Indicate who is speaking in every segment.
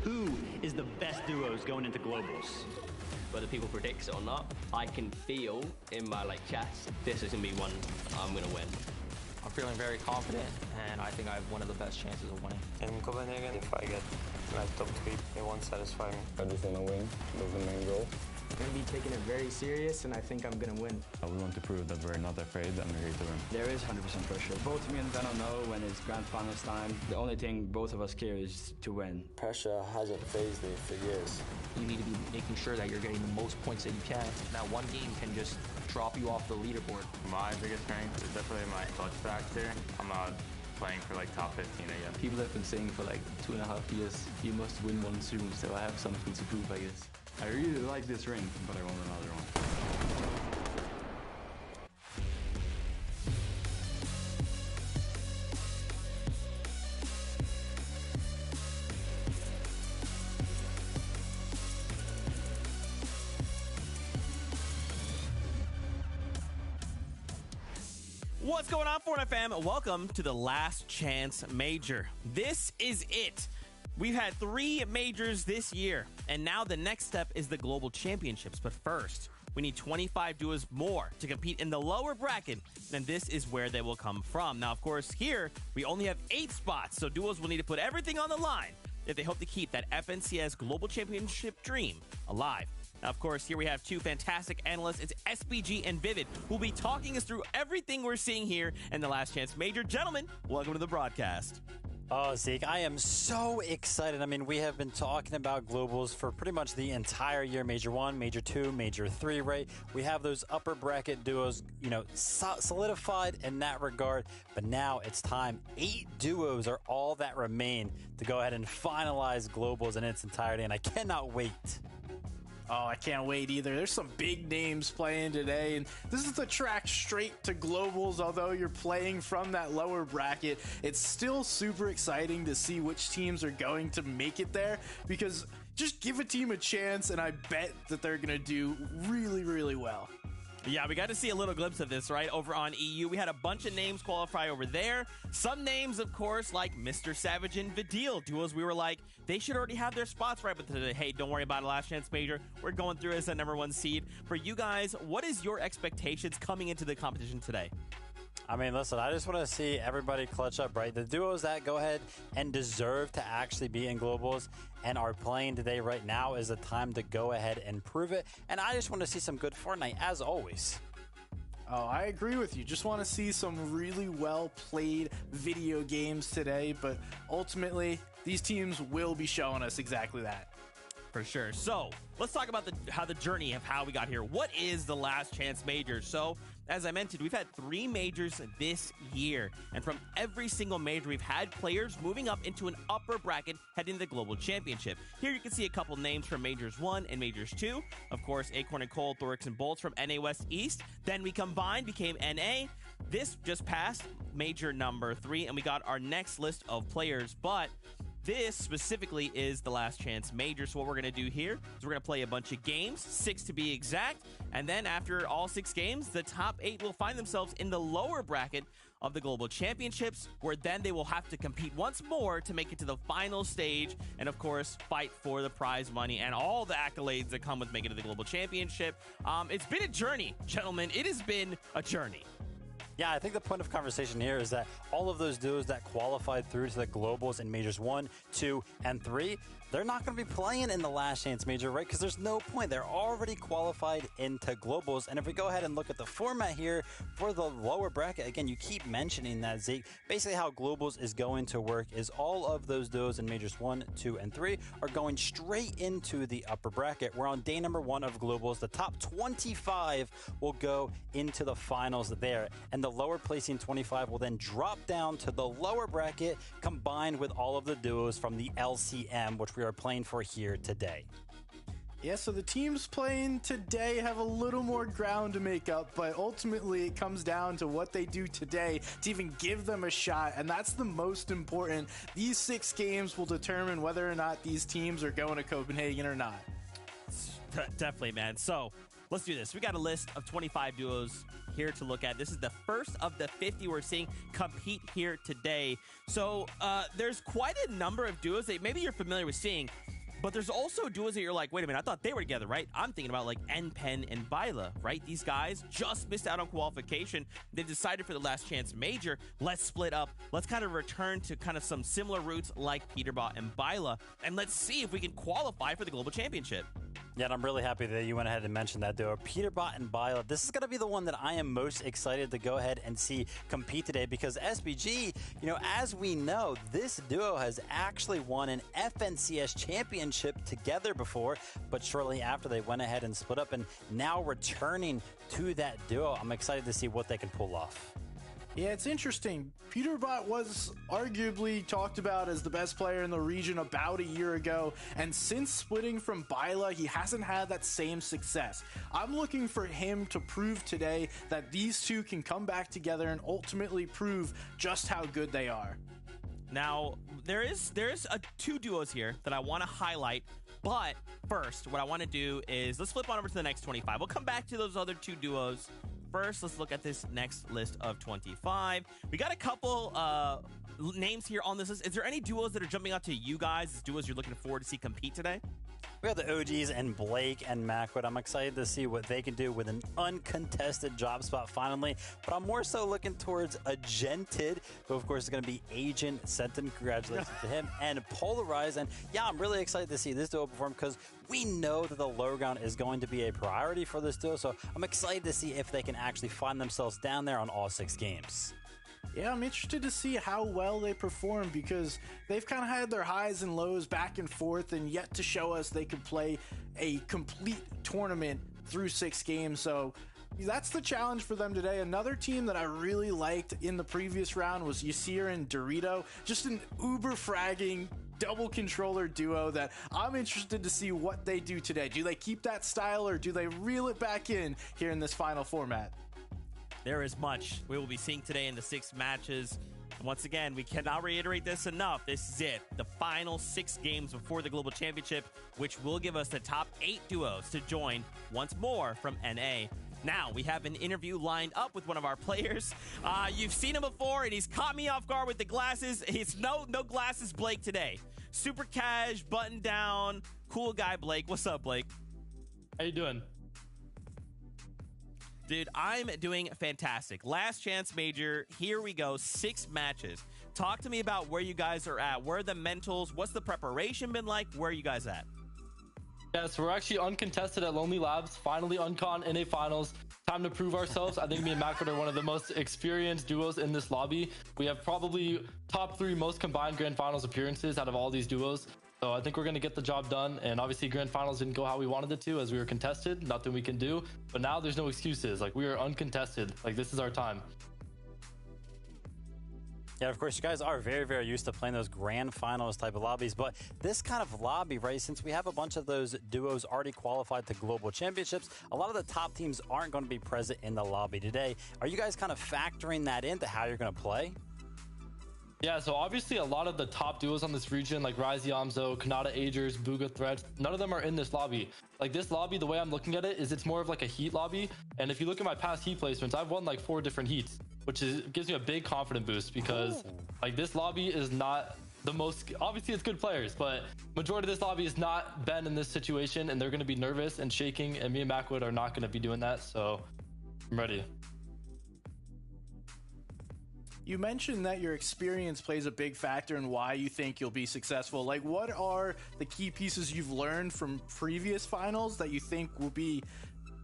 Speaker 1: Who is the best duos going into globals?
Speaker 2: Whether people predict it or not, I can feel in my chest, this is gonna be one I'm gonna win.
Speaker 3: I'm feeling very confident, and I think I have one of the best chances of winning.
Speaker 4: In Copenhagen, if I get top 3, it won't satisfy me.
Speaker 5: I just want to win. That's the main goal.
Speaker 6: I'm going to be taking it very serious, and I think I'm going to win.
Speaker 5: We want to prove that we're not afraid and we're here to win.
Speaker 7: There is 100% pressure. Both me and Venom know when it's grand finals time, the only thing both of us care is to win.
Speaker 4: Pressure hasn't phased me for years.
Speaker 3: You need to be making sure that you're getting the most points that you can. That one game can just drop you off the leaderboard.
Speaker 8: My biggest strength is definitely my clutch factor. I'm not playing for top 15 again.
Speaker 9: People have been saying for 2.5 years, you must win one soon, so I have something to prove, I guess.
Speaker 5: I really like this ring, but I want another one.
Speaker 10: What's going on, Fortnite fam? Welcome to the Last Chance Major. This is it. We've had 3 majors this year, and now the next step is the Global Championships. But first, we need 25 duos more to compete in the lower bracket, and this is where they will come from. Now, of course, here, we only have 8 spots, so duos will need to put everything on the line if they hope to keep that FNCS Global Championship dream alive. Now, of course, here we have 2 fantastic analysts. It's SBG and Vivid, who will be talking us through everything we're seeing here in the Last Chance Major. Gentlemen, welcome to the broadcast.
Speaker 11: Oh, Zeke, I am so excited. I mean, we have been talking about globals for pretty much the entire year. Major 1, Major 2, Major 3, right? We have those upper bracket duos, solidified in that regard. But now it's time. 8 duos are all that remain to go ahead and finalize globals in its entirety, and I cannot wait.
Speaker 12: Oh, I can't wait either. There's some big names playing today, and this is the track straight to globals. Although you're playing from that lower bracket, it's still super exciting to see which teams are going to make it there, because just give a team a chance, and I bet that they're going to do really, really well.
Speaker 10: Yeah, we got to see a little glimpse of this, right, over on EU. We had a bunch of names qualify over there. Some names, of course, like Mr. Savage and Vidil, duos we were like, they should already have their spots right, but today, hey, don't worry about it, Last Chance Major. We're going through as a #1 seed. For you guys, what is your expectations coming into the competition today?
Speaker 11: I mean, listen, I just want to see everybody clutch up, right? The duos that go ahead and deserve to actually be in globals and are playing today right now is the time to go ahead and prove it. And I just want to see some good Fortnite, as always.
Speaker 12: Oh, I agree with you. Just want to see some really well-played video games today, but ultimately, these teams will be showing us exactly that.
Speaker 10: For sure. So let's talk about the journey of how we got here. What is the Last Chance Major? So as I mentioned, we've had 3 majors this year, and from every single major, we've had players moving up into an upper bracket heading to the Global Championship. Here you can see a couple names from Majors 1 and Majors 2. Of course, Acorn and Cole, Thorix and Bolts from NA West East. Then we combined, became NA. This just passed Major number 3, and we got our next list of players, but this specifically is the Last Chance Major. So what we're going to do here is we're going to play a bunch of games, 6 to be exact. And then after all 6 games, the top 8 will find themselves in the lower bracket of the Global Championships, where then they will have to compete once more to make it to the final stage. And of course, fight for the prize money and all the accolades that come with making it to the Global Championship. It's been a journey, gentlemen. It has been a journey.
Speaker 11: Yeah, I think the point of conversation here is that all of those duos that qualified through to the globals in majors 1, 2, and 3, they're not going to be playing in the Last Chance Major, right? Because there's no point. They're already qualified into globals. And if we go ahead and look at the format here for the lower bracket, again, you keep mentioning that, Zeke. Basically, how globals is going to work is all of those duos in majors 1, 2, and 3 are going straight into the upper bracket. We're on day number 1 of globals. The top 25 will go into the finals there. And the lower placing 25 will then drop down to the lower bracket, combined with all of the duos from the LCM, which we are playing for here today.
Speaker 12: Yeah, so the teams playing today have a little more ground to make up, but ultimately it comes down to what they do today to even give them a shot, and that's the most important. These 6 games will determine whether or not these teams are going to Copenhagen or not.
Speaker 10: Definitely, man. So let's do this. We got a list of 25 duos here to look at. This is the first of the 50 we're seeing compete here today. So there's quite a number of duos that maybe you're familiar with seeing. But there's also duos that you're like, wait a minute, I thought they were together, right? I'm thinking about like NPen and Byla, right? These guys just missed out on qualification. They decided for the last chance major, let's split up. Let's kind of return to kind of some similar roots like Peterbot and Byla, and let's see if we can qualify for the Global Championship.
Speaker 11: Yeah, and I'm really happy that you went ahead and mentioned that duo. Peterbot and Byla, this is going to be the one that I am most excited to go ahead and see compete today because SBG, you know, as we know, this duo has actually won an FNCS championship together before, but shortly after they went ahead and split up, and now returning to that duo, I'm excited to see what they can pull off.
Speaker 12: Yeah, it's interesting. Peterbot was arguably talked about as the best player in the region about a year ago, and since splitting from Byla, he hasn't had that same success. I'm looking for him to prove today that these two can come back together and ultimately prove just how good they are.
Speaker 10: Now, there's two duos here that I want to highlight, but first, what I want to do is let's flip on over to the next 25. We'll come back to those other two duos. First, let's look at this next list of 25. We got a couple names here on this list. Is there any duos that are jumping out to you guys as duos you're looking forward to see compete today?
Speaker 11: We got the OGs and Blake and Macwood. I'm excited to see what they can do with an uncontested job spot finally, but I'm more so looking towards Agented, who of course is going to be Agent Sentin. Congratulations to him, and Polarize. And yeah, I'm really excited to see this duo perform because we know that the lower ground is going to be a priority for this duo, so I'm excited to see if they can actually find themselves down there on all 6 games.
Speaker 12: Yeah, I'm interested to see how well they perform because they've kind of had their highs and lows back and forth and yet to show us they could play a complete tournament through 6 games. So that's the challenge for them today. Another team that I really liked in the previous round was Yasir and Dorito. Just an uber fragging double controller duo that I'm interested to see what they do today. Do they keep that style or do they reel it back in here in this final format?
Speaker 10: There is much we will be seeing today in the 6 matches. And once again, we cannot reiterate this enough. This is it. The final 6 games before the Global Championship, which will give us the top 8 duos to join once more from NA. Now, we have an interview lined up with one of our players. You've seen him before, and he's caught me off guard with the glasses. It's no glasses Blake today. Super cash, button down, cool guy Blake. What's up, Blake?
Speaker 13: How you doing?
Speaker 10: Dude, I'm doing fantastic. Last chance major. Here we go. 6 matches. Talk to me about where you guys are at. Where are the mentals? What's the preparation been like? Where are you guys at?
Speaker 13: Yeah, so we're actually uncontested at Lonely Labs. Finally uncon NA finals. Time to prove ourselves. I think me and Macwood are one of the most experienced duos in this lobby. We have probably top 3 most combined grand finals appearances out of all these duos. So I think we're going to get the job done. And obviously grand finals didn't go how we wanted it to as we were contested. Nothing we can do. But now there's no excuses. Like, we are uncontested. Like, this is our time.
Speaker 11: Yeah, of course, you guys are very, very used to playing those grand finals type of lobbies, but this kind of lobby, right, since we have a bunch of those duos already qualified to global championships, a lot of the top teams aren't going to be present in the lobby today. Are you guys kind of factoring that into how you're going to play?
Speaker 13: Yeah, so obviously a lot of the top duos on this region, like Rise Yamzo, Kanata Agers, Booga Threats, none of them are in this lobby. Like, this lobby, the way I'm looking at it is it's more of like a heat lobby. And if you look at my past heat placements, I've won like 4 different heats, which gives me a big confidence boost because like this lobby is not the most, obviously it's good players, but majority of this lobby has not been in this situation and they're going to be nervous and shaking, and me and Macwood are not going to be doing that. So I'm ready.
Speaker 12: You mentioned that your experience plays a big factor in why you think you'll be successful. Like, what are the key pieces you've learned from previous finals that you think will be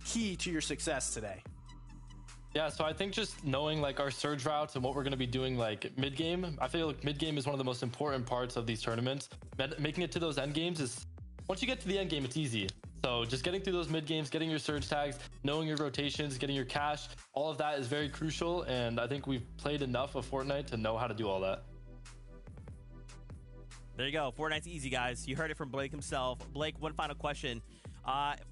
Speaker 12: key to your success today?
Speaker 13: Yeah, so I think just knowing like our surge routes and what we're going to be doing like mid game. I feel like mid game is one of the most important parts of these tournaments. Making it to those end games is, once you get to the end game, it's easy. So just getting through those mid games, getting your surge tags, knowing your rotations, getting your cash, all of that is very crucial. And I think we've played enough of Fortnite to know how to do all that.
Speaker 10: There you go. Fortnite's easy, guys. You heard it from Blake himself. Blake, one final question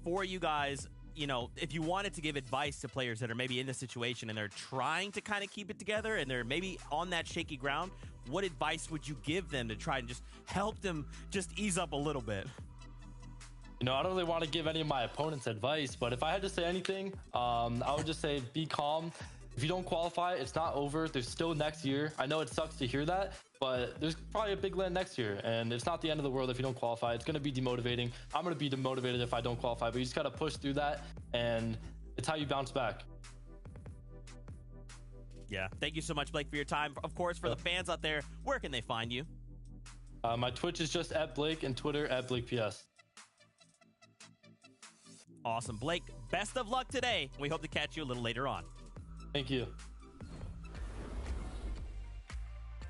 Speaker 10: for you guys. You know, if you wanted to give advice to players that are maybe in this situation and they're trying to kind of keep it together and they're maybe on that shaky ground, what advice would you give them to try and just help them just ease up a little bit?
Speaker 13: You know, I don't really want to give any of my opponents advice, but if I had to say anything, I would just say be calm. If you don't qualify, it's not over. There's still next year. I know it sucks to hear that, but there's probably a big land next year, and it's not the end of the world if you don't qualify. It's going to be demotivating. I'm going to be demotivated if I don't qualify, but you just got to push through that, and it's how you bounce back.
Speaker 10: Yeah. Thank you so much, Blake, for your time. Of course, for the fans out there, where can they find you?
Speaker 13: My Twitch is just @Blake and Twitter @BlakePS.
Speaker 10: Awesome. Blake, best of luck today. We hope to catch you a little later on.
Speaker 13: Thank you.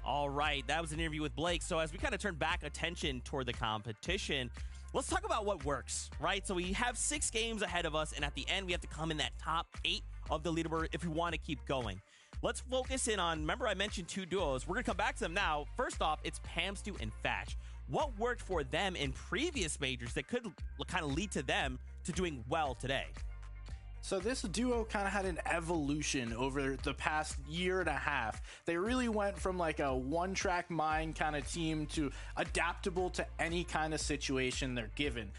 Speaker 10: All right, that was an interview with Blake. So as we kind of turn back attention toward the competition, let's talk about what works, right? So we have 6 games ahead of us, and at the end, we have to come in that top 8 of the leaderboard if we want to keep going. Let's focus in on, remember I mentioned 2 duos. We're going to come back to them now. First off, it's Pamstu and Fatch. What worked for them in previous majors that could kind of lead to them to doing well today?
Speaker 12: So this duo kind of had an evolution over the past year and a half. They really went from like a one-track mind kind of team to adaptable to any kind of situation they're given.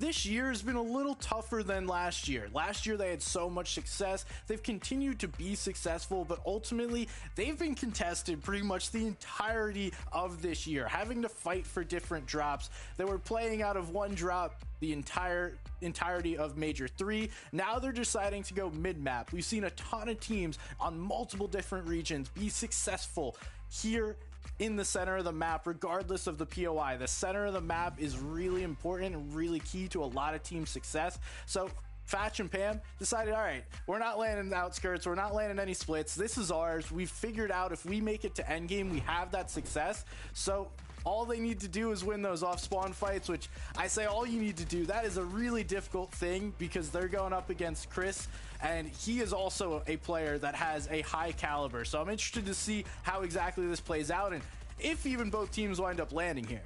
Speaker 12: This year has been a little tougher than last year. Last year they had so much success. They've continued to be successful, but ultimately they've been contested pretty much the entirety of this year, having to fight for different drops. They were playing out of one drop the entirety of Major 3. Now they're deciding to go mid-map. We've seen a ton of teams on multiple different regions be successful here in the center of the map, regardless of the POI. The center of the map is really important and really key to a lot of team success. So Fatch and Pam decided, all right, we're not landing the outskirts, we're not landing any splits, this is ours. We've figured out if we make it to endgame, we have that success. So all they need to do is win those off spawn fights, which I say all you need to do. That is a really difficult thing because they're going up against Chris, and he is also a player that has a high caliber. So I'm interested to see how exactly this plays out and if even both teams wind up landing here.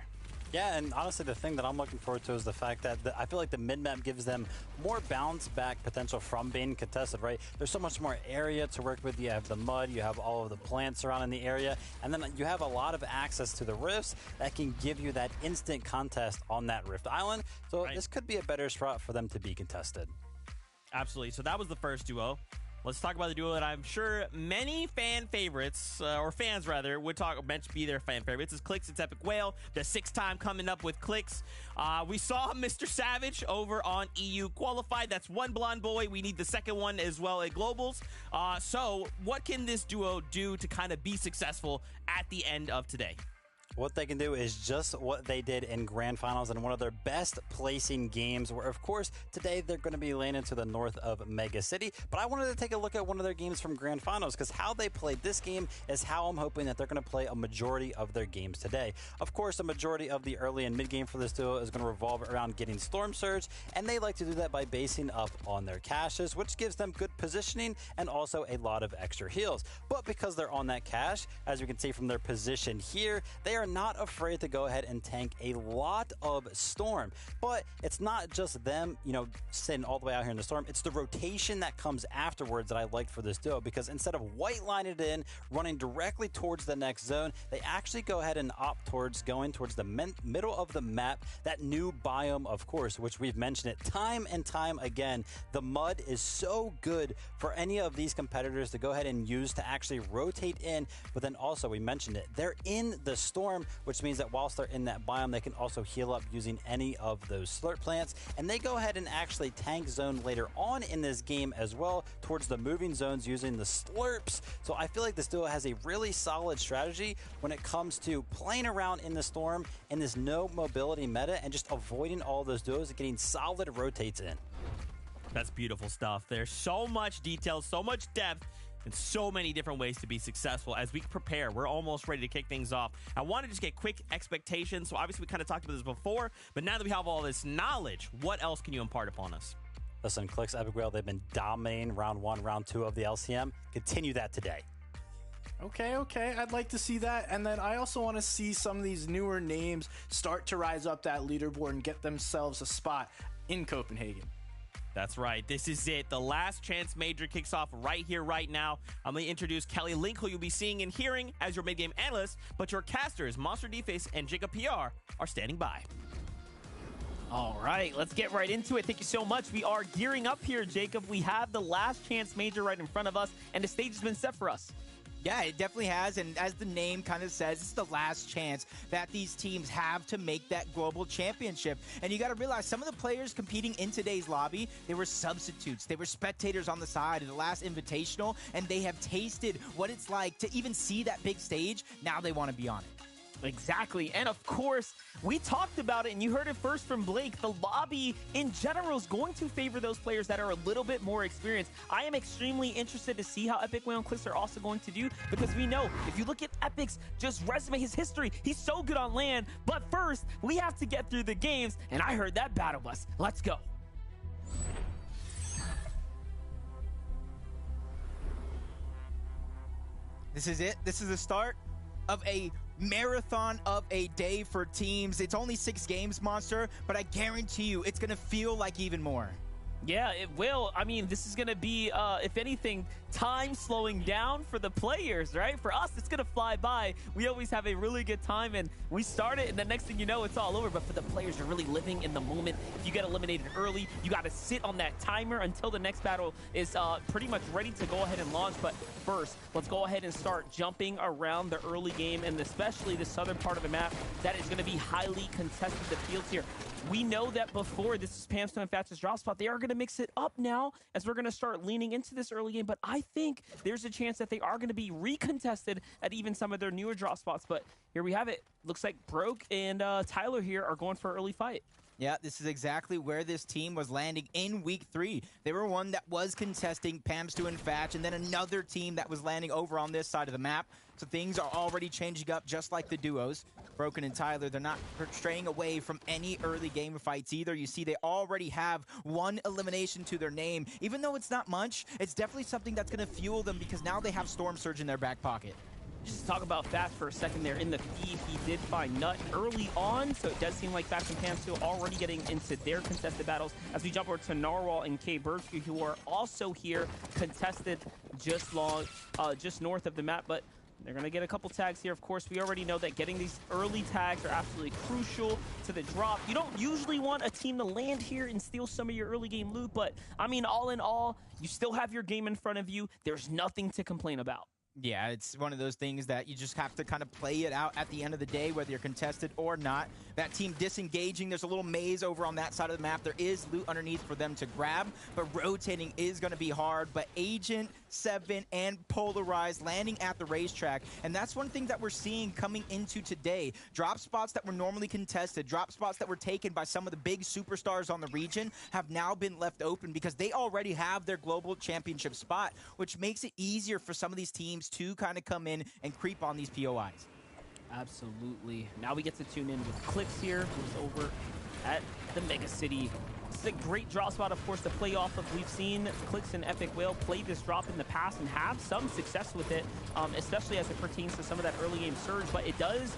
Speaker 11: Yeah, and honestly, the thing that I'm looking forward to is the fact that I feel like the mid-map gives them more bounce-back potential from being contested, right? There's so much more area to work with. You have the mud, you have all of the plants around in the area, and then you have a lot of access to the rifts that can give you that instant contest on that rift island. So this could be a better spot for them to be contested.
Speaker 10: Absolutely. So that was the first duo. Let's talk about the duo that I'm sure many fan favorites, or fans rather, would be their fan favorites. Is Clix. It's Epic Whale. The 6th time coming up with Clix. We saw Mr. Savage over on EU qualified. That's one blonde boy. We need the second one as well at Globals. So what can this duo do to kind of be successful at the end of today?
Speaker 11: What they can do is just what they did in Grand Finals in one of their best placing games, where, of course, today they're going to be landing to the north of Mega City. But I wanted to take a look at one of their games from Grand Finals, because how they played this game is how I'm hoping that they're going to play a majority of their games today. Of course, a majority of the early and mid game for this duo is going to revolve around getting Storm Surge, and they like to do that by basing up on their caches, which gives them good positioning and also a lot of extra heals. But because they're on that cache, as you can see from their position here, they are not afraid to go ahead and tank a lot of Storm. But it's not just them, sitting all the way out here in the Storm. It's the rotation that comes afterwards that I liked for this duo, because instead of white lining it in, running directly towards the next zone, they actually go ahead and opt towards going towards the middle of the map, that new biome, of course, which we've mentioned it time and time again. The mud is so good for any of these competitors to go ahead and use to actually rotate in, but then also, we mentioned it, they're in the Storm, which means that whilst they're in that biome, they can also heal up using any of those slurp plants, and they go ahead and actually tank zone later on in this game as well towards the moving zones using the slurps. So I feel like this duo has a really solid strategy when it comes to playing around in the Storm in this no mobility meta and just avoiding all those duos and getting solid rotates in.
Speaker 10: That's beautiful stuff. There's so much detail, so much depth, and so many different ways to be successful. As we prepare, we're almost ready to kick things off. I want to just get quick expectations. So obviously we kind of talked about this before, but now that we have all this knowledge, what else can you impart upon us?
Speaker 11: Listen, Clix, Epic Whale, they've been dominating round 1, round 2 of the LCM. Continue that today.
Speaker 12: Okay, I'd like to see that. And then I also want to see some of these newer names start to rise up that leaderboard and get themselves a spot in Copenhagen.
Speaker 10: That's right. This is it. The last chance major kicks off right here, right now. I'm going to introduce Kelly Link, who you'll be seeing and hearing as your mid-game analyst, but your casters, Monster Deface and Jacob PR, are standing by.
Speaker 14: All right, let's get right into it. Thank you so much. We are gearing up here, Jacob. We have the last chance major right in front of us, and the stage has been set for us.
Speaker 15: Yeah, it definitely has, and as the name kind of says, it's the last chance that these teams have to make that global championship. And you got to realize some of the players competing in today's lobby, they were substitutes. They were spectators on the side of the last invitational, and they have tasted what it's like to even see that big stage. Now they want to be on it.
Speaker 14: Exactly. And of course, we talked about it and you heard it first from Blake. The lobby in general is going to favor those players that are a little bit more experienced. I am extremely interested to see how Epic Whale and Clix are also going to do, because we know if you look at Epic's just resume, his history, he's so good on land. But first, we have to get through the games, and I heard that battle bus. Let's go.
Speaker 15: This is it. This is the start of a marathon of a day for teams. It's only 6 games, Monster, but I guarantee you it's going to feel like even more.
Speaker 14: Yeah, it will. I mean, this is going to be, if anything, time slowing down for the players, right? For us, it's going to fly by. We always have a really good time, and we start it, and the next thing you know, it's all over. But for the players, you're really living in the moment. If you get eliminated early, you got to sit on that timer until the next battle is pretty much ready to go ahead and launch. But first, let's go ahead and start jumping around the early game, and especially the southern part of the map that is going to be highly contested, the fields here. We know that before this is Pamstone and Fatch's drop spot, they are going to mix it up now as we're going to start leaning into this early game. But I think there's a chance that they are going to be recontested at even some of their newer drop spots. But here we have it. Looks like Broke and Tyler here are going for an early fight.
Speaker 15: Yeah, this is exactly where this team was landing in week 3. They were one that was contesting Pamstu and Fatch, and then another team that was landing over on this side of the map. So things are already changing up just like the duos. Broken and Tyler, they're not straying away from any early game fights either. You see, they already have 1 elimination to their name. Even though it's not much, it's definitely something that's going to fuel them, because now they have Storm Surge in their back pocket.
Speaker 14: Just talk about Fatch for a second there. In the feed, he did find Nut early on, so it does seem like Fatch and Pam still already getting into their contested battles. As we jump over to Narwhal and K. Bergsky, who are also here contested just north of the map, but they're going to get a couple tags here. Of course, we already know that getting these early tags are absolutely crucial to the drop. You don't usually want a team to land here and steal some of your early game loot, but I mean, all in all, you still have your game in front of you. There's nothing to complain about.
Speaker 15: Yeah, it's one of those things that you just have to kind of play it out at the end of the day, whether you're contested or not. That team disengaging, there's a little maze over on that side of the map. There is loot underneath for them to grab, but rotating is going to be hard. But Agent, 7, and Polarized landing at the racetrack, and that's one thing that we're seeing coming into today. Drop spots that were normally contested, drop spots that were taken by some of the big superstars on the region have now been left open because they already have their global championship spot, which makes it easier for some of these teams to kind of come in and creep on these POIs.
Speaker 14: Absolutely. Now we get to tune in with Clix here, who's over at the Mega City. This is a great drop spot, of course, to play off of. We've seen Clix and Epic Whale play this drop in the past and have some success with it, especially as it pertains to some of that early game surge, but it does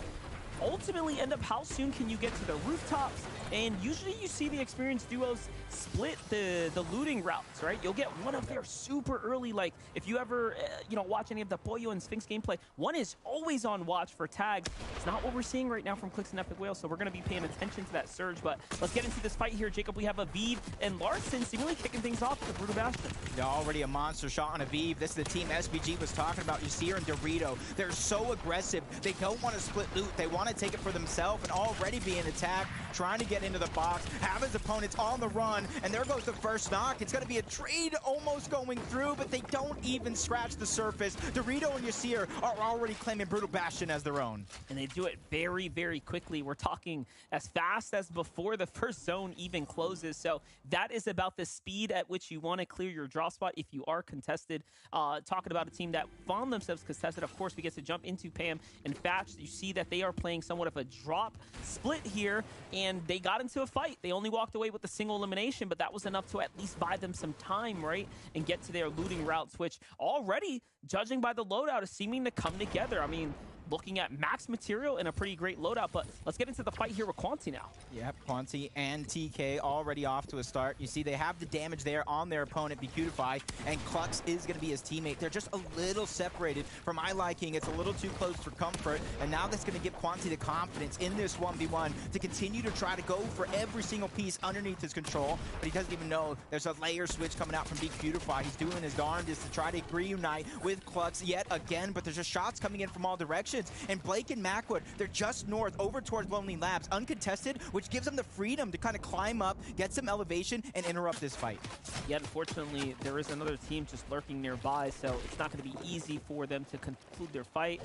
Speaker 14: ultimately end up how soon can you get to the rooftops. And usually you see the experienced duos split the looting routes, right? You'll get one of their super early, like if you ever, watch any of the Pollo and Sphinx gameplay, one is always on watch for tags. It's not what we're seeing right now from Clix and Epic Whale, so we're going to be paying attention to that surge. But let's get into this fight here, Jacob. We have Aviv and Larson seemingly kicking things off with the Brutal Bastion.
Speaker 15: Yeah, already a monster shot on Aviv. This is the team SBG was talking about. You see her and Dorito. They're so aggressive. They don't want to split loot. They want to take it for themselves, and already being attacked, trying to get into the box, have his opponents on the run, and there goes the first knock. It's going to be a trade almost going through, but they don't even scratch the surface. Dorito and Yasir are already claiming Brutal Bastion as their own.
Speaker 14: And they do it very, very quickly. We're talking as fast as before the first zone even closes. So that is about the speed at which you want to clear your drop spot if you are contested. Talking about a team that found themselves contested, of course, we get to jump into Pam and Fatch. You see that they are playing somewhat of a drop split here, and they got into a fight. They only walked away with a single elimination, but that was enough to at least buy them some time, right? And get to their looting routes, which already, judging by the loadout, is seeming to come together. I mean, looking at max material and a pretty great loadout. But let's get into the fight here with Quanti now.
Speaker 15: Yep, Quanti and TK already off to a start. You see they have the damage there on their opponent, Beautify, and Clux is going to be his teammate. They're just a little separated for my liking. It's a little too close for comfort, and now that's going to give Quanti the confidence in this 1v1 to continue to try to go for every single piece underneath his control, but he doesn't even know there's a layer switch coming out from Beautify. He's doing his darndest to try to reunite with Clux yet again, but there's just shots coming in from all directions, and Blake and Macwood, they're just north over towards Lonely Labs, uncontested, which gives them the freedom to kind of climb up, get some elevation, and interrupt this fight.
Speaker 14: Yet, unfortunately, there is another team just lurking nearby, so it's not going to be easy for them to conclude their fight.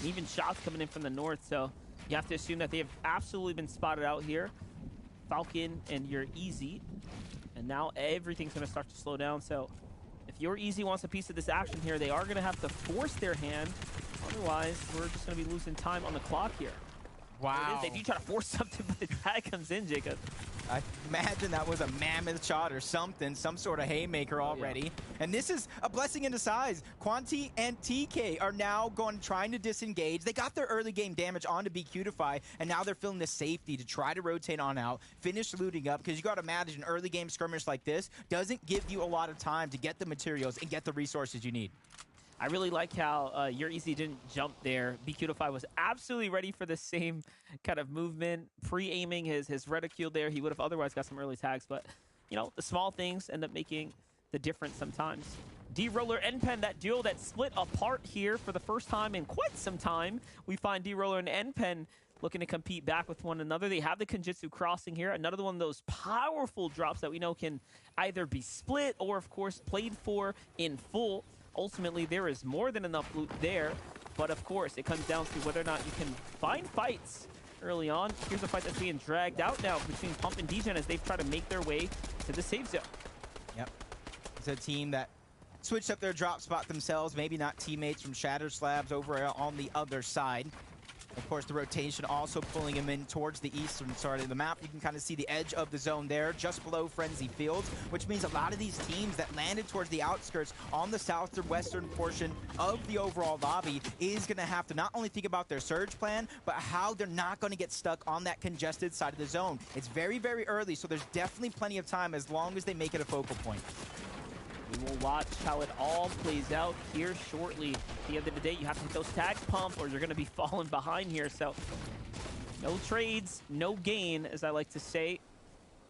Speaker 14: And even shots coming in from the north, so you have to assume that they have absolutely been spotted out here. Falcon and You're Easy, and now everything's going to start to slow down, so if You're Easy wants a piece of this action here, they are going to have to force their hand. Otherwise, we're just going to be losing time on the clock here.
Speaker 15: Wow.
Speaker 14: They do try to force something, but the tag comes in, Jacob.
Speaker 15: I imagine that was a mammoth shot or something, some sort of haymaker already. And this is a blessing in disguise. Quanti and TK are now trying to disengage. They got their early game damage onto Beautify, and now they're feeling the safety to try to rotate on out, finish looting up, because you got to imagine an early game skirmish like this doesn't give you a lot of time to get the materials and get the resources you need.
Speaker 14: I really like how You're Easy didn't jump there. Beautify was absolutely ready for the same kind of movement, pre-aiming his reticule there. He would have otherwise got some early tags, but, you know, the small things end up making the difference sometimes. D-Roller, N-Pen, that duo that split apart here for the first time in quite some time. We find D-Roller and N-Pen looking to compete back with one another. They have the Kenjutsu crossing here, another one of those powerful drops that we know can either be split or, of course, played for in full. Ultimately, there is more than enough loot there, but of course, it comes down to whether or not you can find fights early on. Here's a fight that's being dragged out now between Pump and Degen as they've tried to make their way to the safe zone.
Speaker 15: Yep. It's a team that switched up their drop spot themselves, maybe not teammates from Shatter Slabs over on the other side. Of course, the rotation also pulling him in towards the eastern side of the map. You can kind of see the edge of the zone there, just below Frenzy Fields, which means a lot of these teams that landed towards the outskirts on the southwestern portion of the overall lobby is going to have to not only think about their surge plan, but how they're not going to get stuck on that congested side of the zone. It's very, very early, so there's definitely plenty of time as long as they make it a focal point.
Speaker 14: We will watch how it all plays out here shortly. At the end of the day, you have to hit those tags, Pump, or you're going to be falling behind here. So no trades, no gain, as I like to say.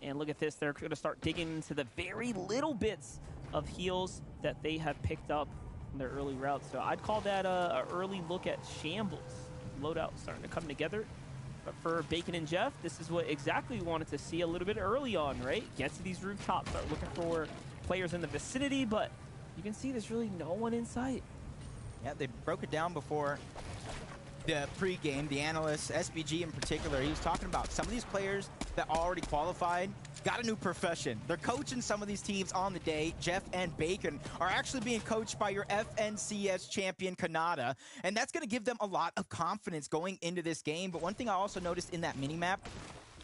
Speaker 14: And look at this. They're going to start digging into the very little bits of heals that they have picked up in their early routes. So I'd call that an early look at shambles. Loadout starting to come together. But for Bacon and Jeff, this is what exactly we wanted to see a little bit early on, right? Get to these rooftops, start looking for players in the vicinity, but you can see there's really no one in sight.
Speaker 15: Yeah, they broke it down before the pregame. The analyst, SBG in particular, he was talking about some of these players that already qualified got a new profession. They're coaching some of these teams on the day. Jeff and Bacon are actually being coached by your FNCS champion, Kanata, and that's going to give them a lot of confidence going into this game. But one thing I also noticed in that mini-map,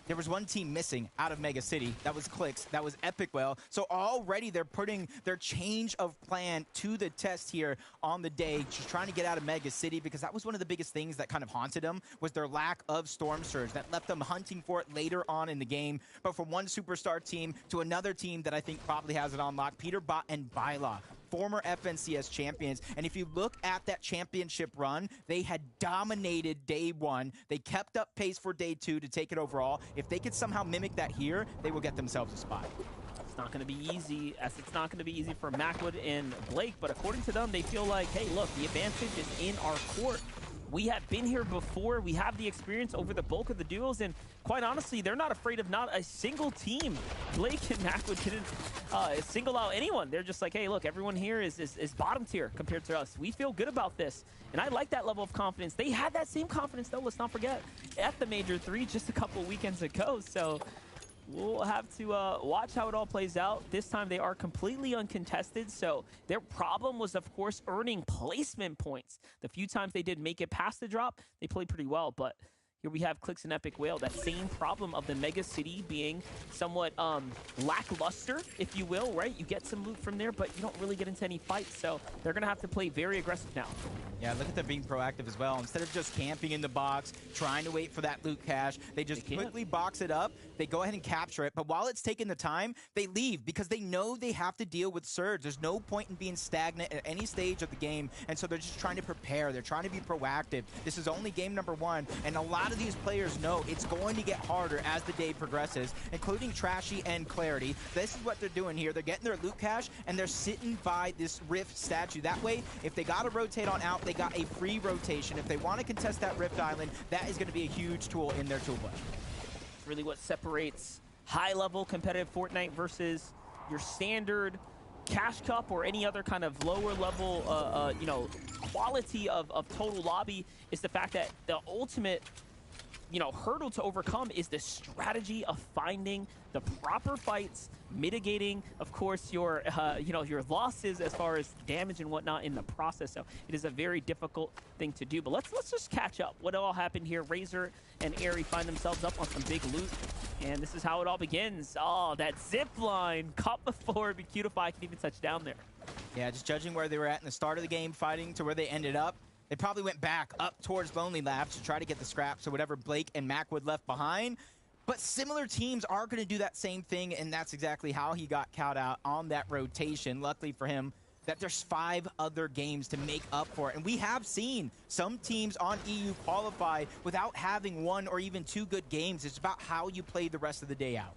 Speaker 15: there was one team missing out of Mega City. That was Clicks. That was Epicwell. So already they're putting their change of plan to the test here on the day, just trying to get out of Mega City, because that was one of the biggest things that kind of haunted them, was their lack of Storm Surge. That left them hunting for it later on in the game. But from one superstar team to another team that I think probably has it on lock, Peterbot and Byla, former FNCS champions. And if you look at that championship run, they had dominated day one. They kept up pace for day two to take it overall. If they could somehow mimic that here, they will get themselves a spot.
Speaker 14: It's not going to be easy, as it's not going to be easy for Macwood and Blake, but according to them, they feel like, hey, look, the advantage is in our court. We have been here before. We have the experience over the bulk of the duos, and quite honestly, they're not afraid of not a single team. Blake and Macwood didn't single out anyone. They're just like, hey, look, everyone here is bottom tier compared to us. We feel good about this, and I like that level of confidence. They had that same confidence, though, let's not forget, at the Major 3 just a couple weekends ago, so we'll have to watch how it all plays out. This time they are completely uncontested, so their problem was, of course, earning placement points. The few times they did make it past the drop, they played pretty well, but Here we have Clicks and Epic Whale. That same problem of the Mega City being somewhat lackluster, if you will, right? You get some loot from there, but you don't really get into any fights. So they're going to have to play very aggressive now.
Speaker 15: Yeah, look at them being proactive as well. Instead of just camping in the box, trying to wait for that loot cache, they just quickly box it up. They go ahead and capture it. But while it's taking the time, they leave because they know they have to deal with Surge. There's no point in being stagnant at any stage of the game. And so they're just trying to prepare. They're trying to be proactive. This is only game number 1. And a lot of these players know it's going to get harder as the day progresses, including Trashy and Clarity. This is what they're doing here. They're getting their loot cache, and they're sitting by this Rift statue. That way, if they got to rotate on out, they got a free rotation. If they want to contest that Rift Island, that is going to be a huge tool in their toolbox.
Speaker 14: It's really what separates high-level competitive Fortnite versus your standard Cash Cup or any other kind of lower level, you know, quality of total lobby is the fact that the ultimate, you know, hurdle to overcome is the strategy of finding the proper fights, mitigating, of course, your, you know, your losses as far as damage and whatnot in the process. So it is a very difficult thing to do. But let's just catch up. What all happened here? Razor and Airy find themselves up on some big loot, and this is how it all begins. Oh, that zip line caught before Cutify can even touch down there.
Speaker 15: Yeah, just judging where they were at in the start of the game, fighting to where they ended up. They probably went back up towards Lonely Labs to try to get the scraps or whatever Blake and Macwood left behind. But similar teams are going to do that same thing, and that's exactly how he got caught out on that rotation. Luckily for him, that there's 5 other games to make up for it. And we have seen some teams on EU qualify without having 1 or even 2 good games. It's about how you play the rest of the day out.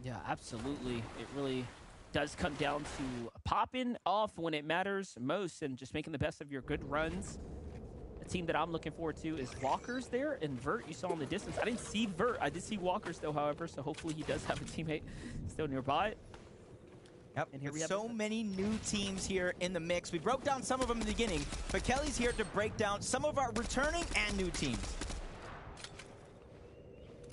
Speaker 14: Yeah, absolutely. It really does come down to popping off when it matters most and just making the best of your good runs. A team that I'm looking forward to is Walkers there, and Vert you saw in the distance. I didn't see Vert. I did see Walkers though, however, so hopefully he does have a teammate still nearby.
Speaker 15: Yep,
Speaker 14: and here we have
Speaker 15: so many new teams here in the mix. We broke down some of them in the beginning, but Kelly's here to break down some of our returning and new teams.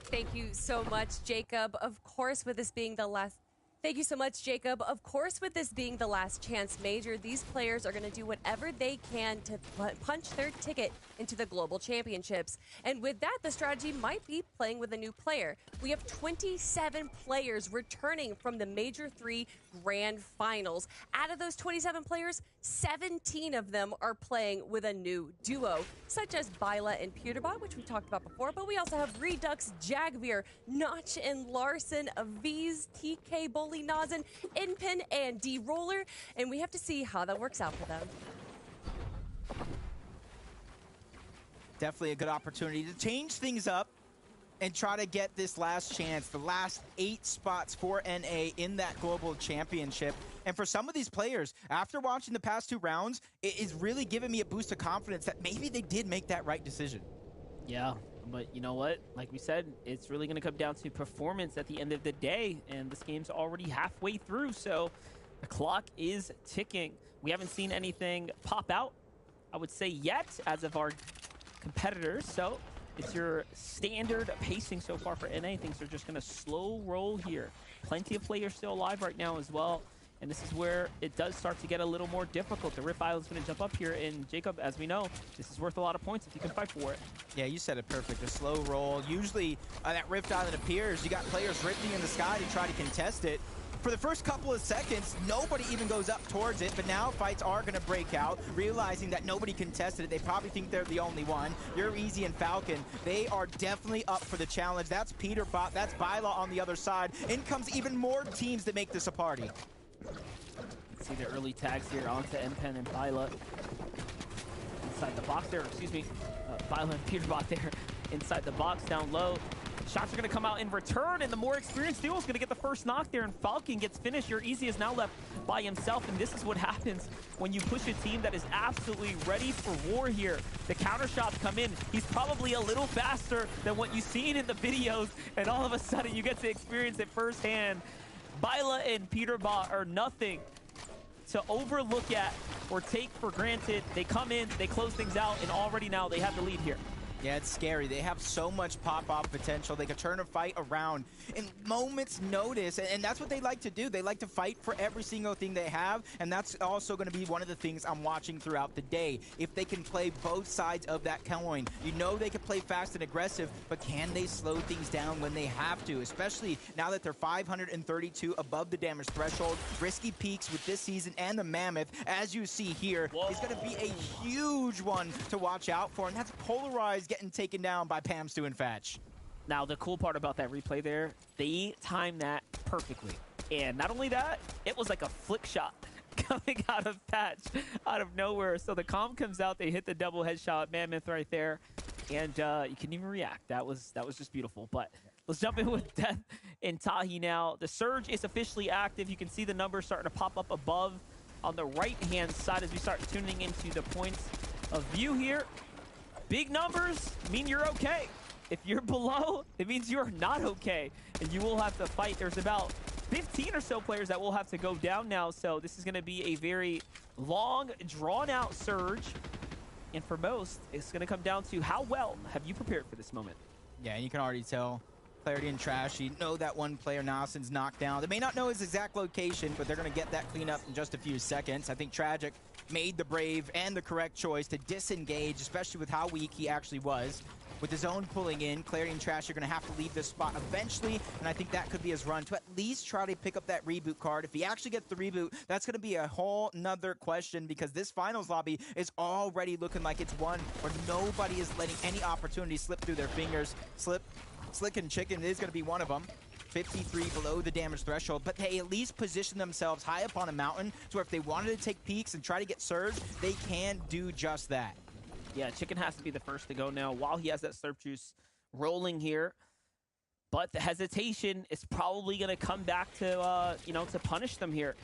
Speaker 16: Thank you so much, Jacob. Of course, with this being the last... Thank you so much, Jacob. Of course, with this being the last chance major, these players are going to do whatever they can to punch their ticket into the global championships. And with that, the strategy might be playing with a new player. We have 27 players returning from the Major 3 Grand Finals. Out of those 27 players, 17 of them are playing with a new duo, such as Byla and Peterbot, which we talked about before, but we also have Redux, Jagveer, Notch and Larson, Aviz, TK, Bully, Nazin, Inpin, and D-Roller, and we have to see how that works out for them.
Speaker 15: Definitely a good opportunity to change things up and try to get this last chance, the last 8 spots for NA in that global championship. And for some of these players, after watching the past 2 rounds, it is really giving me a boost of confidence that maybe they did make that right decision.
Speaker 14: Yeah, but you know what? Like we said, it's really going to come down to performance at the end of the day, and this game's already halfway through, so the clock is ticking. We haven't seen anything pop out, I would say, yet, as of our competitors, so it's your standard pacing so far for NA. Things are just going to slow roll here. Plenty of players still alive right now as well. And this is where it does start to get a little more difficult. The Rift Island's going to jump up here. And Jacob, as we know, this is worth a lot of points if you can fight for it.
Speaker 15: Yeah, you said it perfect. A slow roll. Usually that Rift Island appears. You got players rifting in the sky to try to contest it. For the first couple of seconds, nobody even goes up towards it, but now fights are going to break out, realizing that nobody contested it. They probably think they're the only one. You're Easy and Falcon. They are definitely up for the challenge. That's Peterbot. That's Byla on the other side. In comes even more teams that make this a party.
Speaker 14: Let's see the early tags here onto Npen and Byla. Inside the box there, excuse me. Byla and Peterbot there inside the box down low. Shots are going to come out in return, and the more experienced duo is going to get the first knock there, and Falcon gets finished. Your Easy is now left by himself, and this is what happens when you push a team that is absolutely ready for war here. The counter shots come in. He's probably a little faster than what you've seen in the videos, and all of a sudden you get to experience it firsthand. Byla and Peterbot are nothing to overlook at or take for granted. They come in, they close things out, and already now they have the lead here.
Speaker 15: Yeah, it's scary. They have so much pop-off potential. They could turn a fight around in moments' notice, and that's what they like to do. They like to fight for every single thing they have, and that's also going to be one of the things I'm watching throughout the day. If they can play both sides of that coin, you know they can play fast and aggressive, but can they slow things down when they have to, especially now that they're 532 above the damage threshold. Risky peaks with this season and the Mammoth, as you see here, is going to be a huge one to watch out for, and that's polarized getting taken down by Pam, Stu, and Fatch.
Speaker 14: Now, the cool part about that replay there, they timed that perfectly. And not only that, it was like a flick shot coming out of Patch out of nowhere. So the comm comes out, they hit the double headshot, Mammoth right there, and you couldn't even react. That was just beautiful. But let's jump in with Death and Tahi now. The Surge is officially active. You can see the numbers starting to pop up above on the right-hand side as we start tuning into the points of view here. Big numbers mean you're okay. If you're below, it means you're not okay, and you will have to fight. There's about 15 or so players that will have to go down now, so this is going to be a very long, drawn-out surge. And for most, it's going to come down to how well have you prepared for this moment.
Speaker 15: Yeah, and you can already tell Clarity and Trashy know that one player, Nassen's knocked down. They may not know his exact location, but they're going to get that cleanup in just a few seconds. I think Tragic made the brave and the correct choice to disengage, especially with how weak he actually was. With his own pulling in, Clarity and Trash are going to have to leave this spot eventually, and I think that could be his run to at least try to pick up that reboot card. If he actually gets the reboot, that's going to be a whole nother question, because this finals lobby is already looking like it's one where nobody is letting any opportunity slip through their fingers. Slick and Chicken is going to be one of them. 53 below the damage threshold, but they at least position themselves high up on a mountain to where if they wanted to take peeks and try to get surge, they can do just that.
Speaker 14: Yeah, Chicken has to be the first to go now while he has that Slurp Juice rolling here. But the hesitation is probably going to come back to, to punish them here.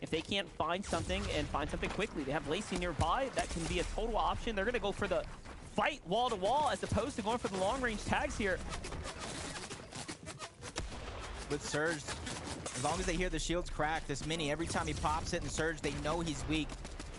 Speaker 14: If they can't find something and find something quickly. They have Lacey nearby. That can be a total option. They're going to go for the fight wall to wall as opposed to going for the long range tags here.
Speaker 15: With Surge, as long as they hear the shields crack, this Mini, every time he pops it and Surge, they know he's weak.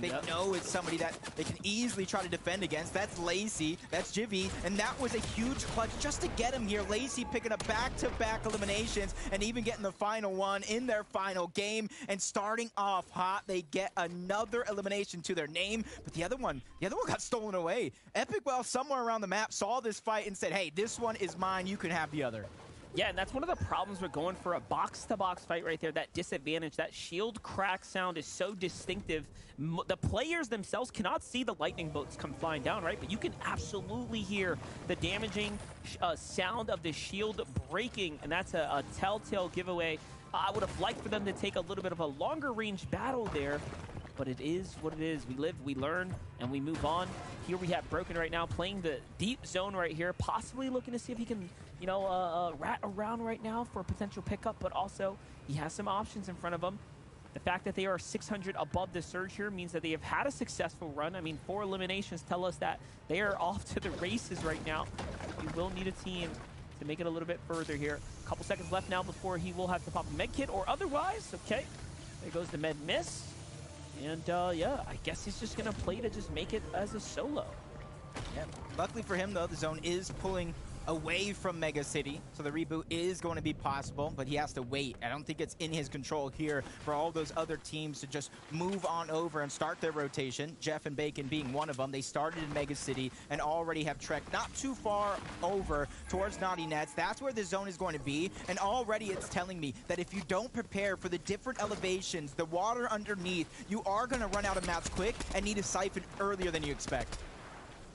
Speaker 15: They know it's somebody that they can easily try to defend against. That's Lacey, that's Jivy, and that was a huge clutch just to get him here. Lacey picking up back-to-back eliminations and even getting the final one in their final game. And starting off hot, they get another elimination to their name, but the other one got stolen away. Epic Well, somewhere around the map, saw this fight and said, hey, this one is mine, you can have the other.
Speaker 14: Yeah, and that's one of the problems with going for a box-to-box fight right there, that disadvantage. That shield crack sound is so distinctive. The players themselves cannot see the lightning bolts come flying down, right? But you can absolutely hear the damaging sound of the shield breaking, and that's a telltale giveaway. I would have liked for them to take a little bit of a longer range battle there, but it is what it is. We live, we learn, and we move on. Here we have Broken right now playing the deep zone right here, possibly looking to see if he can, rat around right now for a potential pickup, but also he has some options in front of him. The fact that they are 600 above the surge here means that they have had a successful run. I mean, 4 eliminations tell us that they are off to the races right now. We will need a team to make it a little bit further here. A couple seconds left now before he will have to pop a med kit or otherwise. Okay, there goes the med miss. And yeah, I guess he's just gonna play to just make it as a solo.
Speaker 15: Yeah. Luckily for him though, the zone is pulling away from Mega City, so the reboot is going to be possible, but he has to wait. I don't think it's in his control here for all those other teams to just move on over and start their rotation. Jeff and Bacon being one of them. They started in Mega City and already have trekked not too far over towards Naughty Nets. That's where the zone is going to be, and already it's telling me that if you don't prepare for the different elevations, the water underneath, you are going to run out of mats quick and need a siphon earlier than you expect.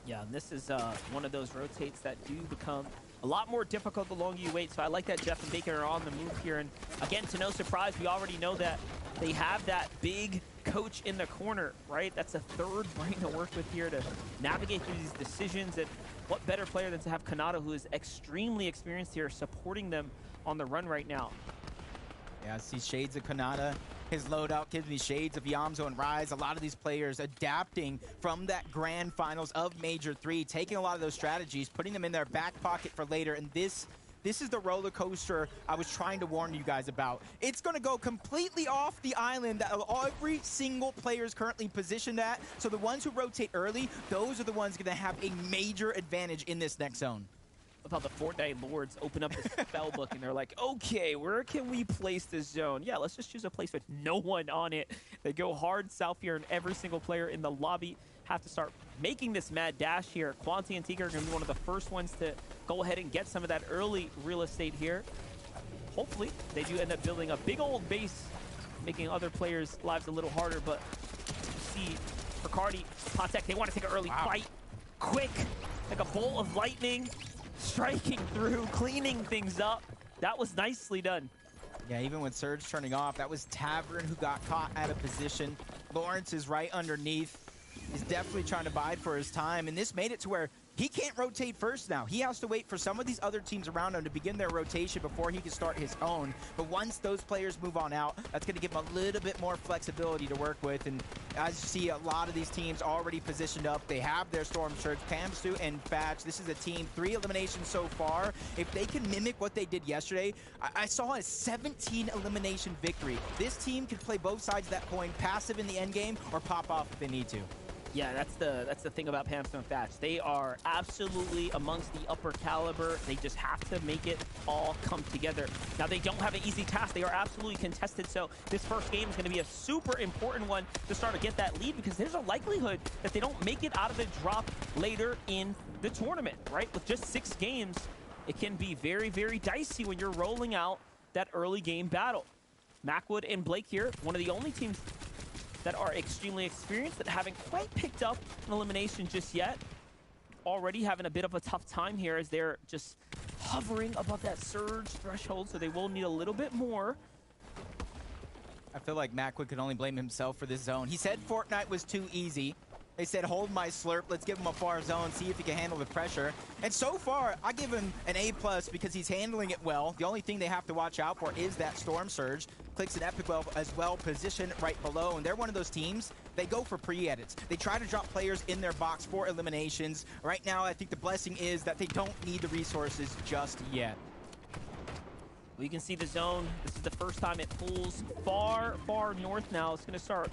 Speaker 14: Yeah, and this is one of those rotates that do become a lot more difficult the longer you wait. So I like that Jeff and Bacon are on the move here. And again, to no surprise, we already know that they have that big coach in the corner, right? That's a third brain to work with here to navigate through these decisions. And what better player than to have Kanata, who is extremely experienced here, supporting them on the run right now.
Speaker 15: Yeah, I see shades of Kanata. His loadout gives me shades of Yamzo and Rise. A lot of these players adapting from that grand finals of Major 3, taking a lot of those strategies, putting them in their back pocket for later. And this this is the roller coaster I was trying to warn you guys about. It's going to go completely off the island that every single player is currently positioned at. So the ones who rotate early, those are the ones going to have a major advantage in this next zone.
Speaker 14: About the Fortnite lords open up the spell book and they're like, okay, where can we place this zone? Yeah, let's just choose a place with no one on it. They go hard south here, and every single player in the lobby have to start making this mad dash here. Quanti and Tika are going to be one of the first ones to go ahead and get some of that early real estate here. Hopefully, they do end up building a big old base, making other players' lives a little harder. But you see, Ricardi, Patek, they want to take an early fight. Quick, like a bolt of lightning. Striking through, cleaning things up. That was nicely done.
Speaker 15: Yeah, even with Surge turning off, that was Tavern who got caught out of position. Lawrence is right underneath. He's definitely trying to bide for his time, and this made it to where he can't rotate first now. He has to wait for some of these other teams around him to begin their rotation before he can start his own. But once those players move on out, that's going to give him a little bit more flexibility to work with. And as you see, a lot of these teams already positioned up. They have their Storm Surge, Pamsu and Fatch. This is a team, 3 eliminations so far. If they can mimic what they did yesterday, I saw a 17 elimination victory. This team can play both sides of that coin, passive in the end game or pop off if they need to.
Speaker 14: Yeah, that's the thing about Pamsu and Thatch. They are absolutely amongst the upper caliber. They just have to make it all come together. Now, they don't have an easy task. They are absolutely contested, so this first game is going to be a super important one to start to get that lead, because there's a likelihood that they don't make it out of the drop later in the tournament, right? With just 6 games, it can be very, very dicey when you're rolling out that early game battle. Macwood and Blake here, one of the only teams that are extremely experienced, that haven't quite picked up an elimination just yet. Already having a bit of a tough time here as they're just hovering above that surge threshold, so they will need a little bit more.
Speaker 15: I feel like Macwood could only blame himself for this zone. He said Fortnite was too easy. They said, hold my slurp, let's give him a far zone, see if he can handle the pressure. And so far, I give him an A+ because he's handling it well. The only thing they have to watch out for is that Storm Surge. Clicks and Epic well as well, positioned right below. And they're one of those teams, they go for pre-edits. They try to drop players in their box for eliminations. Right now, I think the blessing is that they don't need the resources just yet.
Speaker 14: We can see the zone. This is the first time it pulls far, far north now. It's going to start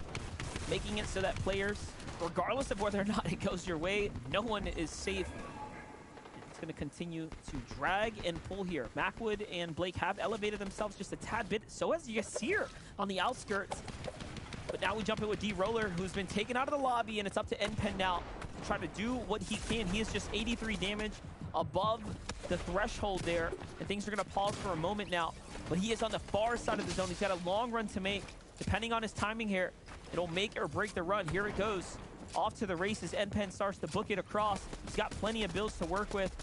Speaker 14: making it so that players, regardless of whether or not it goes your way, no one is safe. It's going to continue to drag and pull here. Macwood and Blake have elevated themselves just a tad bit. So has Yasir on the outskirts. But now we jump in with D-Roller, who's been taken out of the lobby, and it's up to NPen now to try to do what he can. He is just 83 damage above the threshold there, and things are going to pause for a moment now. But he is on the far side of the zone. He's got a long run to make. Depending on his timing here, it'll make or break the run. Here it goes. Off to the races. NPen starts to book it across. He's got plenty of builds to work with,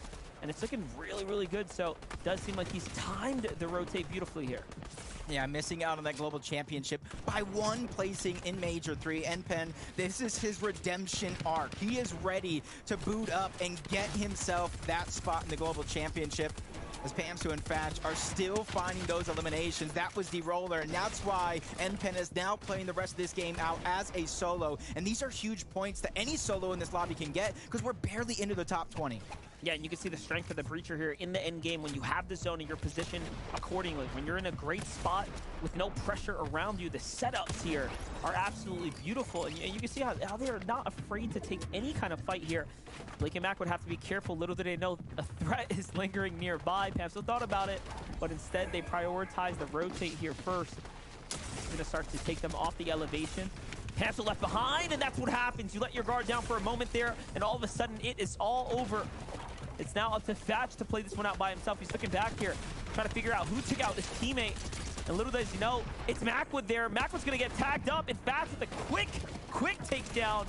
Speaker 14: and it's looking really, really good. So it does seem like he's timed the rotate beautifully here.
Speaker 15: Yeah, missing out on that global championship by 1 placing in Major 3. NPen, this is his redemption arc. He is ready to boot up and get himself that spot in the global championship. As Pamsu and Fatch are still finding those eliminations. That was the roller, and that's why NPen is now playing the rest of this game out as a solo. And these are huge points that any solo in this lobby can get, because we're barely into the top 20.
Speaker 14: Yeah, and you can see the strength of the Breacher here in the end game when you have the zone and you're positioned accordingly. When you're in a great spot with no pressure around you, the setups here are absolutely beautiful. And you can see how they're not afraid to take any kind of fight here. Blake and Mac would have to be careful. Little did they know a threat is lingering nearby. Pamsu thought about it, but instead they prioritize the rotate here first. It's going to start to take them off the elevation. Pamsu left behind, and that's what happens. You let your guard down for a moment there, and all of a sudden it is all over. It's now up to Thatch to play this one out by himself. He's looking back here, trying to figure out who took out his teammate. And little does he know, it's Macwood there. Macwood's going to get tagged up, and Thatch with a quick takedown.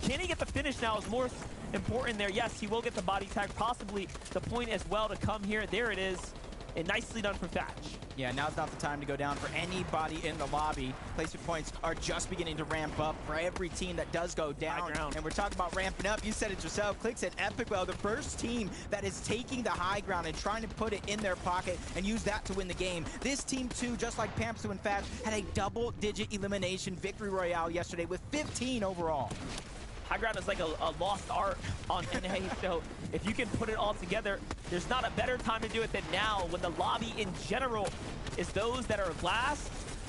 Speaker 14: Can he get the finish now is more important there. Yes, he will get the body tag, possibly the point as well to come here. There it is. And nicely done from Thatch.
Speaker 15: Yeah, now's not the time to go down for anybody in the lobby. Placement points are just beginning to ramp up for every team that does go down. And we're talking about ramping up. You said it yourself. Clicks at Epic well, the first team that is taking the high ground and trying to put it in their pocket and use that to win the game. This team, too, just like Pamsu and Fatch, had a double-digit elimination victory royale yesterday with 15 overall.
Speaker 14: High ground is like a lost art on NA, so if you can put it all together, there's not a better time to do it than now when the lobby in general is those that are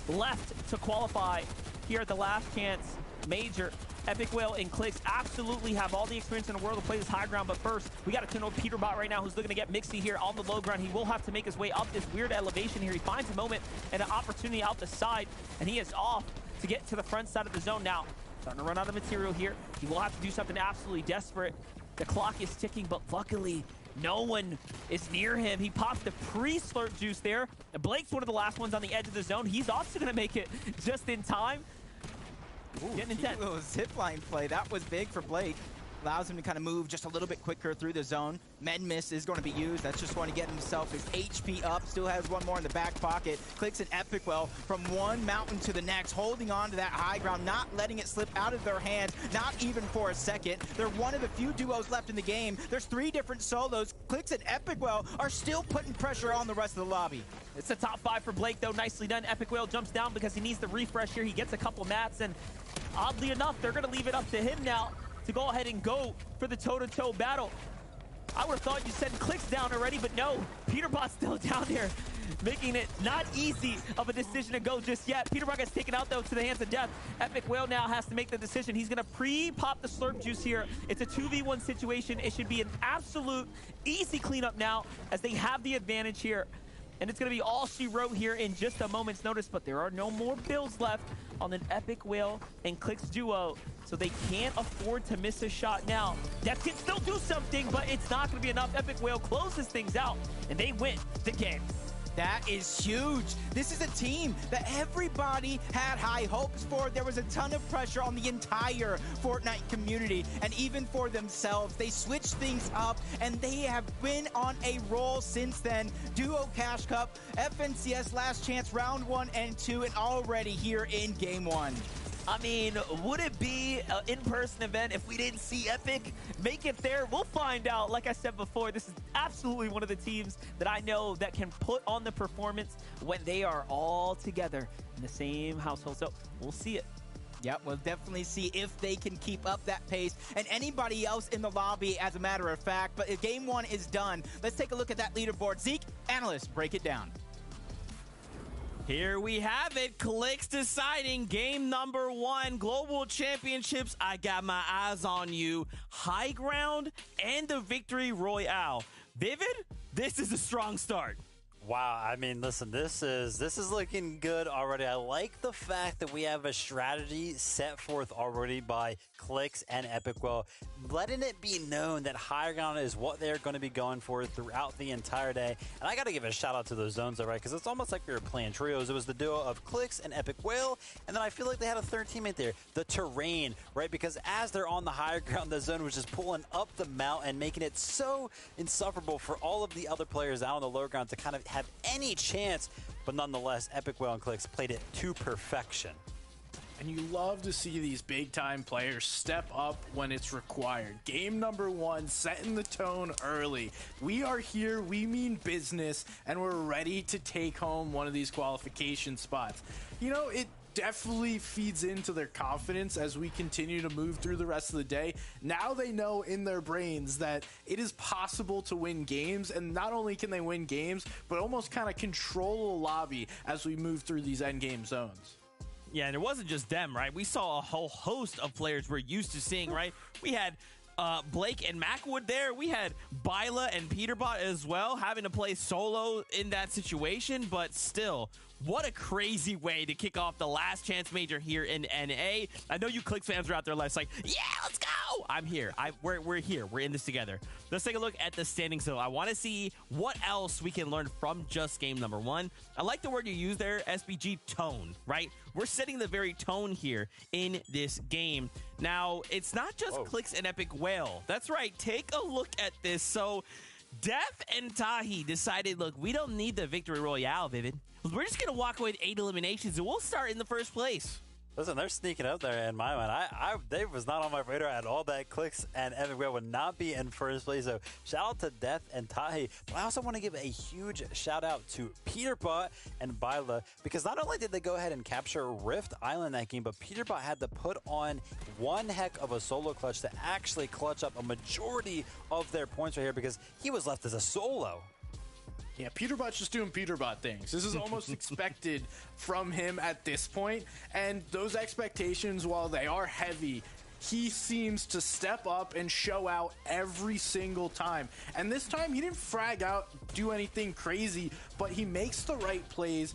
Speaker 14: left to qualify here at the last chance major. Epic Whale and Clicks absolutely have all the experience in the world to play this high ground, but first, we got to tune over Peterbot right now who's looking to get Mixie here on the low ground. He will have to make his way up this weird elevation here. He finds a moment and an opportunity out the side, and he is off to get to the front side of the zone now. Starting to run out of material here. He will have to do something absolutely desperate. The clock is ticking, but luckily, no one is near him. He pops the pre-slurp juice there. Blake's one of the last ones on the edge of the zone. He's also going to make it just in time. Getting intense.
Speaker 15: A little zipline play. That was big for Blake. Allows him to kind of move just a little bit quicker through the zone. Med Miss is going to be used. That's just going to get himself his HP up. Still has one more in the back pocket. Clicks an Epic Well from one mountain to the next, holding on to that high ground, not letting it slip out of their hands, not even for a second. They're one of the few duos left in the game. There's 3 different solos. Clicks and Epic Well are still putting pressure on the rest of the lobby.
Speaker 14: It's a top 5 for Blake, though. Nicely done. Epic Whale jumps down because he needs the refresh here. He gets a couple mats, and oddly enough, they're going to leave it up to him now to go ahead and go for the toe-to-toe battle. I would have thought you said Clicks down already, but no. Peterbot's still down there, making it not easy of a decision to go just yet. Peterbot gets taken out, though, to the hands of death. Epic Whale now has to make the decision. He's going to pre-pop the slurp juice here. It's a 2v1 situation. It should be an absolute easy cleanup now as they have the advantage here. And it's going to be all she wrote here in just a moment's notice, but there are no more builds left on an Epic Whale and Clicks duo, so they can't afford to miss a shot now. Death can still do something, but it's not going to be enough. Epic Whale closes things out, and they win the game.
Speaker 15: That is huge. This is a team that everybody had high hopes for. There was a ton of pressure on the entire Fortnite community and even for themselves. They switched things up and they have been on a roll since then. Duo Cash Cup, FNCS Last Chance Round 1 and 2, and already here in Game 1.
Speaker 14: I mean, would it be an in-person event if we didn't see Epic make it there? We'll find out. Like I said before, this is absolutely one of the teams that I know that can put on the performance when they are all together in the same household. So we'll see it.
Speaker 15: Yeah, we'll definitely see if they can keep up that pace and anybody else in the lobby, as a matter of fact. But if Game 1 is done, let's take a look at that leaderboard. Zeke, analyst, break it down.
Speaker 10: Here we have it. Clicks deciding game number 1. Global Championships. I got my eyes on you. High ground and the victory royale. Vivid, this is a strong start.
Speaker 11: Wow, I mean, listen, this is looking good already. I like the fact that we have a strategy set forth already by Clicks and Epic Well, letting it be known that high ground is what they're going to be going for throughout the entire day. And I got to give a shout out to those zones, though, right? Because it's almost like we were playing trios. It was the duo of Clicks and Epic Whale, and then I feel like they had a third teammate there, the terrain, right? Because as they're on the higher ground, the zone was just pulling up the mountain, making it so insufferable for all of the other players out on the low ground to kind of have any chance. But nonetheless, Epic Whale and Clicks played it to perfection.
Speaker 12: And you love to see these big-time players step up when it's required. Game number 1, setting the tone early. We are here, we mean business, and we're ready to take home one of these qualification spots. You know, it definitely feeds into their confidence as we continue to move through the rest of the day. Now they know in their brains that it is possible to win games, and not only can they win games, but almost kind of control a lobby as we move through these endgame zones.
Speaker 10: Yeah, and it wasn't just them, right? We saw a whole host of players we're used to seeing, right? We had Blake and Macwood there. We had Byla and Peterbot as well, having to play solo in that situation, but still, what a crazy way to kick off the last chance major here in NA. I know you Clicks fans are out there like, yeah, let's go. I'm here. We're here. We're in this together. Let's take a look at the standings, though. I want to see what else we can learn from just game number 1. I like the word you use there, SBG, tone, right? We're setting the very tone here in this game. Now, it's not just Clicks and Epic Whale. That's right. Take a look at this. So, Def and Tahi decided, look, we don't need the victory royale, Vivid. We're just going to walk away with 8 eliminations, and we'll start in the first place.
Speaker 11: Listen, they're sneaking up there in my mind. They was not on my radar at all that Clicks and Evan Whale would not be in first place. So shout out to Death and Tahi. But I also want to give a huge shout out to Peterbot and Byla, because not only did they go ahead and capture Rift Island that game, but Peterbot had to put on one heck of a solo clutch to actually clutch up a majority of their points right here, because he was left as a solo.
Speaker 12: Yeah, Peterbot's just doing Peterbot things. This is almost expected from him at this point. And those expectations, while they are heavy, he seems to step up and show out every single time. And this time, he didn't frag out, do anything crazy, but he makes the right plays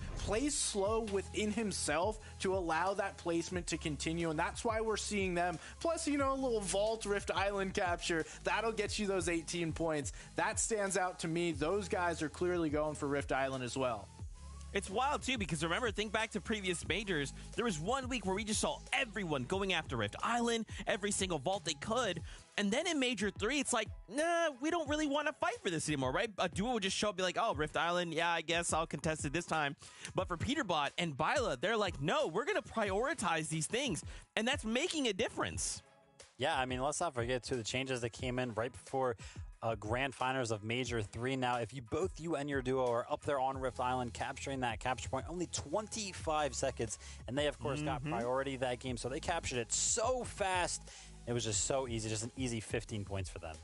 Speaker 12: slow within himself to allow that placement to continue. And that's why we're seeing them. Plus, you know, a little Vault Rift Island capture, that'll get you those 18 points. That stands out to me. Those guys are clearly going for Rift Island as well.
Speaker 10: It's wild, too, because remember, think back to previous majors. There was 1 week where we just saw everyone going after Rift Island, every single vault they could. And then in Major 3, it's like, nah, we don't really want to fight for this anymore, right? A duo would just show up and be like, oh, Rift Island, yeah, I guess I'll contest it this time. But for Peterbot and Byla, they're like, no, we're going to prioritize these things. And that's making a difference.
Speaker 11: Yeah, I mean, let's not forget, too, the changes that came in right before grand finals of Major 3. Now, if you and your duo are up there on Rift Island capturing that capture point, only 25 seconds, and they, of course, got priority that game, so they captured it so fast. It was just so easy, just an easy 15 points for them.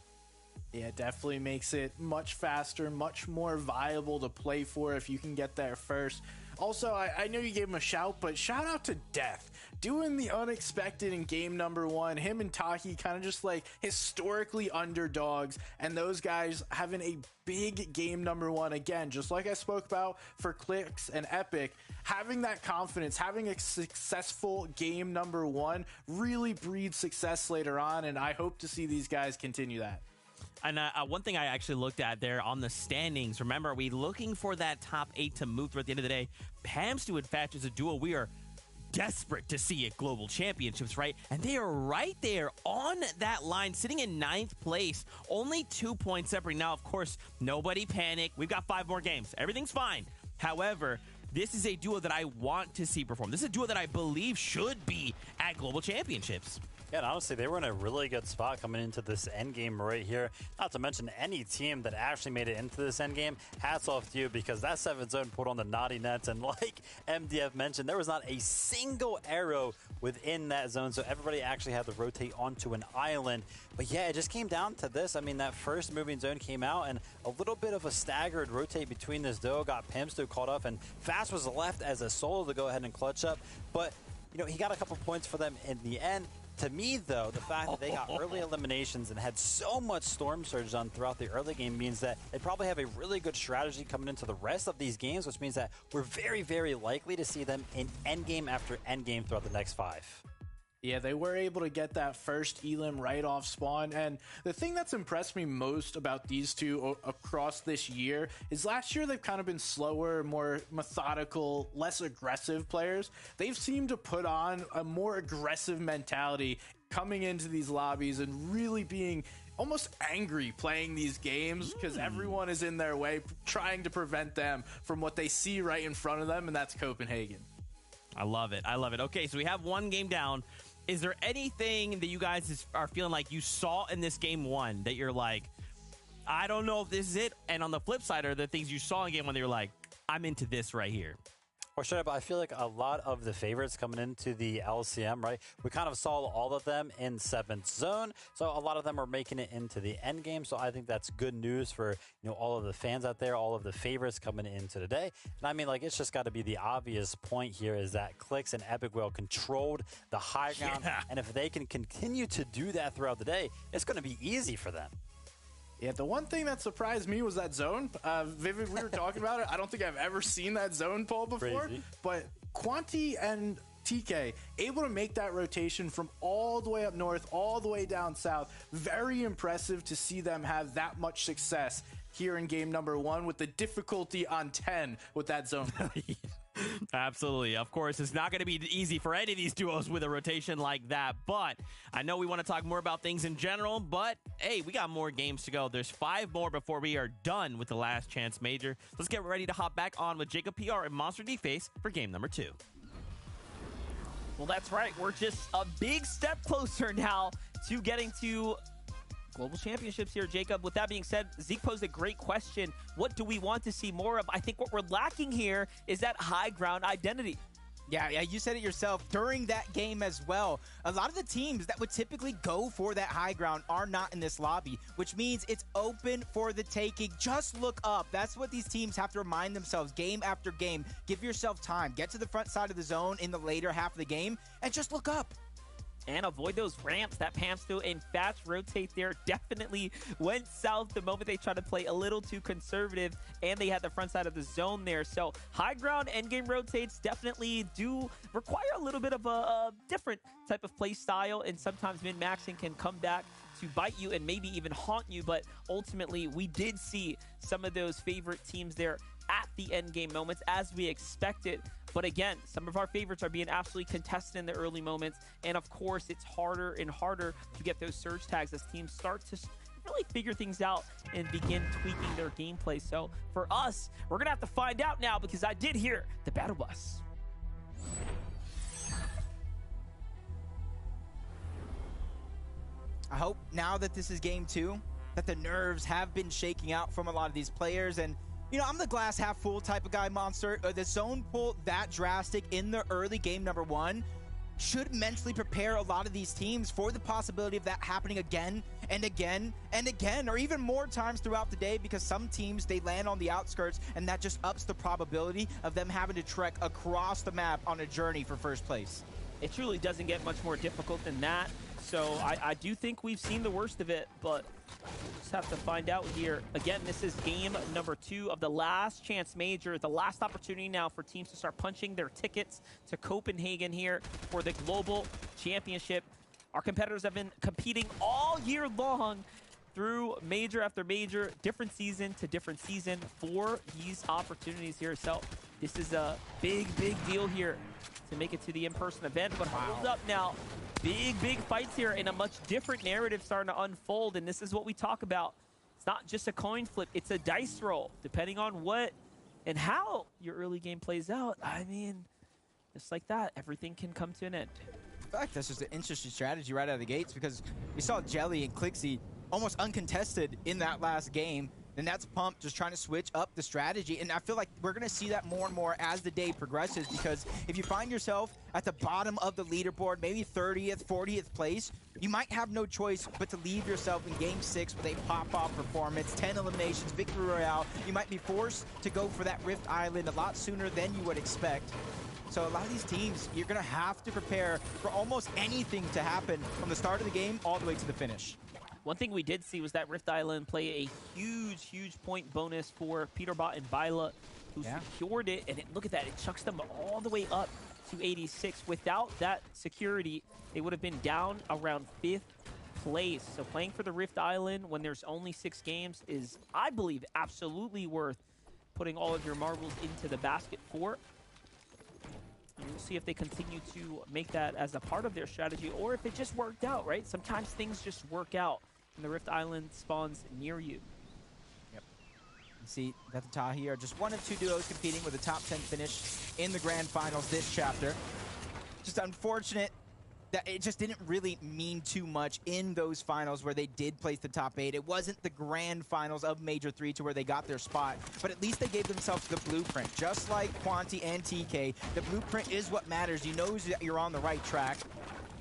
Speaker 12: Yeah, it definitely makes it much faster, much more viable to play for if you can get there first. Also, I know you gave him a shout, but shout out to Death. Doing the unexpected in game number 1. Him and Tahi kind of just like historically underdogs, and those guys having a big game number 1. Again, just like I spoke about for Clicks and Epic, having that confidence, having a successful game number 1 really breeds success later on, and I hope to see these guys continue that.
Speaker 10: And one thing I actually looked at there on the standings, remember, are we looking for that top 8 to move through at the end of the day? Pamstu and Fatch is a duo we are desperate to see at Global Championships, right? And they are right there on that line, sitting in 9th place, only 2 points separate. Now, of course, nobody panic. We've got 5 more games. Everything's fine. However, this is a duo that I want to see perform. This is a duo that I believe should be at Global Championships.
Speaker 11: Yeah, and honestly, they were in a really good spot coming into this endgame right here. Not to mention any team that actually made it into this endgame, hats off to you, because that 7th zone put on the naughty nets, and like MDF mentioned, there was not a single arrow within that zone, so everybody actually had to rotate onto an island. But yeah, it just came down to this. I mean, that first moving zone came out, and a little bit of a staggered rotate between this duo got Pamstu caught up, and Fast was left as a solo to go ahead and clutch up. But, you know, he got a couple points for them in the end. To me, though, the fact that they got early eliminations and had so much Storm Surge done throughout the early game means that they probably have a really good strategy coming into the rest of these games, which means that we're very, very likely to see them in endgame after endgame throughout the next 5.
Speaker 12: Yeah, they were able to get that first elim right off spawn, and the thing that's impressed me most about these two across this year is last year they've kind of been slower, more methodical, less aggressive players. They've seemed to put on a more aggressive mentality coming into these lobbies and really being almost angry playing these games because everyone is in their way trying to prevent them from what they see right in front of them, and that's Copenhagen.
Speaker 10: I love it. I love it. Okay, so we have one game down. Is there anything that you guys are feeling like you saw in this game 1 that you're like, I don't know if this is it? And on the flip side, are the things you saw in game 1 that you're like, I'm into this right here?
Speaker 11: Or should I? But I feel like a lot of the favorites coming into the LCM, right? We kind of saw all of them in 7th zone, so a lot of them are making it into the end game. So I think that's good news for all of the fans out there, all of the favorites coming into the day. And I mean, like, it's just got to be the obvious point here is that Clicks and Epic Whale controlled the high ground, and if they can continue to do that throughout the day, it's going to be easy for them.
Speaker 12: Yeah, the one thing that surprised me was that zone. Vivid, we were talking about it. I don't think I've ever seen that zone pull before.
Speaker 11: Crazy.
Speaker 12: But Quanti and TK able to make that rotation from all the way up north, all the way down south. Very impressive to see them have that much success here in game number 1 with the difficulty on 10 with that zone.
Speaker 10: Absolutely. Of course, it's not going to be easy for any of these duos with a rotation like that, but I know we want to talk more about things in general, but hey, we got more games to go. There's 5 more before we are done with the last chance major. Let's get ready to hop back on with Jacob PR and Monster D Face for game number 2.
Speaker 14: Well, that's right. We're just a big step closer now to getting to Global Championships here, Jacob. With that being said, Zeke posed a great question. What do we want to see more of? I think what we're lacking here is that high ground identity.
Speaker 15: Yeah, you said it yourself during that game as well. A lot of the teams that would typically go for that high ground are not in this lobby, which means it's open for the taking. Just look up. That's what these teams have to remind themselves game after game. Give yourself time. Get to the front side of the zone in the later half of the game and just look up.
Speaker 14: And avoid those ramps that Pamsto and Fatch rotate there. Definitely went south the moment they tried to play a little too conservative, and they had the front side of the zone there. So high ground endgame rotates definitely do require a little bit of a different type of play style, and sometimes min-maxing can come back to bite you and maybe even haunt you. But ultimately, we did see some of those favorite teams there at the endgame moments as we expected. But again, some of our favorites are being absolutely contested in the early moments. And of course, it's harder and harder to get those surge tags as teams start to really figure things out and begin tweaking their gameplay. So for us, we're going to have to find out now, because I did hear the battle bus.
Speaker 15: I hope now that this is game 2, that the nerves have been shaking out from a lot of these players. And you know, I'm the glass half full type of guy, Monster. The zone pull that drastic in the early game number 1 should mentally prepare a lot of these teams for the possibility of that happening again and again and again, or even more times throughout the day, because some teams, they land on the outskirts, and that just ups the probability of them having to trek across the map on a journey for first place.
Speaker 14: It truly doesn't get much more difficult than that. So I do think we've seen the worst of it, but just have to find out here. Again, this is game number 2 of the last chance major, the last opportunity now for teams to start punching their tickets to Copenhagen here for the Global Championship. Our competitors have been competing all year long through major after major, different season to different season for these opportunities here. So this is a big, big deal here to make it to the in-person event. But hold up now. Big fights here, and a much different narrative starting to unfold, and this is what we talk about. It's not just a coin flip, it's a dice roll. Depending on what and how your early game plays out, I mean, just like that, everything can come to an end.
Speaker 15: In fact, that's just an interesting strategy right out of the gates, because we saw Jelly and Clixie almost uncontested in that last game. And that's Pump just trying to switch up the strategy. And I feel like we're going to see that more and more as the day progresses, because if you find yourself at the bottom of the leaderboard, maybe 30th, 40th place, you might have no choice but to leave yourself in game 6 with a pop-off performance, 10 eliminations, victory royale. You might be forced to go for that Rift Island a lot sooner than you would expect. So a lot of these teams, you're going to have to prepare for almost anything to happen from the start of the game all the way to the finish.
Speaker 14: One thing we did see was that Rift Island play a huge point bonus for Peterbot and Vila, who secured it. And look at that, it chucks them all the way up to 86. Without that security, they would have been down around 5th place. So playing for the Rift Island when there's only 6 games is, I believe, absolutely worth putting all of your marbles into the basket for. And we'll see if they continue to make that as a part of their strategy, or if it just worked out, right? Sometimes things just work out and the Rift Island spawns near you.
Speaker 15: Yep. You see that the Tahi are just 1 of 2 duos competing with a top 10 finish in the grand finals this chapter. Just unfortunate that it just didn't really mean too much in those finals where they did place the top 8. It wasn't the grand finals of Major 3 to where they got their spot, but at least they gave themselves the blueprint. Just like Quanti and TK, the blueprint is what matters. You know that you're on the right track.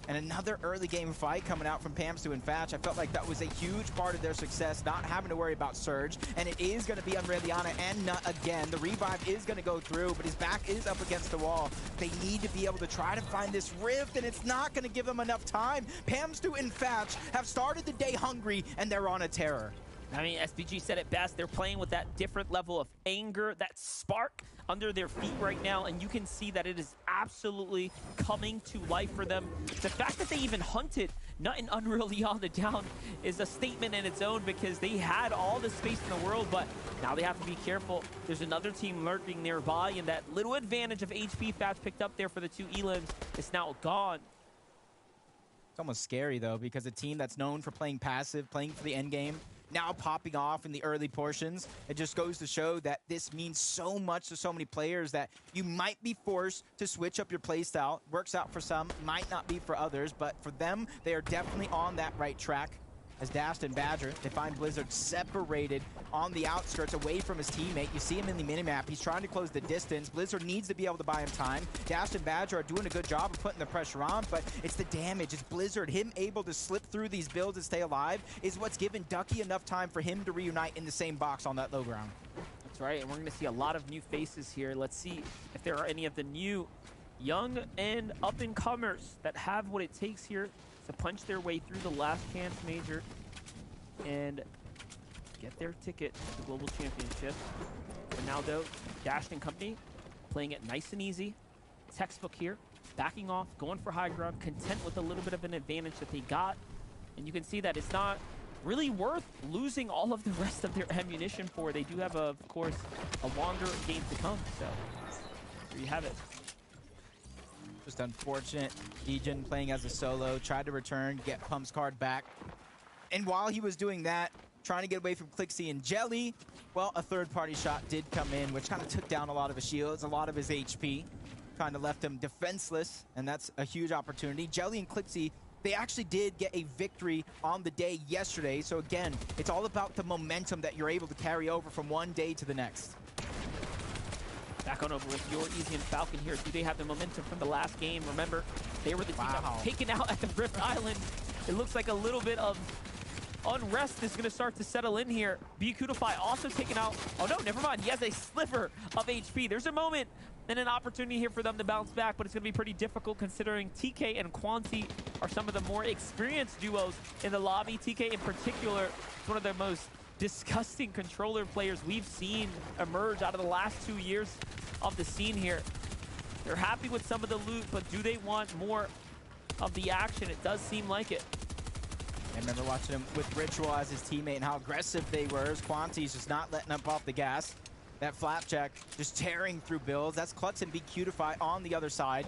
Speaker 15: And another early game fight coming out from Pamstu and Fatch. I felt like that was a huge part of their success, not having to worry about Surge. And it is going to be on Reliana and Nut again. The revive is going to go through, but his back is up against the wall. They need to be able to try to find this rift, and it's not going to give them enough time. Pamstu and Fatch have started the day hungry, and they're on a terror.
Speaker 14: I mean, SBG said it best. They're playing with that different level of anger, that spark under their feet right now, and you can see that it is absolutely coming to life for them. The fact that they even hunted Nut and Unreal Leon the down is a statement in its own, because they had all the space in the world, but now they have to be careful. There's another team lurking nearby, and that little advantage of HP Fatch picked up there for the 2 elims is now gone.
Speaker 15: It's almost scary, though, because a team that's known for playing passive, playing for the end game, now popping off in the early portions. It just goes to show that this means so much to so many players that you might be forced to switch up your playstyle. Works out for some, might not be for others, but for them, they are definitely on that right track. As Dashed and Badger, they find Blizzard separated on the outskirts away from his teammate. You see him in the minimap. He's trying to close the distance. Blizzard needs to be able to buy him time. Dashed and Badger are doing a good job of putting the pressure on, but it's the damage. It's Blizzard. Him able to slip through these builds and stay alive is what's given Ducky enough time for him to reunite in the same box on that low ground.
Speaker 14: That's right, and we're going to see a lot of new faces here. Let's see if there are any of the new young and up-and-comers that have what it takes here to punch their way through the last chance major and get their ticket to the Global Championship. Ronaldo, Dashed and company, playing it nice and easy. Textbook here, backing off, going for high ground, content with a little bit of an advantage that they got. And you can see that it's not really worth losing all of the rest of their ammunition for. They do have, of course, a longer game to come. So there you have it.
Speaker 15: Just unfortunate. Ejin playing as a solo, tried to return, get Pump's card back. And while he was doing that, trying to get away from Clixie and Jelly, well, a third-party shot did come in, which kind of took down a lot of his shields, a lot of his HP, kind of left him defenseless, and that's a huge opportunity. Jelly and Clixie, they actually did get a victory on the day yesterday, so again, it's all about the momentum that you're able to carry over from one day to the next.
Speaker 14: Back on over with Your Easy and Falcon here. Do they have the momentum from the last game? Remember, they were the team that was taken out at the Rift Island. It looks like a little bit of unrest is going to start to settle in here. Bukutify also taken out. Oh no, never mind. He has a sliver of HP. There's a moment and an opportunity here for them to bounce back, but it's going to be pretty difficult considering TK and Quanti are some of the more experienced duos in the lobby. TK in particular is one of the most disgusting controller players we've seen emerge out of the last 2 years of the scene here. They're happy with some of the loot, but do they want more of the action? It does seem like it.
Speaker 15: I remember watching him with Ritual as his teammate and how aggressive they were. As Quanti's just not letting up off the gas. That Flapjack just tearing through builds. That's Klutz and Bukutify on the other side.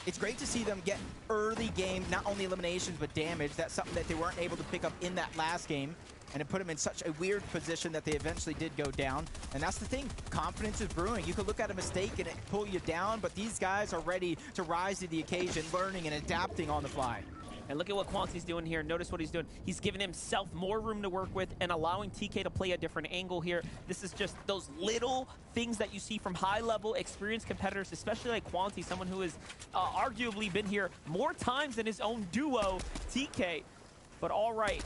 Speaker 15: It's great to see them get early game, not only eliminations, but damage. That's something that they weren't able to pick up in that last game. And it put them in such a weird position that they eventually did go down. And that's the thing, confidence is brewing. You could look at a mistake and it pull you down, but these guys are ready to rise to the occasion, learning and adapting on the fly.
Speaker 14: And look at what Quanti's doing here. Notice what he's doing. He's giving himself more room to work with and allowing TK to play a different angle here. This is just those little things that you see from high-level experienced competitors, especially like Quanti, someone who has arguably been here more times than his own duo, TK. But all right,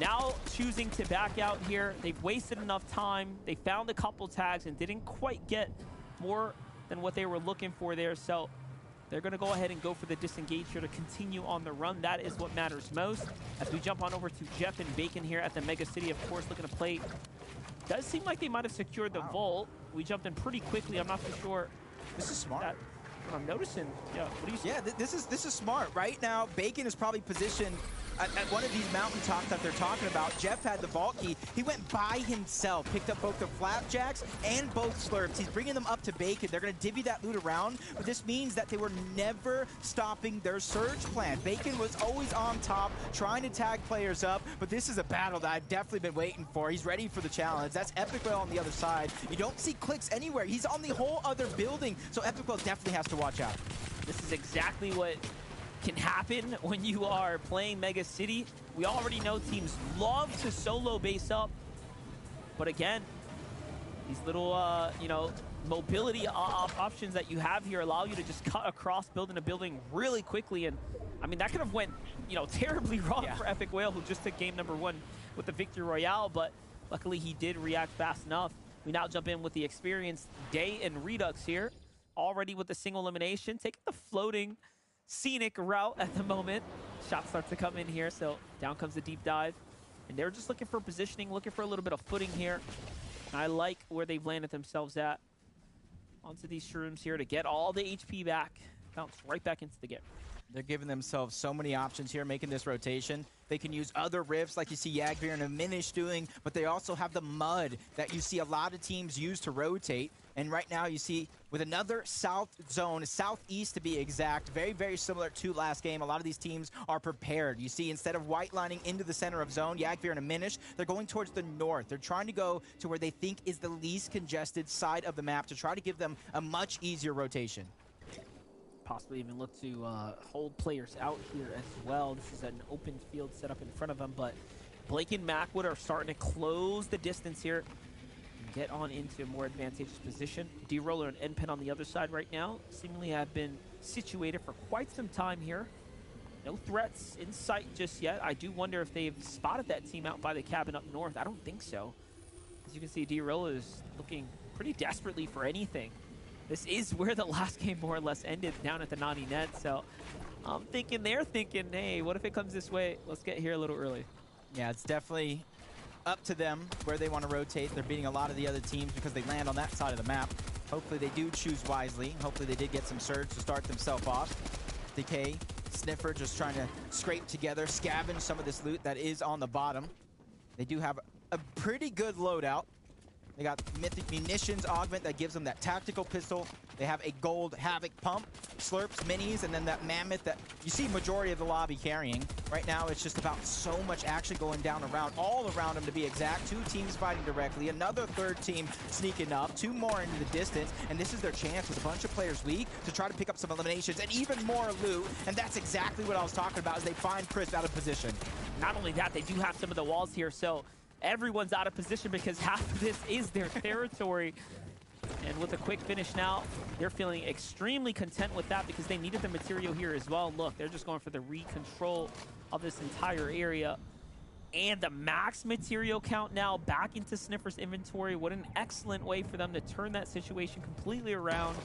Speaker 14: now choosing to back out here. They've wasted enough time. They found a couple tags and didn't quite get more than what they were looking for there. So they're going to go ahead and go for the disengage here to continue on the run. That is what matters most. As we jump on over to Jeff and Bacon here at the Mega City, of course, looking to play. Does seem like they might have secured the vault. We jumped in pretty quickly. I'm not too sure.
Speaker 15: This is smart.
Speaker 14: I'm noticing. Yeah, what do you see?
Speaker 15: Yeah, this is smart. Right now, Bacon is probably positioned at one of these mountaintops that they're talking about. Jeff had the vault key. He went by himself, picked up both the Flapjacks and both Slurps. He's bringing them up to Bacon. They're going to divvy that loot around, but this means that they were never stopping their surge plan. Bacon was always on top, trying to tag players up, but this is a battle that I've definitely been waiting for. He's ready for the challenge. That's Epic Whale on the other side. You don't see Clicks anywhere. He's on the whole other building, so Epic Whale definitely has to watch out.
Speaker 14: This is exactly what can happen when you are playing Mega City. We already know teams love to solo base up, but again, these little, you know, mobility options that you have here allow you to just cut across building a building really quickly. And I mean, that could have went, you know, terribly wrong for Epic Whale, who just took game number 1 with the Victory Royale, but luckily he did react fast enough. We now jump in with the experienced Day and Redux here, already with the single elimination, taking the floating scenic route at the moment. Shots start to come in here, so down comes the deep dive. And they're just looking for positioning, looking for a little bit of footing here. And I like where they've landed themselves at. Onto these shrooms here to get all the HP back. Bounce right back into the game.
Speaker 15: They're giving themselves so many options here, making this rotation. They can use other rifts like you see Yagvir and Aminish doing, but they also have the mud that you see a lot of teams use to rotate. And right now you see with another south zone, southeast to be exact, very, very similar to last game. A lot of these teams are prepared. You see instead of white lining into the center of zone, Yagvir and Aminish, they're going towards the north. They're trying to go to where they think is the least congested side of the map to try to give them a much easier rotation.
Speaker 14: Possibly even look to hold players out here as well. This is an open field set up in front of them, but Blake and Macwood are starting to close the distance here and get on into a more advantageous position. D-Roller and NPen on the other side right now seemingly have been situated for quite some time here. No threats in sight just yet. I do wonder if they've spotted that team out by the cabin up north. I don't think so. As you can see, D-Roller is looking pretty desperately for anything. This is where the last game more or less ended, down at the Nani net. So I'm thinking they're thinking, hey, what if it comes this way? Let's get here a little early.
Speaker 15: Yeah, it's definitely up to them where they want to rotate. They're beating a lot of the other teams because they land on that side of the map. Hopefully they do choose wisely. Hopefully they did get some surge to start themselves off. Decay, Sniffer just trying to scrape together, scavenge some of this loot that is on the bottom. They do have a pretty good loadout. They got Mythic Munitions Augment that gives them that tactical pistol. They have a gold Havoc pump, Slurps, Minis, and then that Mammoth that you see majority of the lobby carrying. Right now, it's just about so much action going down around, all around them to be exact. 2 teams fighting directly, another third team sneaking up, 2 more into the distance, and this is their chance with a bunch of players weak to try to pick up some eliminations and even more loot, and that's exactly what I was talking about as they find Chris out of position.
Speaker 14: Not only that, they do have some of the walls here, so everyone's out of position because half of this is their territory. And with a quick finish now, they're feeling extremely content with that because they needed the material here as well. Look, they're just going for the re-control of this entire area. And the max material count now back into Sniffer's inventory. What an excellent way for them to turn that situation completely around.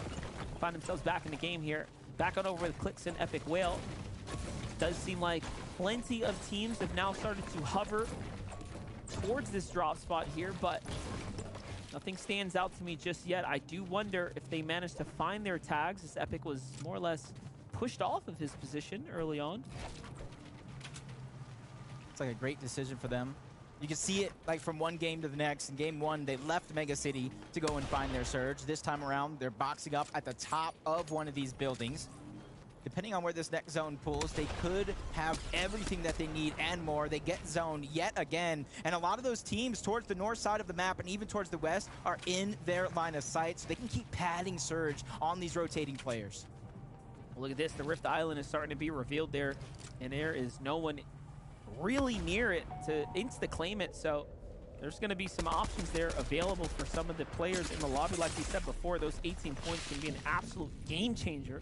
Speaker 14: Find themselves back in the game here. Back on over with Clicks and Epic Whale. Does seem like plenty of teams have now started to hover towards this drop spot here, but nothing stands out to me just yet. I do wonder if they managed to find their tags. This Epic was more or less pushed off of his position early on.
Speaker 15: It's like a great decision for them. You can see it like from one game to the next. In game 1, they left Mega City to go and find their surge. This time around, they're boxing up at the top of one of these buildings. Depending on where this next zone pulls, they could have everything that they need and more. They get zoned yet again. And a lot of those teams towards the north side of the map and even towards the west are in their line of sight, so they can keep padding surge on these rotating players.
Speaker 14: Well, look at this. The Rift Island is starting to be revealed there, and there is no one really near it to insta-claim it. So there's going to be some options there available for some of the players in the lobby. Like we said before, those 18 points can be an absolute game changer.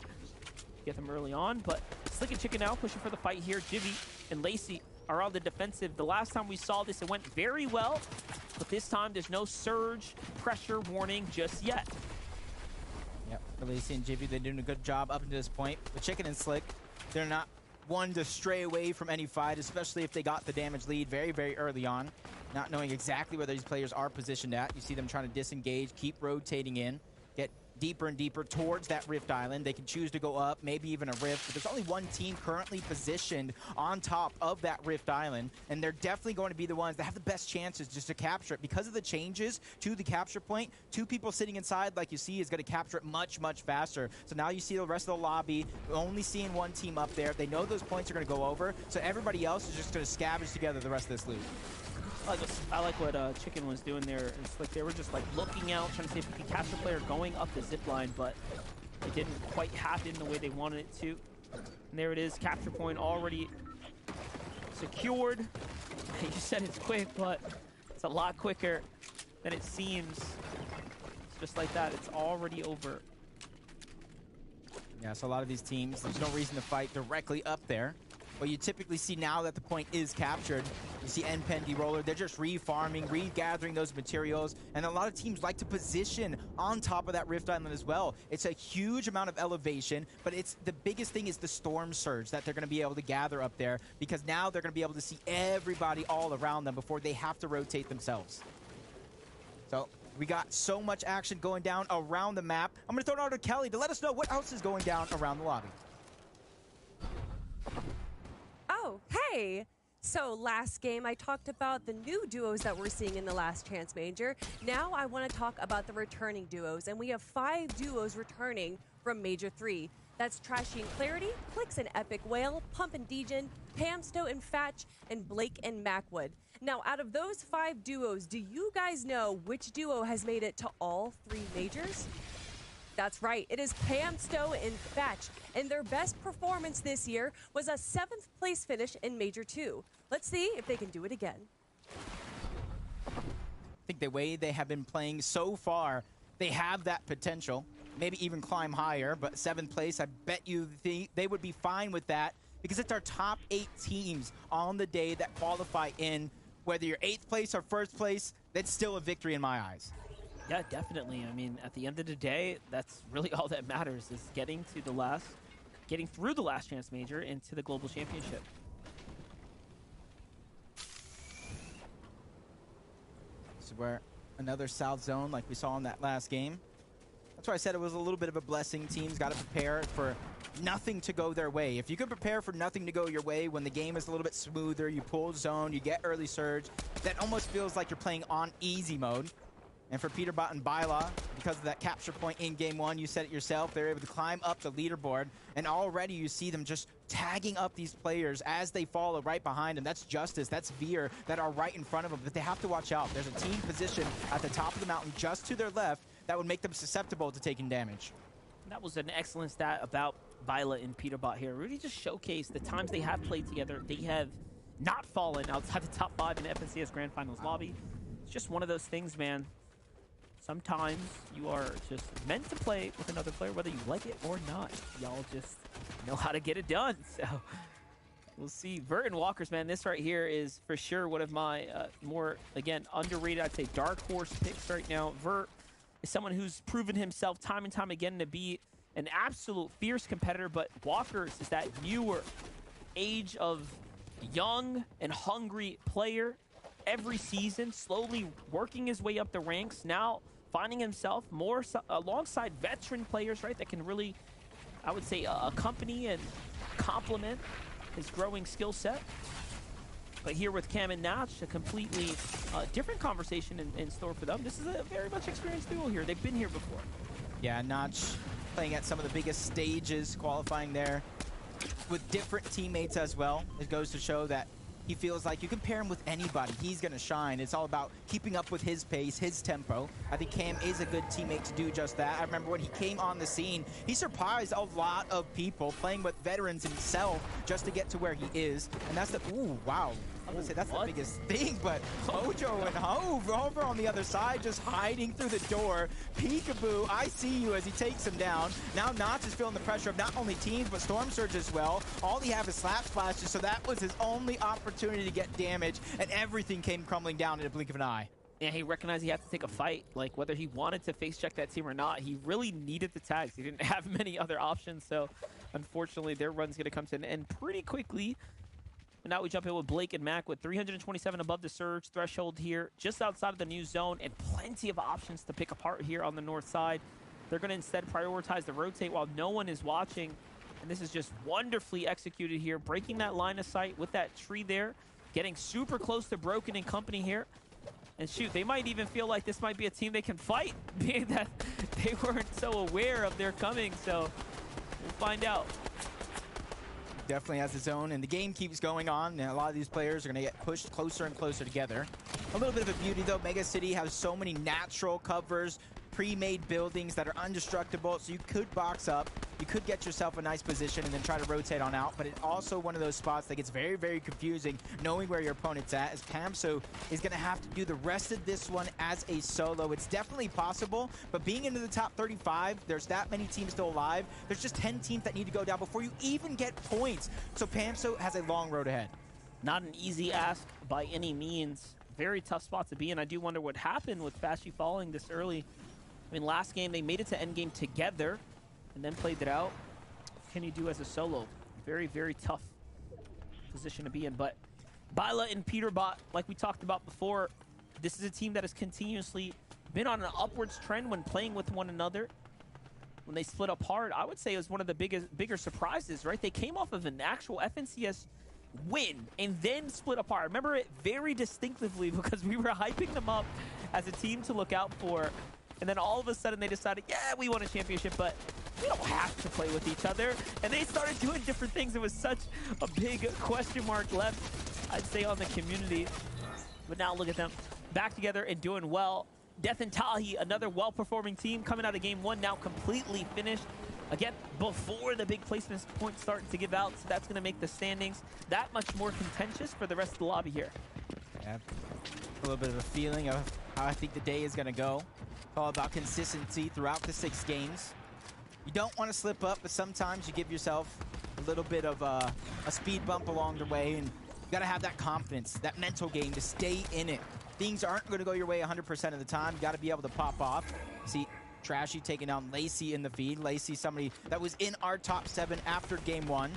Speaker 14: Get them early on, but Slick and Chicken now pushing for the fight here. Jivvy and Lacey are on the defensive. The last time we saw this, it went very well, but this time there's no surge pressure warning just yet.
Speaker 15: Yep, for Lacey and Jivvy, they're doing a good job up to this point. But Chicken and Slick, they're not one to stray away from any fight, especially if they got the damage lead very, very early on. Not knowing exactly where these players are positioned at. You see them trying to disengage, keep rotating in, get deeper and deeper towards that Rift Island. They can choose to go up, maybe even a Rift, but there's only one team currently positioned on top of that Rift Island, and they're definitely going to be the ones that have the best chances just to capture it. Because of the changes to the capture point, 2 people sitting inside, like you see, is going to capture it much, much faster. So now you see the rest of the lobby only seeing one team up there. They know those points are going to go over, so everybody else is just going to scavenge together the rest of this loot.
Speaker 14: I like what Chicken was doing there. And Slick, they were just like looking out, trying to see if we could catch the player going up the zip line, but it didn't quite happen the way they wanted it to. And there it is, capture point already secured. You said it's quick, but it's a lot quicker than it seems. It's just like that, it's already over.
Speaker 15: Yeah, so a lot of these teams, there's no reason to fight directly up there. What you typically see now that the point is captured, you see NPen, D-Roller, they're just re-farming, regathering those materials, and a lot of teams like to position on top of that Rift Island as well. It's a huge amount of elevation, but it's the biggest thing is the storm surge that they're going to be able to gather up there, because now they're going to be able to see everybody all around them before they have to rotate themselves. So we got so much action going down around the map. I'm going to throw it over to Kelly to let us know what else is going down around the lobby.
Speaker 16: Okay. So last game, I talked about the new duos that we're seeing in the Last Chance Major. Now I want to talk about the returning duos, and we have 5 duos returning from Major 3. That's Trashy and Clarity, Clicks and Epic Whale, Pump and Degen, Pamsto and Fatch, and Blake and Macwood. Now, out of those 5 duos, do you guys know which duo has made it to all 3 majors? That's right, it is Pamsto and Fatch, and their best performance this year was a 7th place finish in Major 2. Let's see if they can do it again.
Speaker 15: I think the way they have been playing so far, they have that potential. Maybe even climb higher, but 7th place, I bet you they would be fine with that because it's our top 8 teams on the day that qualify in. Whether you're 8th place or 1st place, that's still a victory in my eyes.
Speaker 14: Yeah, definitely. I mean, at the end of the day, that's really all that matters is getting through the Last Chance Major into the Global Championship.
Speaker 15: This is where another South Zone like we saw in that last game. That's why I said it was a little bit of a blessing. Teams got to prepare for nothing to go their way. If you can prepare for nothing to go your way when the game is a little bit smoother, you pull zone, you get early surge, that almost feels like you're playing on easy mode. And for Peterbot and Byla, because of that capture point in game 1, you said it yourself, they're able to climb up the leaderboard, and already you see them just tagging up these players as they follow right behind them. That's Justice, that's Veer, that are right in front of them, but they have to watch out. There's a team position at the top of the mountain just to their left that would make them susceptible to taking damage.
Speaker 14: That was an excellent stat about Byla and Peterbot here. Really just showcased the times they have played together. They have not fallen outside the top 5 in FNCS Grand Finals lobby. It's just one of those things, man. Sometimes you are just meant to play with another player, whether you like it or not. Y'all just know how to get it done. So we'll see. Vert and Walkers, man, this right here is for sure one of my more, again, underrated, I'd say dark horse picks right now. Vert is someone who's proven himself time and time again to be an absolute fierce competitor, but Walkers is that newer age of young and hungry player every season, slowly working his way up the ranks, now finding himself more alongside veteran players, right, that can really, I would say, accompany and complement his growing skill set. But here with Cam and Natch, a completely different conversation in store for them. This is a very much experienced duo here. They've been here before.
Speaker 15: Yeah, Natch playing at some of the biggest stages, qualifying there with different teammates as well. It goes to show that he feels like you can pair him with anybody, he's going to shine. It's all about keeping up with his pace, his tempo. I think Cam is a good teammate to do just that. I remember when he came on the scene, he surprised a lot of people playing with veterans himself just to get to where he is. And that's the, ooh, wow. I would say that's the biggest thing, but Mojo and Hove over on the other side, just hiding through the door. Peekaboo, I see you as he takes him down. Now Notch is feeling the pressure of not only teams, but Storm Surge as well. All he have is Slap Splashes, so that was his only opportunity to get damage, and everything came crumbling down in a blink of an eye.
Speaker 14: Yeah, he recognized he had to take a fight. Like, whether he wanted to face check that team or not, he really needed the tags. He didn't have many other options, so unfortunately their run's going to come to an end pretty quickly. And now we jump in with Blake and Mac with 327 above the surge threshold here, just outside of the new zone, and plenty of options to pick apart here on the north side. They're going to instead prioritize the rotate while no one is watching. And this is just wonderfully executed here, breaking that line of sight with that tree there, getting super close to Broken and company here. And shoot, they might even feel like this might be a team they can fight, being that they weren't so aware of their coming. So we'll find out.
Speaker 15: Definitely has his own, and the game keeps going on, and a lot of these players are going to get pushed closer and closer together. A little bit of a beauty, though. Mega City has so many natural covers, pre-made buildings that are indestructible, so you could box up, you could get yourself a nice position and then try to rotate on out, but it's also one of those spots that gets very, very confusing knowing where your opponent's at, as Pamso is going to have to do the rest of this one as a solo. It's definitely possible, but being into the top 35, there's that many teams still alive. There's just 10 teams that need to go down before you even get points, so Pamso has a long road ahead.
Speaker 14: Not an easy ask by any means. Very tough spot to be in. I do wonder what happened with Fashy falling this early. I mean, last game, they made it to endgame together and then played it out. What can you do as a solo? Very, very tough position to be in. But Byla and Peterbot, like we talked about before, this is a team that has continuously been on an upwards trend when playing with one another. When they split apart, I would say it was one of the bigger surprises, right? They came off of an actual FNCS win and then split apart. I remember it very distinctively because we were hyping them up as a team to look out for, and then all of a sudden they decided, yeah, we won a championship, but we don't have to play with each other. And they started doing different things. It was such a big question mark left, I'd say, on the community. But now look at them back together and doing well. Death and Tahi, another well-performing team coming out of game one, now completely finished. Again, before the big placement points starting to give out, so that's going to make the standings that much more contentious for the rest of the lobby here.
Speaker 15: Yeah, a little bit of a feeling of how I think the day is going to go. It's all about consistency throughout the 6 games. You don't want to slip up, but sometimes you give yourself a little bit of a speed bump along the way, and you got to have that confidence, that mental game to stay in it. Things aren't going to go your way 100% of the time. You got to be able to pop off. See Trashy taking down Lacey in the feed. Lacey, somebody that was in our top 7 after game 1.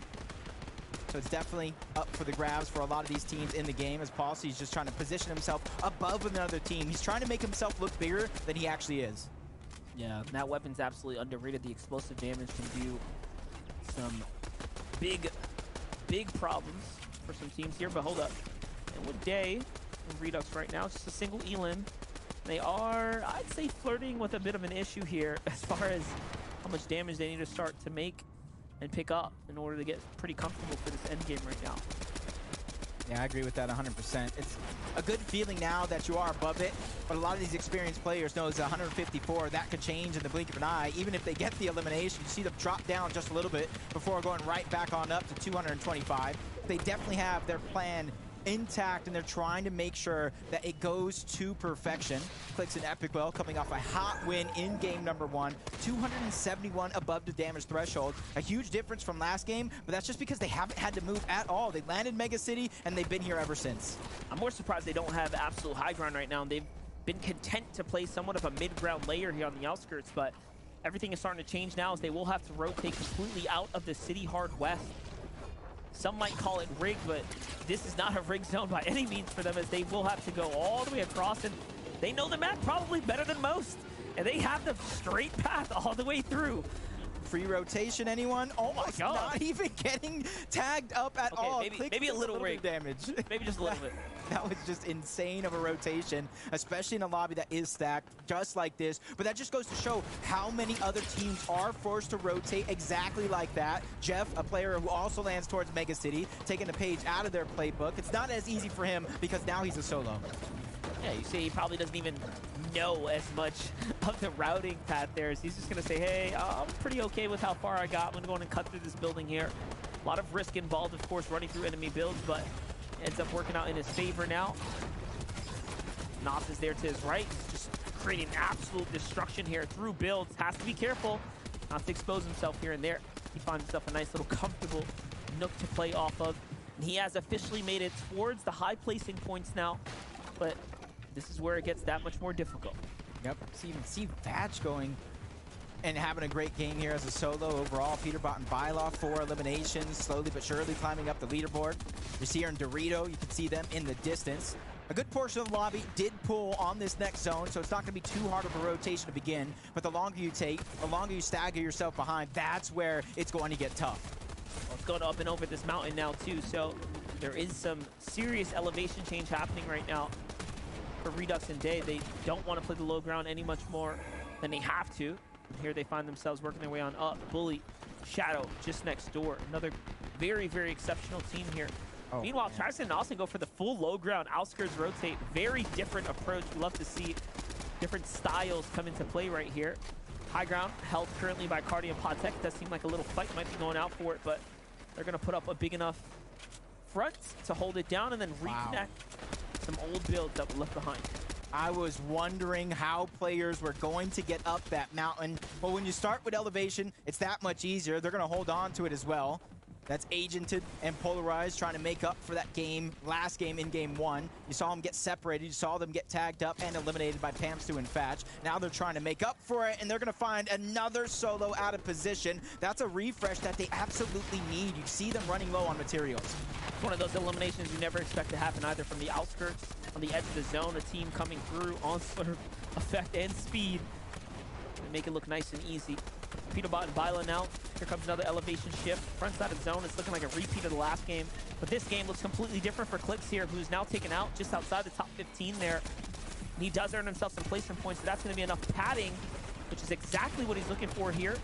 Speaker 15: So it's definitely up for the grabs for a lot of these teams in the game, as Palsy's just trying to position himself above another team. He's trying to make himself look bigger than he actually is.
Speaker 14: Yeah, that weapon's absolutely underrated. The explosive damage can do some big problems for some teams here. But hold up. And with Day and Redux right now, just a single elim. They are, I'd say, flirting with a bit of an issue here as far as how much damage they need to start to make and pick up in order to get pretty comfortable for this end game right now.
Speaker 15: Yeah, I agree with that 100%. It's a good feeling now that you are above it, but a lot of these experienced players know it's 154. That could change in the blink of an eye. Even if they get the elimination, you see them drop down just a little bit before going right back on up to 225. They definitely have their plan intact, and they're trying to make sure that it goes to perfection. Clicks and Epic Well coming off a hot win in game number 1, 271 above the damage threshold. A huge difference from last game, but that's just because they haven't had to move at all. They landed Mega City, and they've been here ever since.
Speaker 14: I'm more surprised they don't have absolute high ground right now, and they've been content to play somewhat of a mid-ground layer here on the outskirts, but everything is starting to change now as they will have to rotate completely out of the city hard west. Some might call it rigged, but this is not a rigged zone by any means for them, as they will have to go all the way across, and they know the map probably better than most, and they have the straight path all the way through.
Speaker 15: Free rotation, anyone? Almost not even getting tagged up at all.
Speaker 14: Maybe a little rig
Speaker 15: damage.
Speaker 14: Maybe just a little bit.
Speaker 15: That was just insane of a rotation, especially in a lobby that is stacked just like this. But that just goes to show how many other teams are forced to rotate exactly like that. Jeff, a player who also lands towards Mega City, taking a page out of their playbook. It's not as easy for him because now he's a solo.
Speaker 14: Yeah, you see he probably doesn't even know as much of the routing path there. So he's just going to say, hey, I'm pretty okay with how far I got. I'm going to go in and cut through this building here. A lot of risk involved, of course, running through enemy builds, but ends up working out in his favor now. NAW is there to his right, just creating absolute destruction here through builds. Has to be careful not to expose himself here and there. He finds himself a nice little comfortable nook to play off of. And he has officially made it towards the high placing points now, but this is where it gets that much more difficult.
Speaker 15: Yep, see Vatch going and having a great game here as a solo overall. Peterbot and Bylaw, 4 eliminations, slowly but surely climbing up the leaderboard. You're seeing Dorito, you can see them in the distance. A good portion of the lobby did pull on this next zone, so it's not going to be too hard of a rotation to begin. But the longer you take, the longer you stagger yourself behind, that's where it's going to get tough.
Speaker 14: Well, it's going up and over this mountain now too, so there is some serious elevation change happening right now for Redux and Day. They don't want to play the low ground any much more than they have to. And here they find themselves working their way on up. Bully, Shadow just next door. Another very, very exceptional team here. Meanwhile, Travis and Austin go for the full low ground, outskirts rotate. Very different approach. We love to see different styles come into play right here. High ground held currently by Cardi and Potek. It does seem like a little fight might be going out for it, but they're going to put up a big enough front to hold it down and then reconnect some old builds that were left behind.
Speaker 15: I was wondering how players were going to get up that mountain. But when you start with elevation, it's that much easier. They're going to hold on to it as well. That's Agented and Polarized trying to make up for that game, last game in game 1. You saw them get separated. You saw them get tagged up and eliminated by Pamstu and Fatch. Now they're trying to make up for it, and they're going to find another solo out of position. That's a refresh that they absolutely need. You see them running low on materials.
Speaker 14: It's one of those eliminations you never expect to happen either from the outskirts, on the edge of the zone, a team coming through on sort of effect and speed. make it look nice and easy. Peterbot and Byla now. Here comes another elevation shift. Front side of zone. It's looking like a repeat of the last game. But this game looks completely different for Clix here, who's now taken out just outside the top 15 there. And he does earn himself some placement points, so that's going to be enough padding, which is exactly what he's looking for here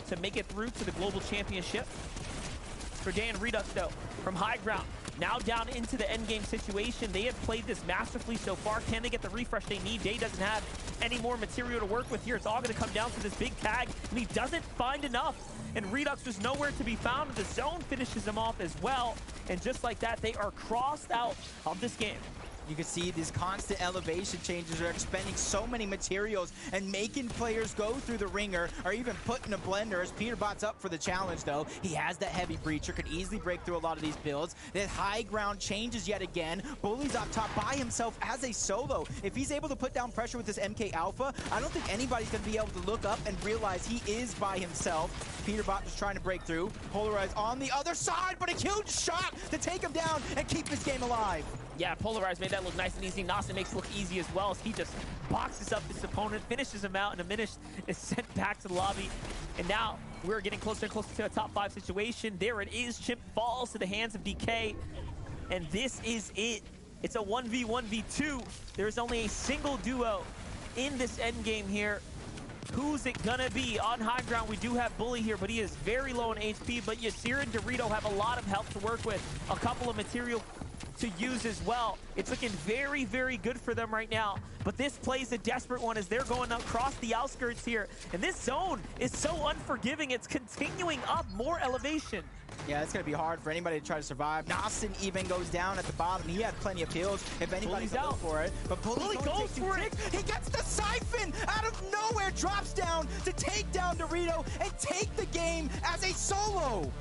Speaker 14: to make it through to the global championship. For Day and Redux, though, from high ground, now down into the endgame situation. They have played this masterfully so far. Can they get the refresh they need? Day doesn't have any more material to work with here. It's all going to come down to this big tag, and he doesn't find enough. And Redux was nowhere to be found. The zone finishes him off as well. And just like that, they are crossed out of this game.
Speaker 15: You can see these constant elevation changes are expending so many materials and making players go through the ringer or even put in a blender. As Peterbot's up for the challenge, though, he has that heavy breacher, could easily break through a lot of these builds. That high ground changes yet again. Bully's up top by himself as a solo. If he's able to put down pressure with this MK Alpha, I don't think anybody's going to be able to look up and realize he is by himself. Peterbot just trying to break through. Polarized on the other side, but a huge shot to take him down and keep this game alive.
Speaker 14: Yeah, Polarized made that look nice and easy. Nasa makes it look easy as well as he just boxes up his opponent, finishes him out, and Diminish is sent back to the lobby. And now we're getting closer and closer to a top 5 situation. There it is. Chimp falls to the hands of DK. And this is it. It's a 1v1v2. There's only a single duo in this endgame here. Who's it gonna be? On high ground, we do have Bully here, but he is very low in HP. But Yasir and Dorito have a lot of help to work with. A couple of material to use as well. It's looking very, very good for them right now. But this plays a desperate one as they're going across the outskirts here. And this zone is so unforgiving. It's continuing up more elevation.
Speaker 15: Yeah, it's going to be hard for anybody to try to survive. Nastin even goes down at the bottom. He had plenty of kills if anybody's out for it. But Bully goes for it. He gets the siphon out of nowhere, drops down to take down Dorito and take the game as a solo.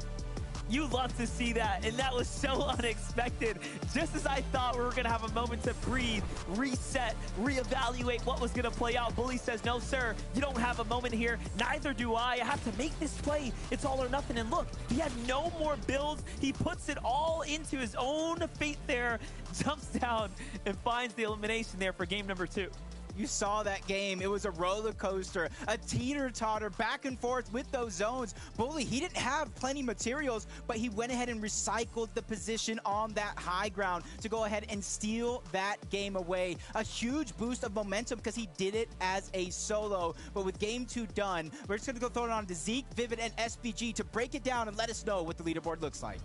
Speaker 14: You love to see that, and that was so unexpected. Just as I thought we were going to have a moment to breathe, reset, reevaluate what was going to play out, Bully says, no, sir, you don't have a moment here. Neither do I. I have to make this play. It's all or nothing. And look, he had no more builds. He puts it all into his own fate there, jumps down, and finds the elimination there for game number 2.
Speaker 15: You saw that game. It was a roller coaster, a teeter-totter back and forth with those zones. Bully, he didn't have plenty materials, but he went ahead and recycled the position on that high ground to go ahead and steal that game away. A huge boost of momentum because he did it as a solo. But with game 2 done, we're just going to go throw it on to Zeke, Vivid, and SPG to break it down and let us know what the leaderboard looks like.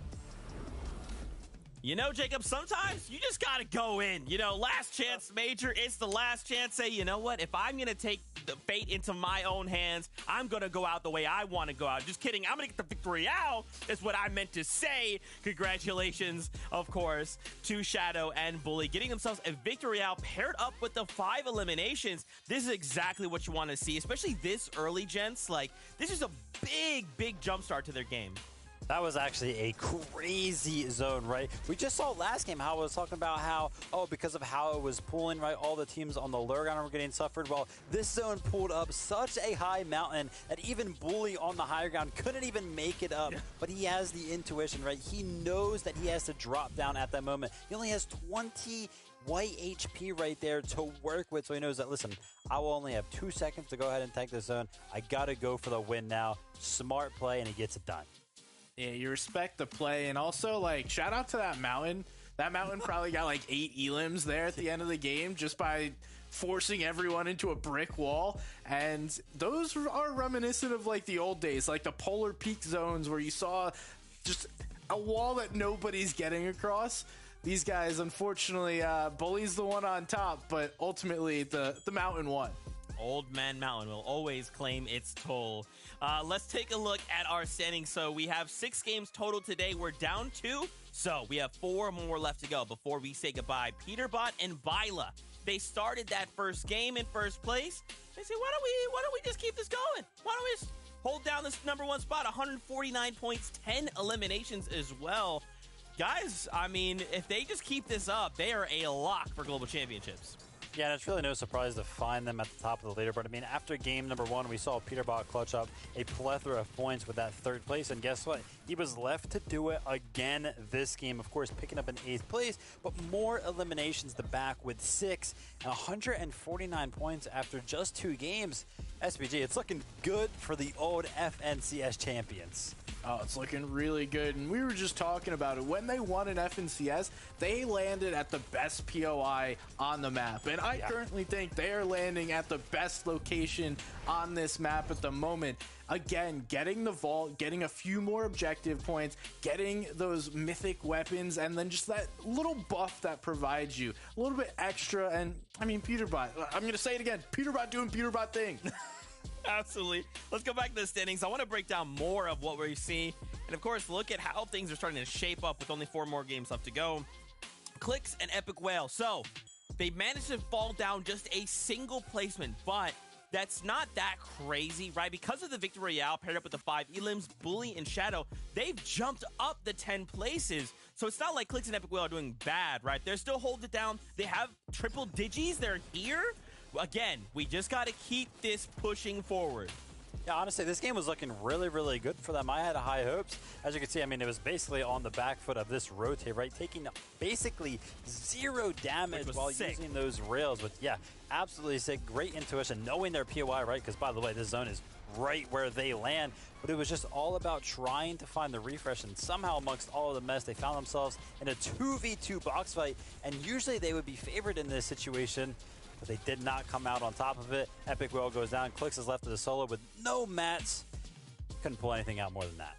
Speaker 10: You know, Jacob, sometimes you just got to go in. You know, last chance major, it's the last chance. Say, you know what? If I'm going to take the fate into my own hands, I'm going to go out the way I want to go out. Just kidding. I'm going to get the victory out is what I meant to say. Congratulations, of course, to Shadow and Bully getting themselves a victory out paired up with the 5 eliminations. This is exactly what you want to see, especially this early, gents. Like, this is a big, big jump start to their game.
Speaker 11: That was actually a crazy zone, right? We just saw last game how I was talking about how, because of how it was pulling, right, all the teams on the lower ground were getting suffered. Well, this zone pulled up such a high mountain that even Bully on the higher ground couldn't even make it up. But he has the intuition, right? He knows that he has to drop down at that moment. He only has 20 white HP right there to work with, so he knows that, listen, I will only have 2 seconds to go ahead and tank this zone. I gotta go for the win now. Smart play, and he gets it done.
Speaker 12: Yeah, you respect the play, and also, like, shout out to that mountain. That mountain probably got like 8 elims there at the end of the game just by forcing everyone into a brick wall. And those are reminiscent of like the old days, like the polar peak zones where you saw just a wall that nobody's getting across. These guys, unfortunately, Bully's the one on top, but ultimately the mountain won.
Speaker 10: Old Man Mountain will always claim its toll. Let's take a look at our standings. So we have 6 games total today. We're down 2. So we have 4 more left to go before we say goodbye. Peterbot and Byla, they started that first game in first place. They say, why don't we just keep this going? Why don't we just hold down this #1 spot? 149 points, 10 eliminations as well. Guys, I mean, if they just keep this up, they are a lock for global championships.
Speaker 11: Yeah, and it's really no surprise to find them at the top of the leaderboard. I mean, after game number 1, we saw Peterbot clutch up a plethora of points with that 3rd place, and guess what? He was left to do it again this game, of course, picking up an 8th place, but more eliminations the back with 6 and 149 points after just 2 games. SBG, it's looking good for the old FNCS champions.
Speaker 12: Oh, it's looking really good, and we were just talking about it. When they won an FNCS, they landed at the best POI on the map, and I currently think they are landing at the best location on this map at the moment. Again, getting the vault, getting a few more objective points, getting those mythic weapons, and then just that little buff that provides you a little bit extra. And I mean, Peterbot, I'm going to say it again, Peterbot doing Peterbot thing.
Speaker 10: Absolutely. Let's go back to the standings. I want to break down more of what we see. And of course, look at how things are starting to shape up with only 4 more games left to go. Clicks and Epic Whale. So they managed to fall down just a single placement, but that's not that crazy, right? Because of the Victory Royale paired up with the 5 elims, Bully, and Shadow, they've jumped up the 10 places. So it's not like Clicks and Epic Whale are doing bad, right? They're still holding it down. They have triple digis. They're here. Again, we just got to keep this pushing forward.
Speaker 11: Yeah, honestly, this game was looking really, really good for them. I had high hopes. As you can see, I mean, it was basically on the back foot of this rotate, right? Taking basically 0 damage while using those rails. But yeah, absolutely sick. Great intuition, knowing their POI, right? Because by the way, this zone is right where they land. But it was just all about trying to find the refresh, and somehow amongst all of the mess, they found themselves in a 2v2 box fight. And usually they would be favored in this situation, but they did not come out on top of it. Epic Whale goes down. Clicks is left to the solo with no mats. Couldn't pull anything out more than that.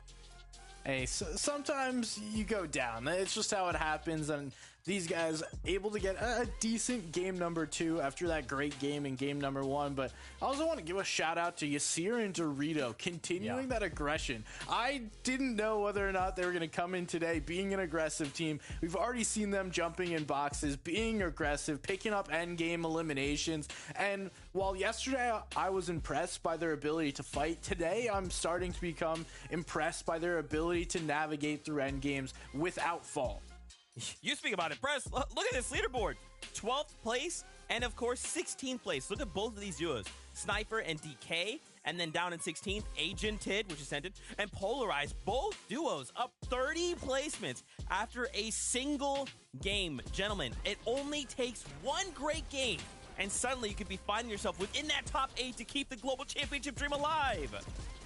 Speaker 12: Hey, so sometimes you go down. It's just how it happens, and these guys able to get a decent game number 2 after that great game in game number 1. But I also want to give a shout out to Yasir and Dorito continuing that aggression. I didn't know whether or not they were going to come in today being an aggressive team. We've already seen them jumping in boxes, being aggressive, picking up end game eliminations. And while yesterday I was impressed by their ability to fight, today I'm starting to become impressed by their ability to navigate through end games without fault.
Speaker 10: You speak about impressed. Look at this leaderboard. 12th place and, of course, 16th place. Look at both of these duos. Sniper and DK. And then down in 16th, Agented, which is Scented, and Polarized. Both duos up 30 placements after a single game. Gentlemen, it only takes one great game, and suddenly you could be finding yourself within that top 8 to keep the Global Championship dream alive.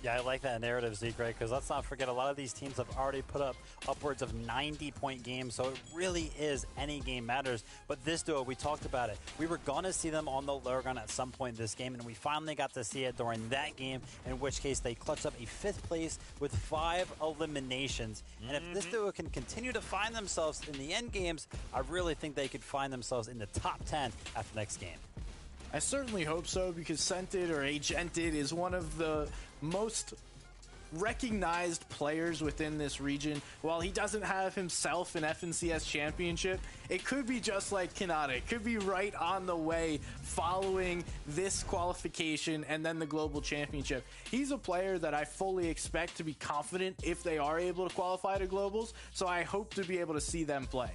Speaker 11: Yeah, I like that narrative, Zeke, right? Because let's not forget, a lot of these teams have already put up upwards of 90-point games, so it really is any game matters. But this duo, we talked about it. We were going to see them on the lower ground at some point this game, and we finally got to see it during that game, in which case they clutched up a 5th place with 5 eliminations. And if this duo can continue to find themselves in the end games, I really think they could find themselves in the top 10 after the next game.
Speaker 12: I certainly hope so, because Scented or Agented is one of the most recognized players within this region. While he doesn't have himself an FNCS championship, it could be just like Kanata. It could be right on the way following this qualification and then the global championship. He's a player that I fully expect to be confident if they are able to qualify to globals, so I hope to be able to see them play.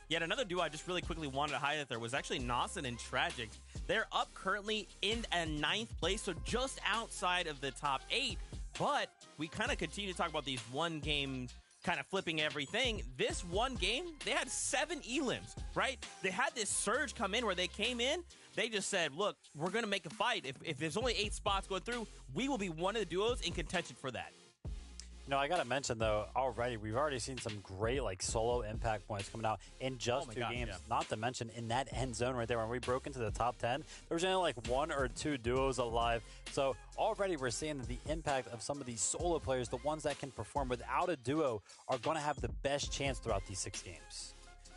Speaker 10: Yet another duo I just really quickly wanted to highlight there was actually Nawson and Tragic. They're up currently in a 9th place, so just outside of the top 8. But we kind of continue to talk about these one game kind of flipping everything. This one game, they had 7 elims, right? They had this surge come in where they came in. They just said, look, we're going to make a fight. If there's only 8 spots going through, we will be one of the duos in contention for that.
Speaker 11: You know, I got to mention, though, we've already seen some great, solo impact points coming out in just 2 games. Yeah. Not to mention, in that end zone right there, when we broke into the top 10, there was only 1 or 2 duos alive. So already we're seeing that the impact of some of these solo players, the ones that can perform without a duo, are going to have the best chance throughout these 6 games.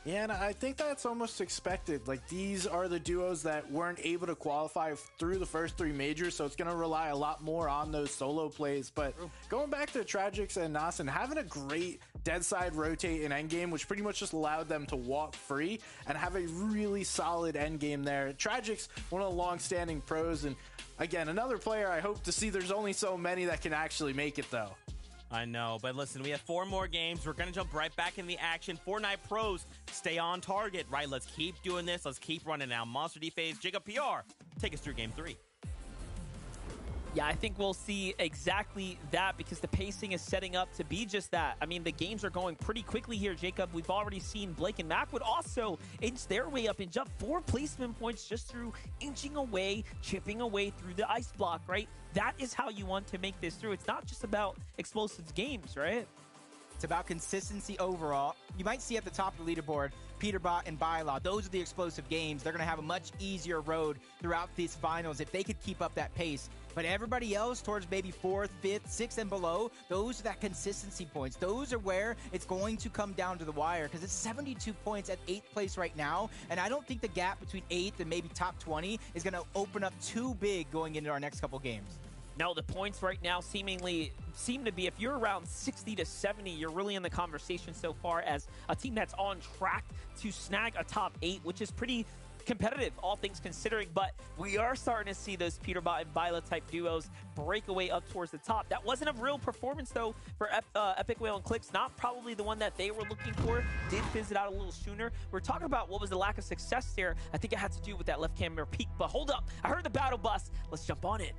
Speaker 12: Yeah, and I think that's almost expected. These are the duos that weren't able to qualify through the first 3 majors, so it's going to rely a lot more on those solo plays. But going back to Tragics and Nawson, having a great dead side rotate in endgame, which pretty much just allowed them to walk free and have a really solid endgame there. Tragics, one of the long-standing pros, and again, another player I hope to see. There's only so many that can actually make it, though.
Speaker 10: I know, but listen, we have 4 more games. We're going to jump right back in the action. Fortnite pros, stay on target, right? Let's keep doing this. Let's keep running now. Monster D phase, Jacob PR, take us through game 3.
Speaker 14: Yeah, I think we'll see exactly that because the pacing is setting up to be just that. I mean, the games are going pretty quickly here, Jacob. We've already seen Blake and Mac would also inch their way up and jump 4 placement points just through inching away, chipping away through the ice block, right? That is how you want to make this through. It's not just about explosive games, right?
Speaker 15: It's about consistency overall. You might see at the top of the leaderboard, Peterbot and Bylaw. Those are the explosive games. They're going to have a much easier road throughout these finals if they could keep up that pace. But everybody else towards maybe 4th, 5th, 6th, and below, those are that consistency points. Those are where it's going to come down to the wire because it's 72 points at 8th place right now. And I don't think the gap between 8th and maybe top 20 is going to open up too big going into our next couple games.
Speaker 14: No, the points right now seem to be, if you're around 60 to 70, you're really in the conversation so far as a team that's on track to snag a top 8, which is pretty competitive, all things considering, but we are starting to see those Peterbot and Byla type duos break away up towards the top. That wasn't a real performance, though, for Epic Whale and Clicks. Not probably the one that they were looking for. Did fizz it out a little sooner. We're talking about what was the lack of success there. I think it had to do with that left camera peak, but hold up. I heard the battle bus. Let's jump on it.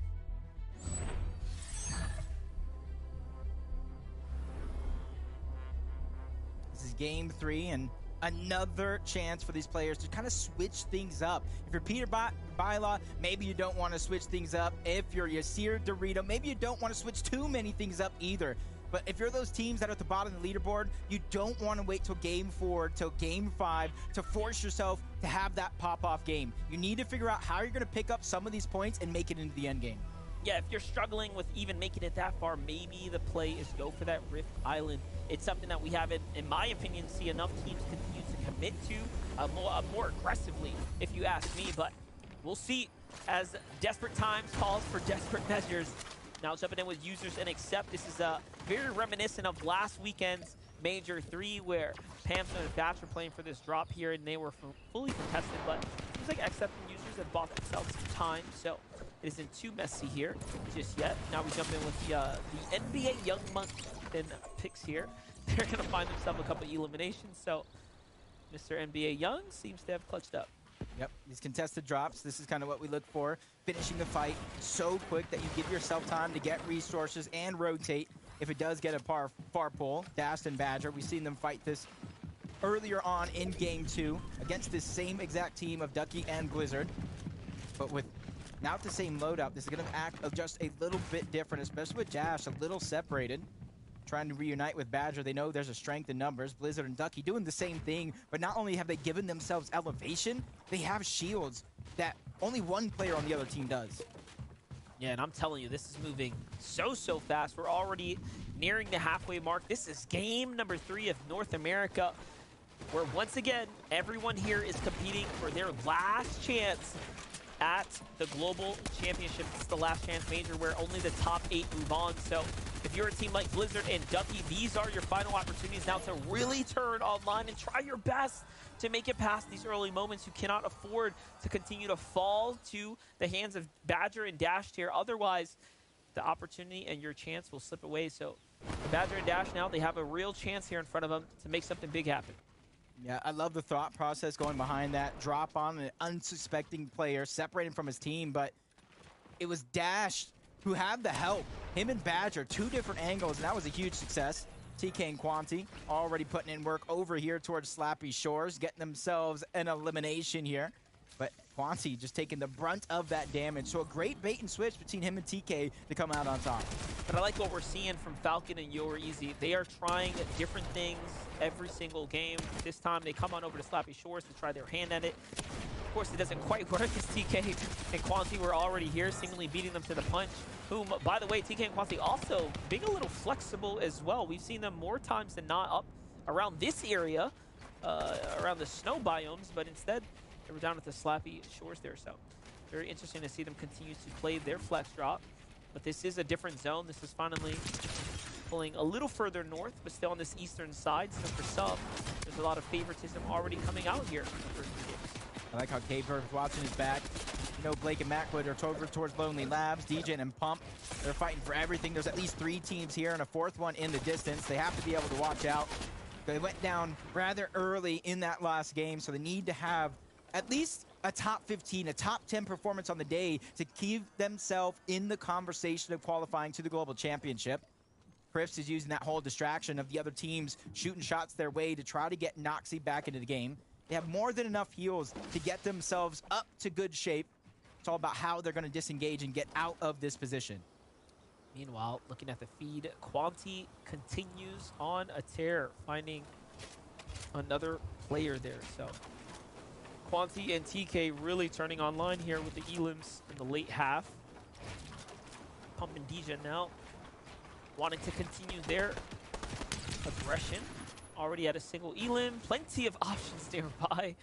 Speaker 15: This is game 3, and another chance for these players to kind of switch things up. If you're Peterbot, Byla, maybe you don't want to switch things up. If you're Yasir Dorito, maybe you don't want to switch too many things up either. But if you're those teams that are at the bottom of the leaderboard, you don't want to wait till game 4, till game 5 to force yourself to have that pop-off game. You need to figure out how you're going to pick up some of these points and make it into the end game.
Speaker 14: Yeah, if you're struggling with even making it that far, maybe the play is go for that Rift Island. It's something that we haven't, in my opinion, see enough teams continue to commit to more aggressively, if you ask me. But we'll see as desperate times calls for desperate measures. Now jumping in with users and accept. This is very reminiscent of last weekend's Major 3, where Pamson and Batch were playing for this drop here, and they were fully contested. But it seems like accept and users have bought themselves some time, so it isn't too messy here just yet. Now we jump in with the NBA Young Month picks here. They're going to find themselves a couple eliminations, so Mr. NBA Young seems to have clutched up.
Speaker 15: Yep, these contested drops, this is kind of what we look for. Finishing the fight so quick that you give yourself time to get resources and rotate if it does get a far pull. Dast and Badger, we've seen them fight this earlier on in game 2 against this same exact team of Ducky and Blizzard. But with not the same loadout, this is going to act just a little bit different, especially with Dash a little separated. Trying to reunite with Badger. They know there's a strength in numbers. Blizzard and Ducky doing the same thing, but not only have they given themselves elevation, they have shields that only one player on the other team does.
Speaker 14: Yeah, and I'm telling you, this is moving so fast. We're already nearing the halfway mark. This is game number 3 of North America, where once again, everyone here is competing for their last chance at the Global Championship. It's the last chance major where only the top 8 move on. So if you're a team like Blizzard and Ducky, these are your final opportunities now to really turn online and try your best to make it past these early moments. You cannot afford to continue to fall to the hands of Badger and Dash here. Otherwise, the opportunity and your chance will slip away. So the Badger and Dash now, they have a real chance here in front of them to make something big happen.
Speaker 15: Yeah, I love the thought process going behind that. Drop on an unsuspecting player, separating from his team, but it was Dash who had the help. Him and Badger, 2 different angles, and that was a huge success. TK and Quanti already putting in work over here towards Slappy Shores, getting themselves an elimination here. But Quanti just taking the brunt of that damage. So a great bait and switch between him and TK to come out on top.
Speaker 14: But I like what we're seeing from Falcon and Your Easy. They are trying different things every single game. This time they come on over to Slappy Shores to try their hand at it. Of course, it doesn't quite work as TK and Quanti were already here, seemingly beating them to the punch. Whom, by the way, TK and Quanti also being a little flexible as well. We've seen them more times than not up around this area, around the snow biomes, but instead they were down at the Slappy Shores there. So very interesting to see them continue to play their flex drop. But this is a different zone. This is finally pulling a little further north, but still on this eastern side. So for some, there's a lot of favoritism already coming out here in the first 2 games.
Speaker 15: I like how K-Bird is watching his back. You know, Blake and Macwood are over towards Lonely Labs. DJ and Pump, they're fighting for everything. There's at least 3 teams here and a 4th one in the distance. They have to be able to watch out. They went down rather early in that last game, so they need to have at least a top 15, a top 10 performance on the day to keep themselves in the conversation of qualifying to the Global Championship. Crifts is using that whole distraction of the other teams shooting shots their way to try to get Noxie back into the game. They have more than enough heals to get themselves up to good shape. It's all about how they're going to disengage and get out of this position.
Speaker 14: Meanwhile, looking at the feed, Quanti continues on a tear, finding another player there. So Quanti and TK really turning online here with the elims in the late half. Pump and DJ now wanting to continue their aggression. Already at a single elim, plenty of options nearby.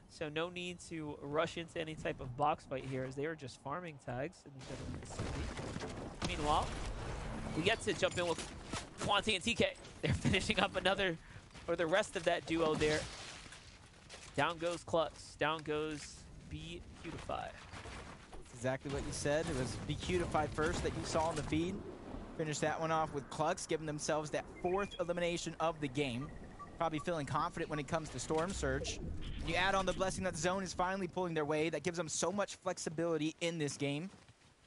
Speaker 14: So no need to rush into any type of box fight here as they are just farming tags in the middle of the city. Meanwhile, we get to jump in with Quanti and TK. They're finishing up another, or the rest of that duo there. Down goes Klutz, down goes Be Cutify.
Speaker 15: That's exactly what you said. It was Be Cutify first that you saw on the feed. Finish that one off with Klutz, giving themselves that 4th elimination of the game. Probably feeling confident when it comes to Storm Surge. You add on the blessing that the zone is finally pulling their way. That gives them so much flexibility in this game.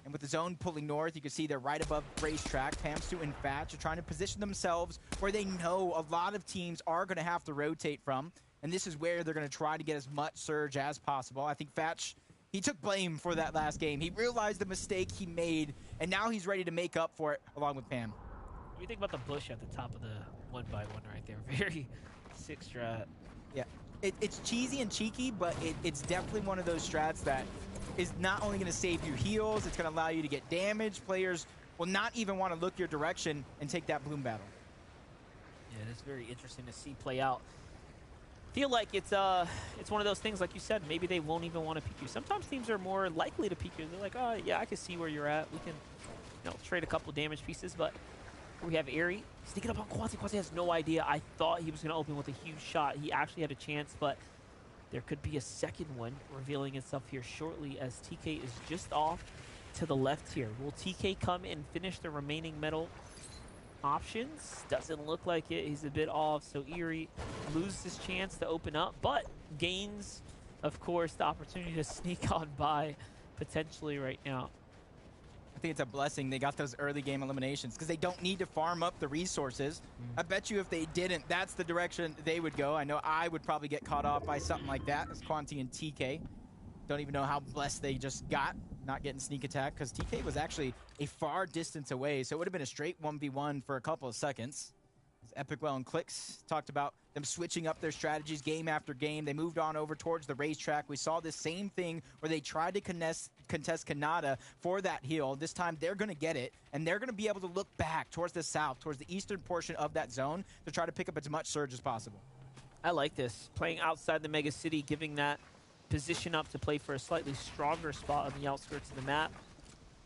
Speaker 15: And with the zone pulling north, you can see they're right above Racetrack. Pamstu and Fatch are trying to position themselves where they know a lot of teams are going to have to rotate from. And this is where they're going to try to get as much surge as possible. I think Fatch, he took blame for that last game. He realized the mistake he made, and now he's ready to make up for it along with Pam.
Speaker 14: What do you think about the bush at the top of the 1x1 right there? Very sick strat.
Speaker 15: Yeah, it's cheesy and cheeky, but it's definitely one of those strats that is not only going to save you heals, it's going to allow you to get damage. Players will not even want to look your direction and take that bloom battle.
Speaker 14: Yeah, it is very interesting to see play out. Feel like it's one of those things, like you said, maybe they won't even want to peek you. Sometimes teams are more likely to peek you. They're like, oh, yeah, I can see where you're at. We can, trade a couple damage pieces, but we have Airy sneaking up on Quanti. Quanti has no idea. I thought he was going to open with a huge shot. He actually had a chance, but there could be a second one revealing itself here shortly as TK is just off to the left here. Will TK come and finish the remaining metal options? Doesn't look like it. He's a bit off, so Eerie loses his chance to open up, but gains, of course, the opportunity to sneak on by potentially right now.
Speaker 15: I think it's a blessing they got those early game eliminations because they don't need to farm up the resources. I bet you if they didn't, that's the direction they would go. I know I would probably get caught off by something like that as Quanti and TK. Don't even know how blessed they just got not getting sneak attack because TK was actually a far distance away, so it would have been a straight 1v1 for a couple of seconds. As Epicwell and Clicks talked about them switching up their strategies game after game. They moved on over towards the racetrack. We saw this same thing where they tried to contest Kanata for that heal. This time they're going to get it, and they're going to be able to look back towards the south, towards the eastern portion of that zone to try to pick up as much surge as possible.
Speaker 14: I like this. Playing outside the mega city, giving that position up to play for a slightly stronger spot on the outskirts of the map.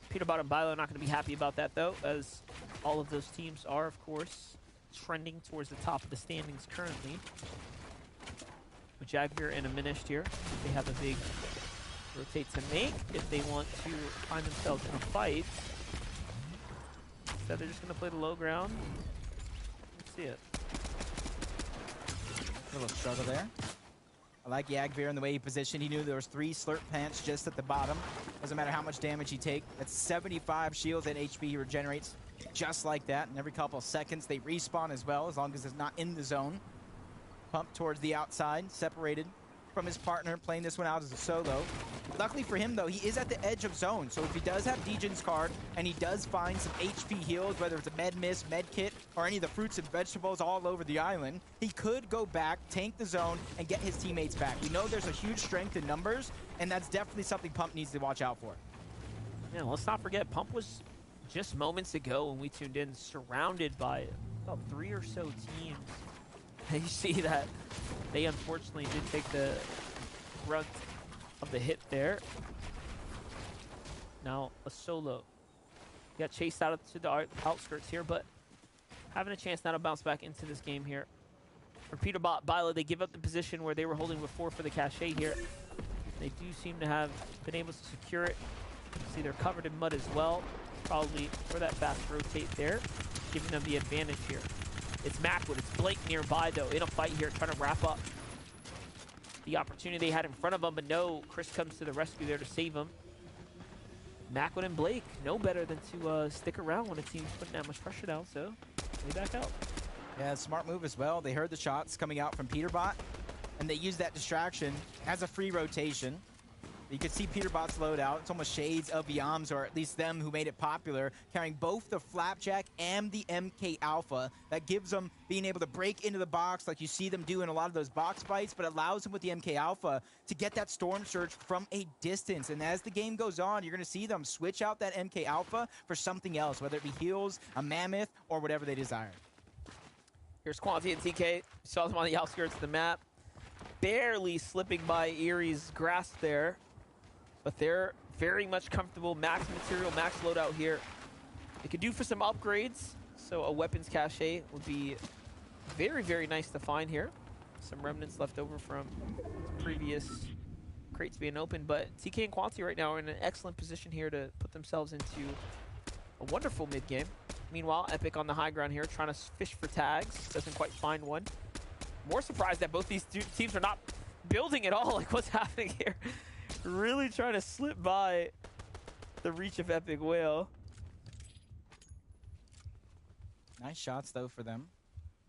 Speaker 14: Peter Bottom Bilo not going to be happy about that, though, as all of those teams are, of course, trending towards the top of the standings currently. With Jagger and Diminished here, they have a big rotate to make if they want to find themselves in a fight. So they're just going to play the low ground. Let's see it.
Speaker 15: A little struggle there. I like Yagvir in the way he positioned. He knew there was 3 slurp pants just at the bottom. Doesn't matter how much damage he takes. That's 75 shields and HP he regenerates just like that. And every couple of seconds they respawn as well, as long as it's not in the zone. Pump towards the outside, separated from his partner, playing this one out as a solo. Luckily for him, though, he is at the edge of zone. So if he does have Dejan's card and he does find some HP heals, whether it's a med mist, med kit, or any of the fruits and vegetables all over the island, he could go back, tank the zone, and get his teammates back. We know there's a huge strength in numbers, and that's definitely something Pump needs to watch out for.
Speaker 14: Yeah, let's not forget, Pump was just moments ago when we tuned in, surrounded by about 3 or so teams. And you see that they unfortunately did take the brunt of the hit there. Now a solo. Got chased out to the outskirts here, but having a chance now to bounce back into this game here. For Peter Bilo, they give up the position where they were holding before for the cachet here. They do seem to have been able to secure it. See, they're covered in mud as well. Probably for that fast rotate there, giving them the advantage here. It's Macwood, it's Blake nearby though, in a fight here, trying to wrap up the opportunity they had in front of them, but no, Chris comes to the rescue there to save him. Macwood and Blake know better than to stick around when a team's putting that much pressure down, so they back out.
Speaker 15: Yeah, smart move as well. They heard the shots coming out from Peterbot, and they used that distraction as a free rotation. You can see Peterbot's loadout. It's almost shades of Yams, or at least them who made it popular, carrying both the Flapjack and the MK Alpha. That gives them being able to break into the box like you see them do in a lot of those box fights, but allows them with the MK Alpha to get that Storm Surge from a distance. And as the game goes on, you're going to see them switch out that MK Alpha for something else, whether it be heals, a Mammoth, or whatever they desire.
Speaker 14: Here's Quanti and TK. Saw them on the outskirts of the map. Barely slipping by Erie's grasp there. But they're very much comfortable. Max material, max loadout here. They could do for some upgrades. So a weapons cache would be very, very nice to find here. Some remnants left over from previous crates being opened. But TK and Quanti right now are in an excellent position here to put themselves into a wonderful mid game. Meanwhile, Epic on the high ground here, trying to fish for tags. Doesn't quite find one. More surprised that both these teams are not building at all. Like, what's happening here? Really trying to slip by the reach of Epic Whale.
Speaker 15: Nice shots, though, for them.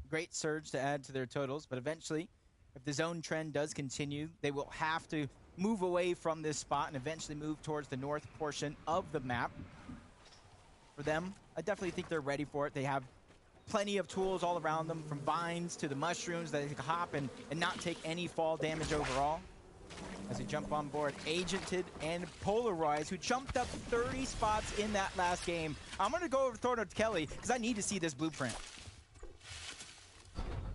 Speaker 15: Great surge to add to their totals, but eventually, if the zone trend does continue, they will have to move away from this spot and eventually move towards the north portion of the map. For them, I definitely think they're ready for it. They have plenty of tools all around them, from vines to the mushrooms that they can hop and not take any fall damage overall. As they jump on board, Agented and Polarize, who jumped up 30 spots in that last game. I'm going to go over to Kelly because I need to see this blueprint.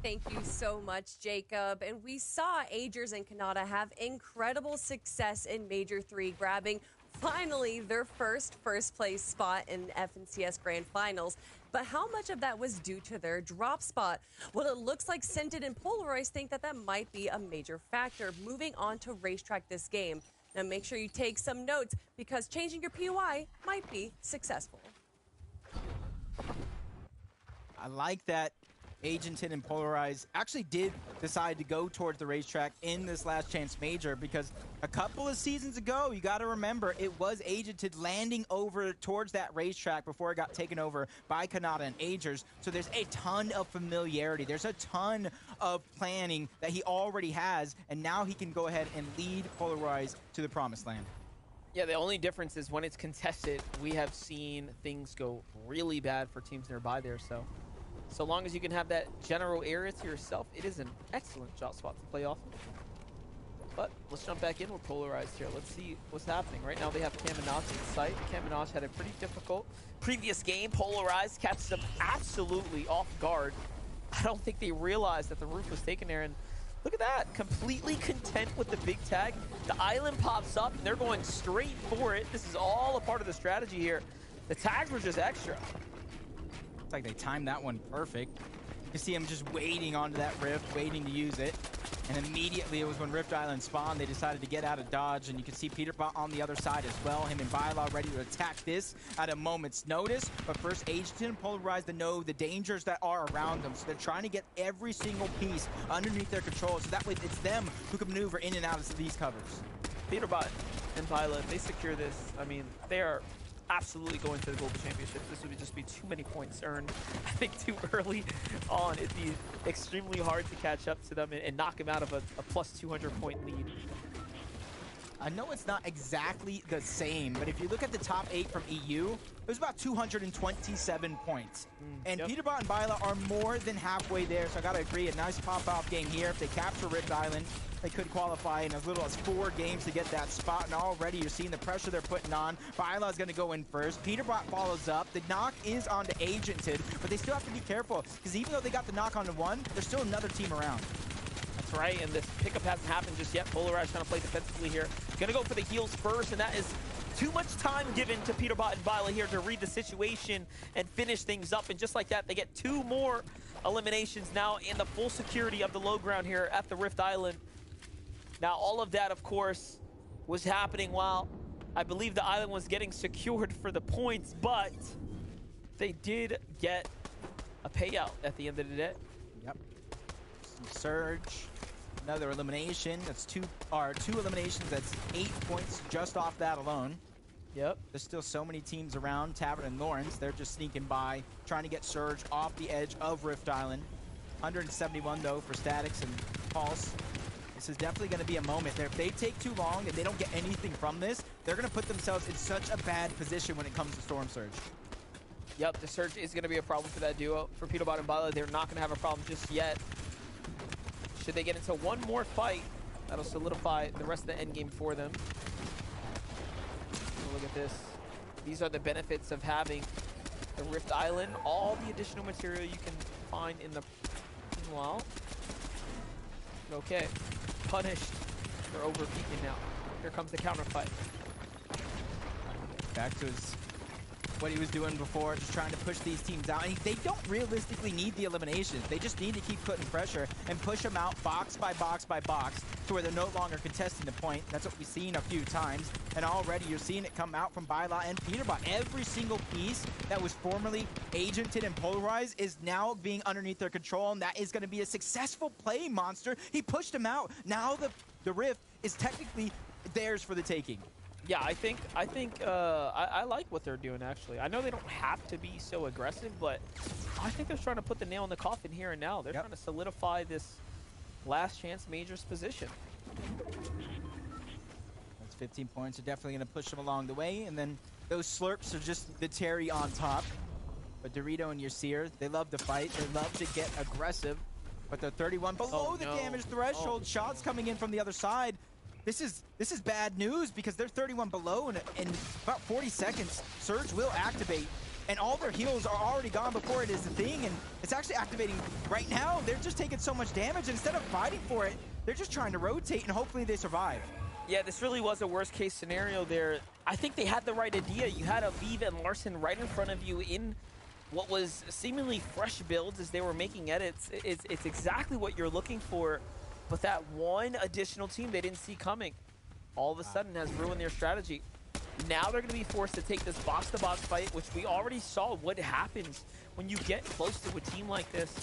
Speaker 16: Thank you so much, Jacob. And we saw Agers and Kanata have incredible success in Major 3, grabbing finally their first place spot in FNCS Grand Finals. But how much of that was due to their drop spot? Well, it looks like Scented and Polarize think that that might be a major factor moving on to Racetrack this game. Now make sure you take some notes because changing your POI might be successful.
Speaker 15: I like that Agented and Polarize actually did decide to go towards the Racetrack in this last chance major, because a couple of seasons ago, you got to remember, it was Agented landing over towards that Racetrack before it got taken over by Kanata and Agers. So there's a ton of familiarity. There's a ton of planning that he already has, and now he can go ahead and lead Polarize to the promised land.
Speaker 14: Yeah, the only difference is when it's contested, we have seen things go really bad for teams nearby there, so long as you can have that general area to yourself, it is an excellent shot spot to play off of. But let's jump back in with Polarized here. Let's see what's happening. Right now they have Kaminaj in sight. Kaminaj had a pretty difficult previous game. Polarized catches them absolutely off guard. I don't think they realized that the roof was taken there, and look at that, completely content with the big tag. The island pops up and they're going straight for it. This is all a part of the strategy here. The tags were just extra.
Speaker 15: Like they timed that one perfect. You can see him just waiting onto that rift, waiting to use it. And immediately it was when Rift Island spawned, they decided to get out of dodge. And you can see Peterbot on the other side as well. Him and Byla ready to attack this at a moment's notice. But first, Agented and Polarize to know the dangers that are around them. So they're trying to get every single piece underneath their control. So that way it's them who can maneuver in and out of these covers.
Speaker 14: Peterbot and Byla, if they secure this, I mean, they are absolutely going to the Global Championships. This would just be too many points earned. I think too early on. It'd be extremely hard to catch up to them and knock them out of a plus 200 point lead.
Speaker 15: I know it's not exactly the same, but if you look at the top 8 from EU, it was about 227 points. And Peterbot and Byla are more than halfway there, so I gotta agree, a nice pop-off game here. If they capture Rift Island, they could qualify in as little as 4 games to get that spot, and already you're seeing the pressure they're putting on. Byla is gonna go in first. Peterbot follows up. The knock is onto Agented, but they still have to be careful, because even though they got the knock onto one, there's still another team around.
Speaker 14: That's right, and this pickup hasn't happened just yet. Polarized trying to play defensively here. Gonna go for the heals first, and that is too much time given to Peterbot and Byla here to read the situation and finish things up. And just like that, they get 2 more eliminations now in the full security of the low ground here at the Rift Island. Now, all of that, of course, was happening while I believe the island was getting secured for the points, but they did get a payout at the end of the day.
Speaker 15: Yep. Some Surge, another elimination. That's two eliminations. That's 8 points just off that alone.
Speaker 14: Yep.
Speaker 15: There's still so many teams around. Tavern and Lawrence, they're just sneaking by, trying to get Surge off the edge of Rift Island. 171 though for Statics and Pulse. This is definitely going to be a moment there. If they take too long and they don't get anything from this, they're going to put themselves in such a bad position when it comes to Storm Surge.
Speaker 14: Yep, the Surge is going to be a problem for that duo. For Peterbot and Bila, they're not going to have a problem just yet. Should they get into one more fight, that'll solidify the rest of the end game for them. Look at this. These are the benefits of having the Rift Island. All the additional material you can find in the... Meanwhile, okay, punished for overpeaking now. Here comes the counter fight.
Speaker 15: Back to what he was doing before, just trying to push these teams out. And they don't realistically need the eliminations. They just need to keep putting pressure and push them out box by box by box to where they're no longer contesting the point. That's what we've seen a few times. And already you're seeing it come out from Byla and Peterbot. Every single piece that was formerly agented and polarized is now being underneath their control, and that is going to be a successful play, Monster. He pushed him out. Now the Rift is technically theirs for the taking.
Speaker 14: Yeah, I think I like what they're doing, actually. I know they don't have to be so aggressive, but I think they're trying to put the nail in the coffin here and now. They're trying to solidify this last chance majors position.
Speaker 15: Those 15 points are definitely going to push them along the way, and then those slurps are just the cherry on top. But Dorito and Yasir, they love to fight. They love to get aggressive, but they're 31 below the damage threshold. Shots coming in from the other side. This is bad news because they're 31 below, and in about 40 seconds, Surge will activate, and all their heals are already gone before it is a thing, and it's actually activating right now. They're just taking so much damage. Instead of fighting for it, they're just trying to rotate, and hopefully they survive.
Speaker 14: Yeah, this really was a worst-case scenario there. I think they had the right idea. You had Aviv and Larson right in front of you in what was seemingly fresh builds as they were making edits. It's exactly what you're looking for. But that one additional team they didn't see coming all of a sudden has ruined their strategy. Now they're going to be forced to take this box-to-box fight, which we already saw what happens when you get close to a team like this.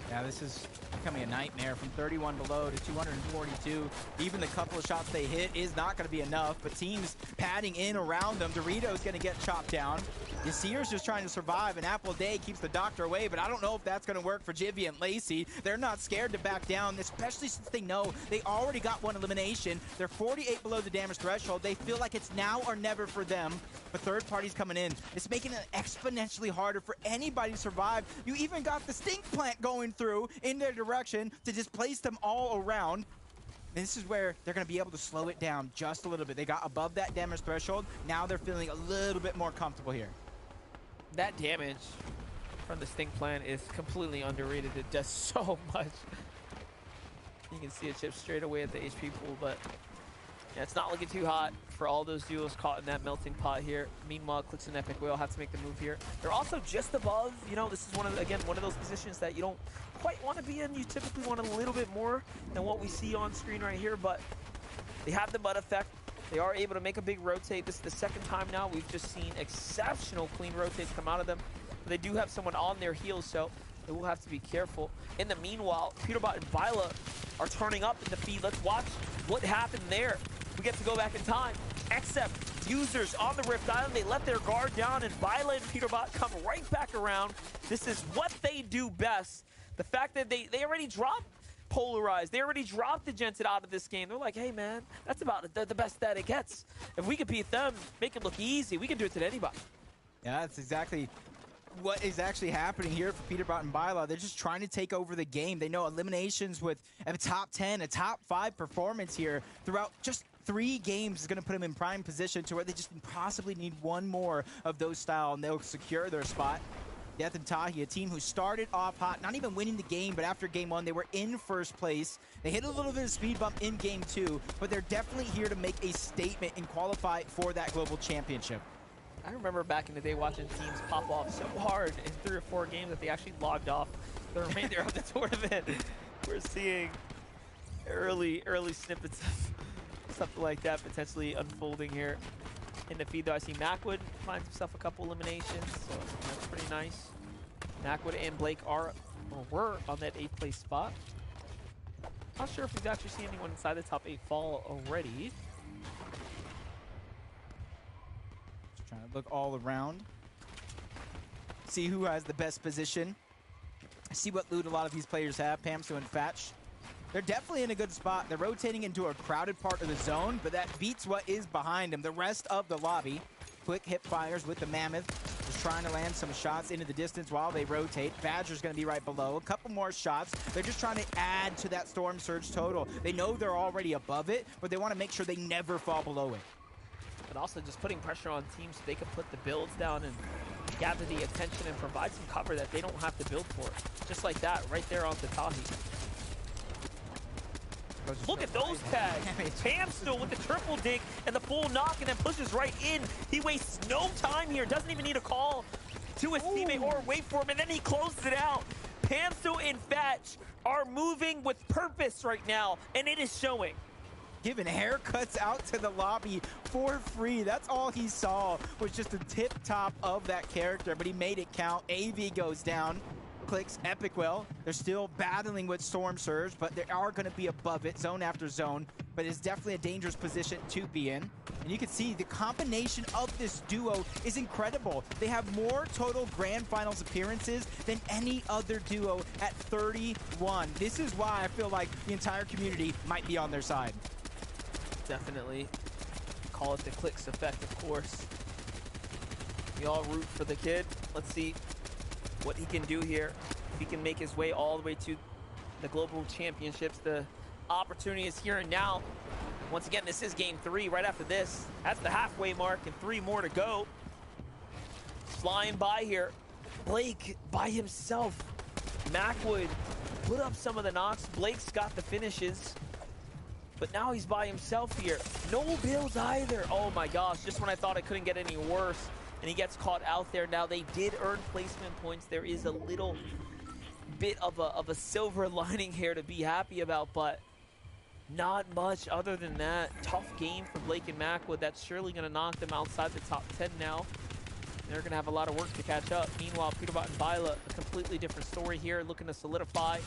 Speaker 15: Yeah, this is becoming a nightmare. From 31 below to 242. Even the couple of shots they hit is not going to be enough, but teams padding in around them. Dorito's going to get chopped down. Yasir's just trying to survive, and Apple Day keeps the doctor away, but I don't know if that's going to work for Jivy and Lacey. They're not scared to back down, especially since they know they already got one elimination. They're 48 below the damage threshold. They feel like it's now or never for them, but third party's coming in. It's making it exponentially harder for anybody to survive. You even got the stink plant going through in their direction to displace them all around. And this is where they're going to be able to slow it down just a little bit. They got above that damage threshold. Now they're feeling a little bit more comfortable here.
Speaker 14: That damage from the stink plant is completely underrated. It does so much. You can see it chip straight away at the HP pool, but yeah, it's not looking too hot for all those duos caught in that melting pot here. Meanwhile, Clicks and Epic Whale have to make the move here. They're also just above. You know, this is one of those positions that you don't quite want to be in. You typically want a little bit more than what we see on screen right here, but they have the mud effect. They are able to make a big rotate. This is the second time now we've just seen exceptional clean rotates come out of them. But they do have someone on their heels, so they will have to be careful. In the meanwhile, Peterbot and Byla are turning up in the feed. Let's watch what happened there. We get to go back in time. Except users on the Rift Island, they let their guard down, and Byla and Peterbot come right back around. This is what they do best. The fact that they already dropped Polarized. They already dropped the Jensen out of this game. They're like, hey, man, that's about the best that it gets. If we could beat them, make it look easy, we can do it to anybody.
Speaker 15: Yeah, that's exactly what is actually happening here for Peterbot and Byla. They're just trying to take over the game. They know eliminations with a top 10, a top 5 performance here throughout just 3 games is going to put them in prime position to where they just possibly need one more of those style, and they'll secure their spot. Death and Tahi, a team who started off hot, not even winning the game, but after game 1, they were in first place. They hit a little bit of speed bump in game 2, but they're definitely here to make a statement and qualify for that global championship.
Speaker 14: I remember back in the day watching teams pop off so hard in 3 or 4 games that they actually logged off the remainder of the tournament. We're seeing early snippets of something like that potentially unfolding here in the feed, though. I see Macwood finds himself a couple eliminations, so that's pretty nice. Macwood and Blake were on that 8th place spot. Not sure if we've actually seen anyone inside the top 8 fall already.
Speaker 15: Just trying to look all around. See who has the best position. See what loot a lot of these players have. Pamso and Fatch. They're definitely in a good spot. They're rotating into a crowded part of the zone, but that beats what is behind them. The rest of the lobby. Quick hip fires with the Mammoth. Just trying to land some shots into the distance while they rotate. Badger's going to be right below. A couple more shots. They're just trying to add to that Storm Surge total. They know they're already above it, but they want to make sure they never fall below it.
Speaker 14: But also just putting pressure on teams so they can put the builds down and gather the attention and provide some cover that they don't have to build for. Just like that, right there on the Tahi. Look at those tags. Pam still with the triple dig and the full knock, and then pushes right in. He wastes no time here. Doesn't even need a call to his teammate or wait for him, and then he closes it out. Pamso and Fatch are moving with purpose right now, and it is showing.
Speaker 15: Giving haircuts out to the lobby for free. That's all he saw was just the tip top of that character, but he made it count. AV goes down. Clicks Epicwell. They're still battling with Storm Surge, but they are going to be above it zone after zone, but it's definitely a dangerous position to be in. And you can see the combination of this duo is incredible. They have more total grand finals appearances than any other duo at 31. This is why I feel like the entire community might be on their side.
Speaker 14: Definitely. Call it the clicks effect, of course. We all root for the kid. Let's see what he can do here. If he can make his way all the way to the global championships, the opportunity is here and now. Once again, this is game 3. Right after this, that's the halfway mark and 3 more to go. Flying by here. Blake by himself. Macwood put up some of the knocks. Blake's got the finishes, but now he's by himself here. No builds either. Oh my gosh, just when I thought it couldn't get any worse, and he gets caught out there. Now they did earn placement points. There is a little bit of a silver lining here to be happy about, but not much other than that. Tough game for Blake and Macwood. That's surely going to knock them outside the top 10 now. They're going to have a lot of work to catch up. Meanwhile, Peterbot and Viola, a completely different story here, looking to solidify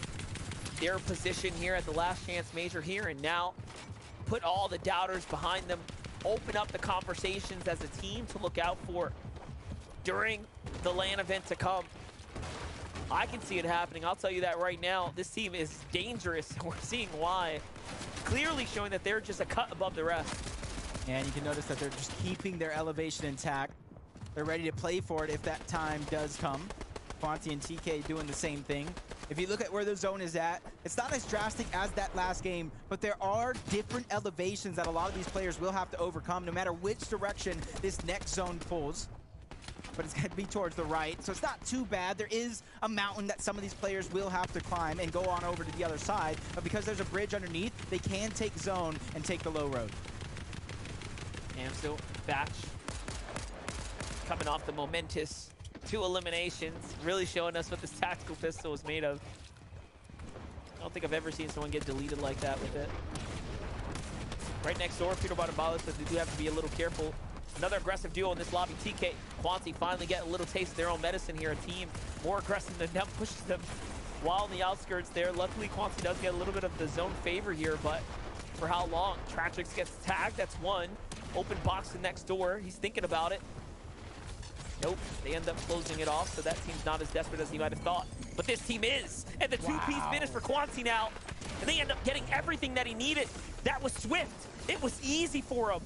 Speaker 14: their position here at the last chance major here and now. Put all the doubters behind them. Open up the conversations as a team to look out for during the LAN event to come. I can see it happening. I'll tell you that right now. This team is dangerous. We're seeing why. Clearly showing that they're just a cut above the rest.
Speaker 15: And you can notice that they're just keeping their elevation intact. They're ready to play for it if that time does come. Fonty and TK doing the same thing. If you look at where the zone is at, it's not as drastic as that last game, but there are different elevations that a lot of these players will have to overcome no matter which direction this next zone pulls. But it's going to be towards the right, so it's not too bad. There is a mountain that some of these players will have to climb and go on over to the other side, but because there's a bridge underneath, they can take zone and take the low road.
Speaker 14: Amstel, Batch, coming off the momentous 2 eliminations, really showing us what this tactical pistol is made of. I don't think I've ever seen someone get deleted like that with it. Right next door, Peterbot and Viola says they do have to be a little careful. Another aggressive duo in this lobby. TK, Quanti finally get a little taste of their own medicine here. A team more aggressive than them, pushes them while on the outskirts there. Luckily, Quanti does get a little bit of the zone favor here, but for how long? Tratrix gets tagged, that's one. Open box to next door, he's thinking about it. Nope, they end up closing it off, so that team's not as desperate as he might have thought. But this team is, and the two-piece finish for Quanti now. And they end up getting everything that he needed. That was swift. It was easy for him.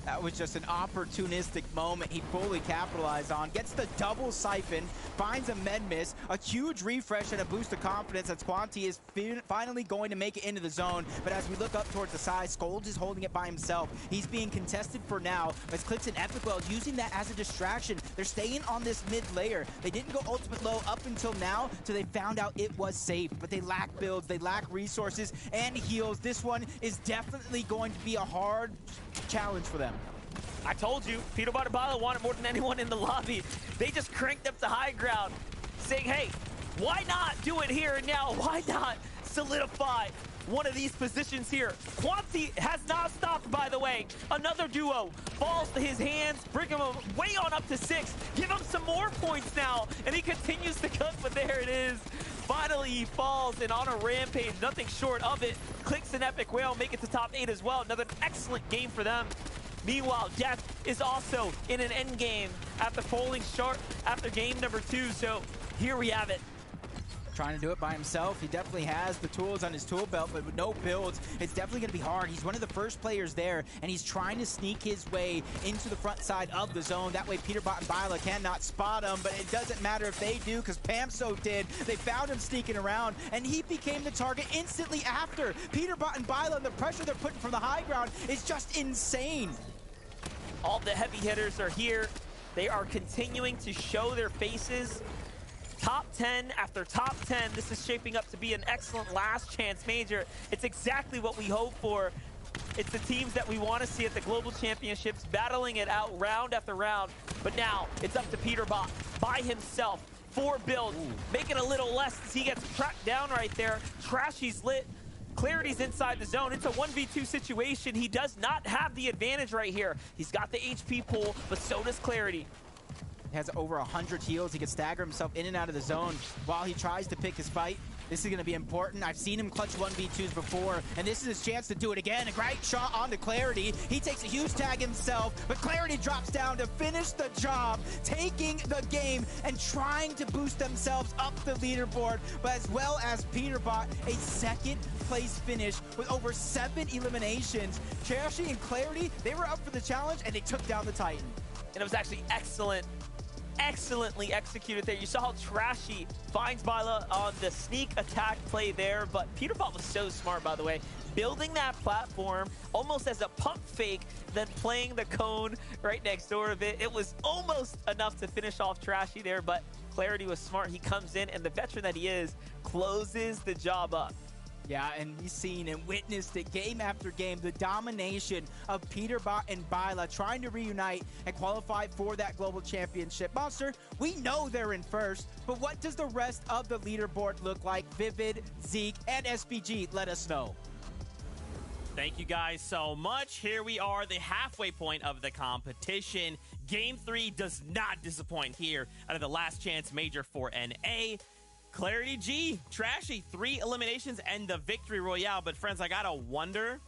Speaker 15: That was just an opportunistic moment he fully capitalized on. Gets the double siphon, finds a med miss, a huge refresh and a boost of confidence as Quanti is finally going to make it into the zone. But as we look up towards the side, Scold is holding it by himself. He's being contested for now as Clix and Epicwell is using that as a distraction. They're staying on this mid layer. They didn't go ultimate low up until now, so they found out it was safe. But they lack builds, they lack resources and heals. This one is definitely going to be a hard challenge for them.
Speaker 14: I told you, Peterbot and Viola wanted more than anyone in the lobby. They just cranked up the high ground, saying, hey, why not do it here and now? Why not solidify one of these positions here. Quanti has not stopped, by the way. Another duo falls to his hands, bring him way on up to 6. Give him some more points now, and he continues to cook, but there it is. Finally, he falls, and on a rampage, nothing short of it. Clicks an epic whale, make it to top 8 as well. Another excellent game for them. Meanwhile, Death is also in an end game after falling short after game number 2. So here we have it.
Speaker 15: Trying to do it by himself. He definitely has the tools on his tool belt, but with no builds, it's definitely going to be hard. He's one of the first players there, and he's trying to sneak his way into the front side of the zone. That way, Peterbot and Bila cannot spot him, but it doesn't matter if they do, because Pamso did. They found him sneaking around, and he became the target instantly after. Peterbot and Bila, and the pressure they're putting from the high ground is just insane.
Speaker 14: All the heavy hitters are here. They are continuing to show their faces. Top 10 after top 10. This is shaping up to be an excellent last chance major. It's exactly what we hope for. It's the teams that we want to see at the Global Championships, battling it out round after round. But now it's up to Peterbot by himself. 4 builds, making a little less as he gets tracked down right there. Trashy's lit. Clarity's inside the zone. It's a 1v2 situation. He does not have the advantage right here. He's got the HP pool, but so does Clarity.
Speaker 15: He has over 100 heals. He can stagger himself in and out of the zone while he tries to pick his fight. This is going to be important. I've seen him clutch 1v2s before, and this is his chance to do it again. A great shot onto Clarity. He takes a huge tag himself, but Clarity drops down to finish the job, taking the game and trying to boost themselves up the leaderboard, but as well as Peterbot, a second place finish with over 7 eliminations. Trashy and Clarity, they were up for the challenge, and they took down the Titan.
Speaker 14: And it was actually excellently executed there. You saw how Trashy finds Bila on the sneak attack play there, but Peterbot was so smart, by the way, building that platform almost as a pump fake, then playing the cone right next door of it. It was almost enough to finish off Trashy there, but Clarity was smart. He comes in, and the veteran that he is, closes the job up.
Speaker 15: Yeah, and we've seen and witnessed it game after game, the domination of Peterbot and Bila trying to reunite and qualify for that global championship. Monster, we know they're in first, but what does the rest of the leaderboard look like? Vivid, Zeke, and SPG, let us know.
Speaker 10: Thank you guys so much. Here we are, the halfway point of the competition. Game 3 does not disappoint here out of the last chance major for NA. Clarity G, Trashy, 3 eliminations and the victory royale. But friends, I gotta wonder,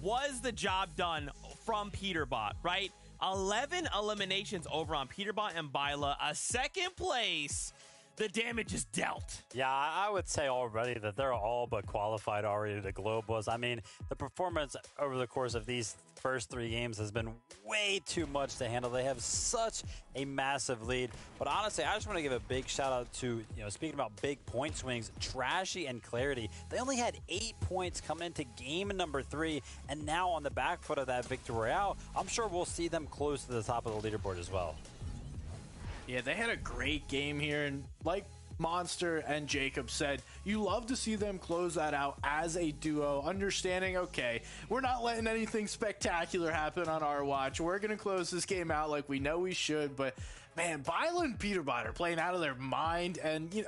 Speaker 10: was the job done from Peterbot, right? 11 eliminations over on Peterbot and Bila, a second place. The damage is dealt.
Speaker 11: Yeah, I would say already that they're all but qualified already to Globals. I mean, the performance over the course of these first 3 games has been way too much to handle. They have such a massive lead. But honestly, I just want to give a big shout out to, speaking about big point swings, Trashy and Clarity. They only had 8 points coming into game number 3, and now on the back foot of that victory royale, I'm sure we'll see them close to the top of the leaderboard as well.
Speaker 12: Yeah, they had a great game here, and like Monster and Jacob said, you love to see them close that out as a duo, understanding, okay, we're not letting anything spectacular happen on our watch. We're going to close this game out like we know we should, but man, Bila and Peterbot are playing out of their mind, and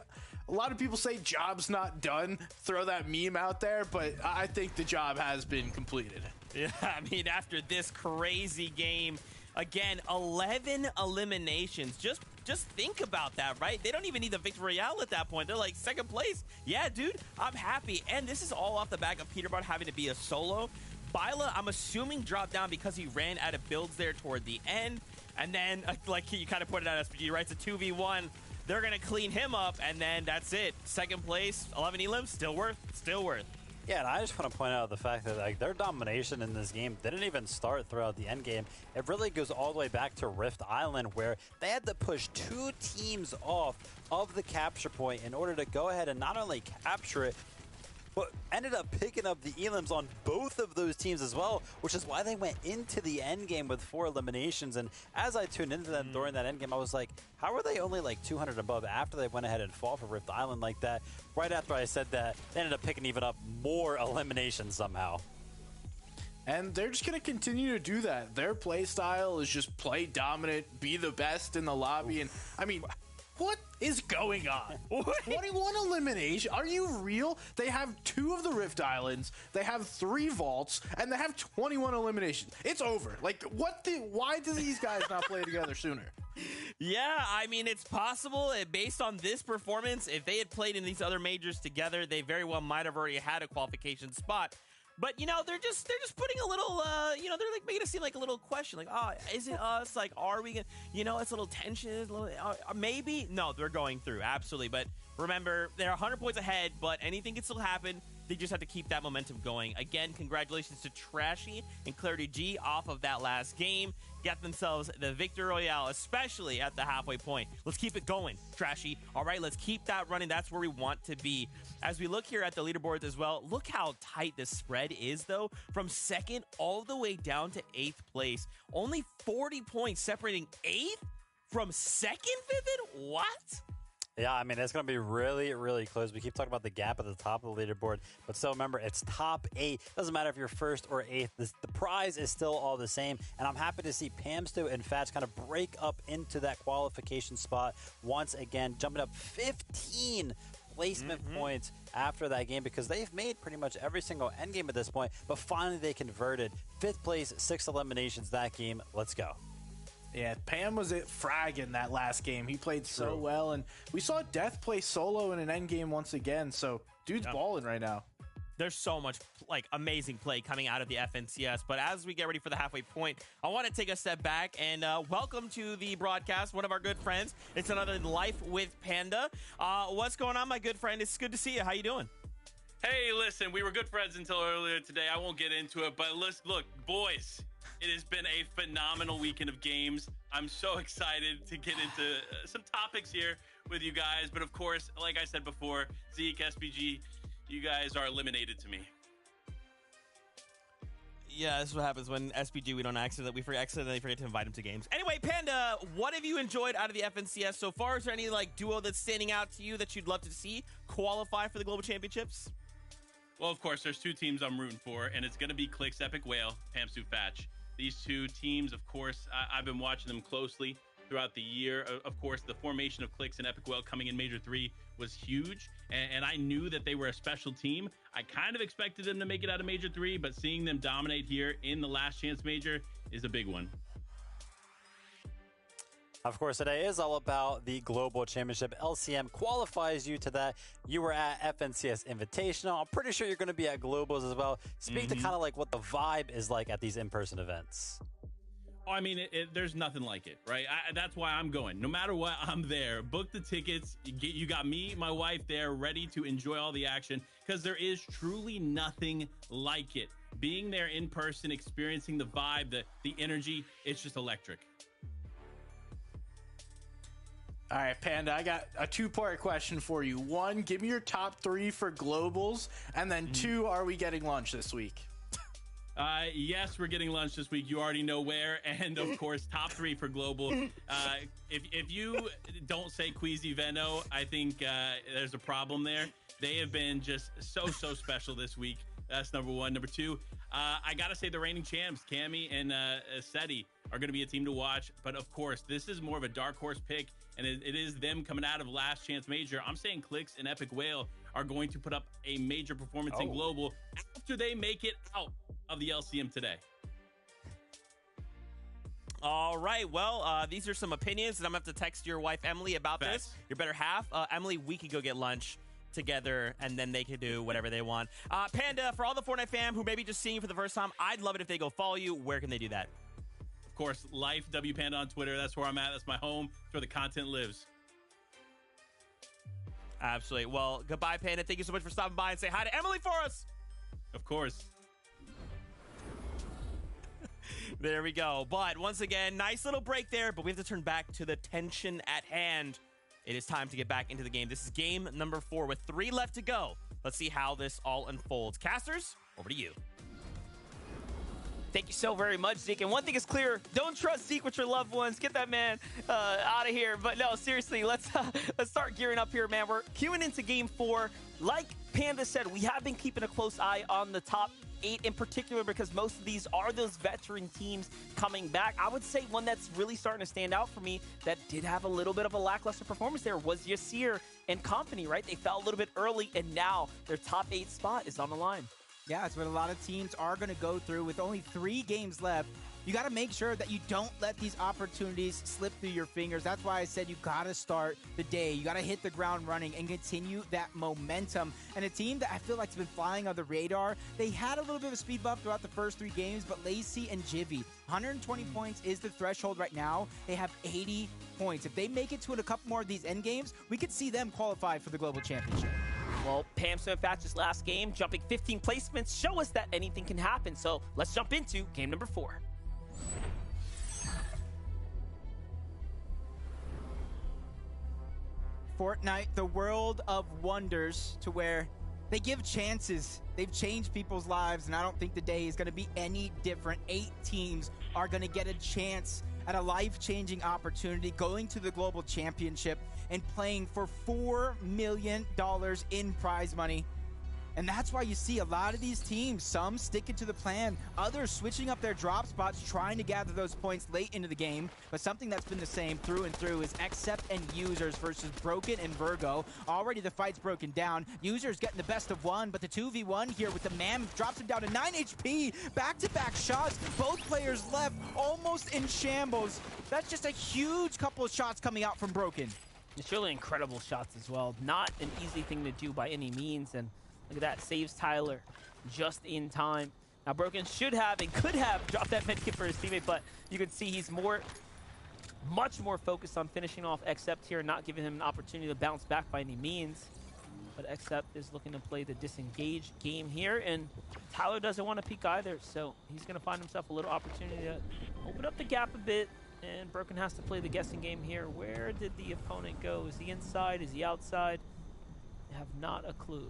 Speaker 12: a lot of people say job's not done, throw that meme out there, but I think the job has been completed.
Speaker 10: Yeah, I mean, after this crazy game, again, 11 eliminations. Just think about that, right? They don't even need the victory royale at that point. They're like second place. Yeah, dude, I'm happy. And this is all off the back of Peterbot having to be a solo. Bila, I'm assuming, dropped down because he ran out of builds there toward the end. And then, like you kind of pointed out, SPG, right? It's a 2v1. They're going to clean him up, and then that's it. Second place, 11 elims, still worth.
Speaker 11: Yeah, and I just want to point out the fact that their domination in this game didn't even start throughout the end game. It really goes all the way back to Rift Island, where they had to push 2 teams off of the capture point in order to go ahead and not only capture it, but ended up picking up the elims on both of those teams as well, which is why they went into the end game with 4 eliminations. And as I tuned into them during that end game, I was like, how are they only like 200 above after they went ahead and fought for Rift Island like that? Right after I said that, they ended up picking even up more eliminations somehow.
Speaker 12: And they're just going to continue to do that. Their play style is just play dominant, be the best in the lobby. And I mean, What is going on? 21 elimination? Are you real? They have 2 of the Rift Islands, they have 3 vaults, and they have 21 eliminations. It's over. Like, why do these guys not play together sooner?
Speaker 10: Yeah, I mean, it's possible based on this performance. If they had played in these other majors together, they very well might have already had a qualification spot. But, you know, they're just putting a little, you know, they're like making it seem like a little question. Like, oh, is it us? Like, are we going to, you know, it's a little tension. It's a little, maybe. No, they're going through. Absolutely. But remember, they're 100 points ahead, but anything can still happen. They just have to keep that momentum going. Again, congratulations to Trashy and Clarity G off of that last game. Got themselves the Victor Royale, especially at the halfway point. Let's keep it going, Trashy. All right, let's keep that running. That's where we want to be. As we look here at the leaderboards as well, look how tight this spread is, though. From second all the way down to 8th place. Only 40 points separating 8th from second, Vivid? What?
Speaker 11: Yeah, I mean, it's going to be really, really close. We keep talking about the gap at the top of the leaderboard, but still remember, it's top 8. Doesn't matter if you're 1st or 8th. The prize is still all the same, and I'm happy to see Pamstu and Fats kind of break up into that qualification spot once again, jumping up 15 placement points after that game because they've made pretty much every single endgame at this point, but finally they converted. 5th place, 6 eliminations that game. Let's go.
Speaker 12: Yeah, Pam was it fragging that last game. He played so well, and we saw Death play solo in an end game once again, so dude's balling right now.
Speaker 10: There's so much like amazing play coming out of the FNCS, but as we get ready for the halfway point, I want to take a step back and welcome to the broadcast one of our good friends. It's another Life with Panda. What's going on, my good friend? It's good to see you. How you doing?
Speaker 17: Hey, listen, we were good friends until earlier today. I won't get into it, but look, boys, it has been a phenomenal weekend of games. I'm so excited to get into some topics here with you guys. But of course, like I said before, Zeke, SPG, you guys are eliminated to me.
Speaker 10: Yeah, this is what happens when SPG, we accidentally forget to invite him to games. Anyway, Panda, what have you enjoyed out of the FNCS so far? Is there any like duo that's standing out to you that you'd love to see qualify for the Global Championships?
Speaker 17: Well, of course, there's 2 teams I'm rooting for, and it's going to be Click's Epic Whale, Pamstu Fatch. These 2 teams, of course, I've been watching them closely throughout the year. Of course, the formation of Clicks and Epic Whale coming in Major 3 was huge, and I knew that they were a special team. I kind of expected them to make it out of Major 3, but seeing them dominate here in the Last Chance Major is a big one.
Speaker 11: Of course, today is all about the Global Championship. LCM qualifies you to that. You were at FNCS Invitational. I'm pretty sure you're going to be at Globals as well. Speak to kind of like what the vibe is like at these in-person events.
Speaker 17: Oh, I mean, there's nothing like it, right? That's why I'm going. No matter what, I'm there. Book the tickets. You got me, my wife there, ready to enjoy all the action because there is truly nothing like it. Being there in person, experiencing the vibe, the energy, it's just electric.
Speaker 12: All right, Panda, I got a 2-part question for you. 1, give me your top 3 for Globals, and then 2, are we getting lunch this week?
Speaker 17: Yes, we're getting lunch this week. You already know where. And, of course, top 3 for Global. If you don't say Queasy Venno, I think there's a problem there. They have been just so special this week. That's number 1. Number 2, I got to say the reigning champs, Cammy and Seti, are going to be a team to watch. But, of course, this is more of a dark horse pick, and it is them coming out of Last Chance Major. I'm saying Clicks and Epic Whale are going to put up a major performance in Global after they make it out of the LCM today.
Speaker 10: All right. Well, these are some opinions, and I'm going to have to text your wife, Emily, about this. Your better half. Emily, we could go get lunch together, and then they could do whatever they want. Panda, for all the Fortnite fam who may be just seeing you for the first time, I'd love it if they go follow you. Where can they do that?
Speaker 17: Of course, Life W Panda on Twitter. That's where I'm at. That's my home. That's where the content lives.
Speaker 10: Absolutely. Well, goodbye, Panda. Thank you so much for stopping by and say hi to Emily for us.
Speaker 17: Of course.
Speaker 10: There we go. But once again, nice little break there, but we have to turn back to the tension at hand. It is time to get back into the game. This is game number 4 with 3 left to go. Let's see how this all unfolds. Casters, over to you.
Speaker 14: Thank you so very much, Zeke. And one thing is clear, don't trust Zeke with your loved ones. Get that man out of here. But no, seriously, let's start gearing up here, man. We're queuing into game 4. Like Panda said, we have been keeping a close eye on the top 8 in particular, because most of these are those veteran teams coming back. I would say one that's really starting to stand out for me that did have a little bit of a lackluster performance there was Yasir and Company, right? They fell a little bit early, and now their top 8 spot is on the line.
Speaker 15: Yeah, that's what a lot of teams are going to go through with only 3 games left. You got to make sure that you don't let these opportunities slip through your fingers. That's why I said you got to start the day. You got to hit the ground running and continue that momentum. And a team that I feel like has been flying on the radar, they had a little bit of a speed bump throughout the first 3 games, but Lacey and Jivy, 120 points is the threshold right now. They have 80 points. If they make it to a couple more of these end games, we could see them qualify for the Global Championship.
Speaker 14: Well, Pam Swimfatch's last game, jumping 15 placements, show us that anything can happen. So let's jump into game number 4.
Speaker 15: Fortnite, the world of wonders, to where they give chances. They've changed people's lives, and I don't think the day is going to be any different. 8 teams are going to get a chance at a life-changing opportunity, going to the Global Championship and playing for $4 million in prize money. And that's why you see a lot of these teams, some sticking to the plan, others switching up their drop spots, trying to gather those points late into the game. But something that's been the same through and through is Accept and Users versus Broken and Virgo. Already the fight's broken down. Users getting the best of 1, but the 2v1 here with the man drops him down to 9 HP. Back-to-back shots. Both players left almost in shambles. That's just a huge couple of shots coming out from Broken.
Speaker 14: It's really incredible shots as well. Not an easy thing to do by any means. And look at that, saves Tyler just in time. Now Broken should have and could have dropped that medkit for his teammate, but you can see he's much more focused on finishing off Accept here, not giving him an opportunity to bounce back by any means. But Accept is looking to play the disengaged game here, and Tyler doesn't want to peek either, so he's going to find himself a little opportunity to open up the gap a bit, and Broken has to play the guessing game here. Where did the opponent go? Is he inside? Is he outside? I have not a clue.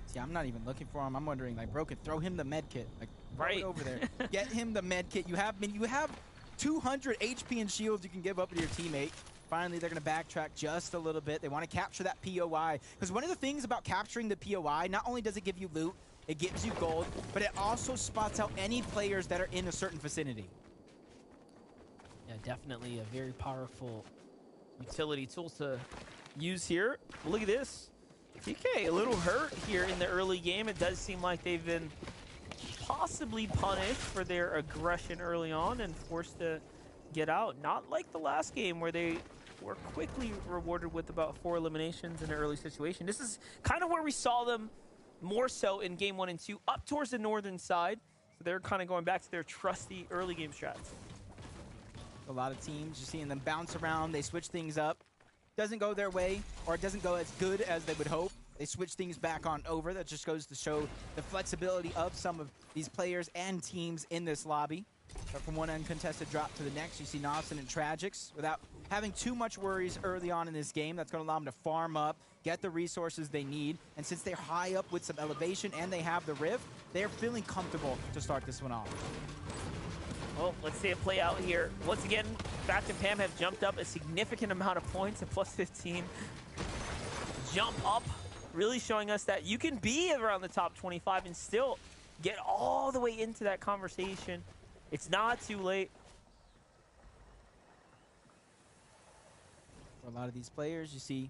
Speaker 15: See, I'm not even looking for him. I'm wondering, like, Broken, throw him the med kit. Like,
Speaker 14: right
Speaker 15: over there. Get him the med kit. You have 200 HP and shields you can give up to your teammate. Finally, they're going to backtrack just a little bit. They want to capture that POI. Because one of the things about capturing the POI, not only does it give you loot, it gives you gold, but it also spots out any players that are in a certain vicinity.
Speaker 14: Yeah, definitely a very powerful utility tool to use here. Well, look at this. TK, a little hurt here in the early game. It does seem like they've been possibly punished for their aggression early on and forced to get out. Not like the last game where they were quickly rewarded with about 4 eliminations in an early situation. This is kind of where we saw them more so in game 1 and 2, up towards the northern side. So they're kind of going back to their trusty early game strats.
Speaker 15: A lot of teams, you're seeing them bounce around. They switch things up. Doesn't go their way, or it doesn't go as good as they would hope. They switch things back on over. That just goes to show the flexibility of some of these players and teams in this lobby. But from one uncontested drop to the next, you see Nawson and Tragics without having too much worries early on in this game. That's going to allow them to farm up, get the resources they need. And since they're high up with some elevation and they have the Rift, they're feeling comfortable to start this one off.
Speaker 14: Well, let's see it play out here. Once again, Fact and Pam have jumped up a significant amount of points at plus 15. Jump up, really showing us that you can be around the top 25 and still get all the way into that conversation. It's not too late.
Speaker 15: For a lot of these players, you see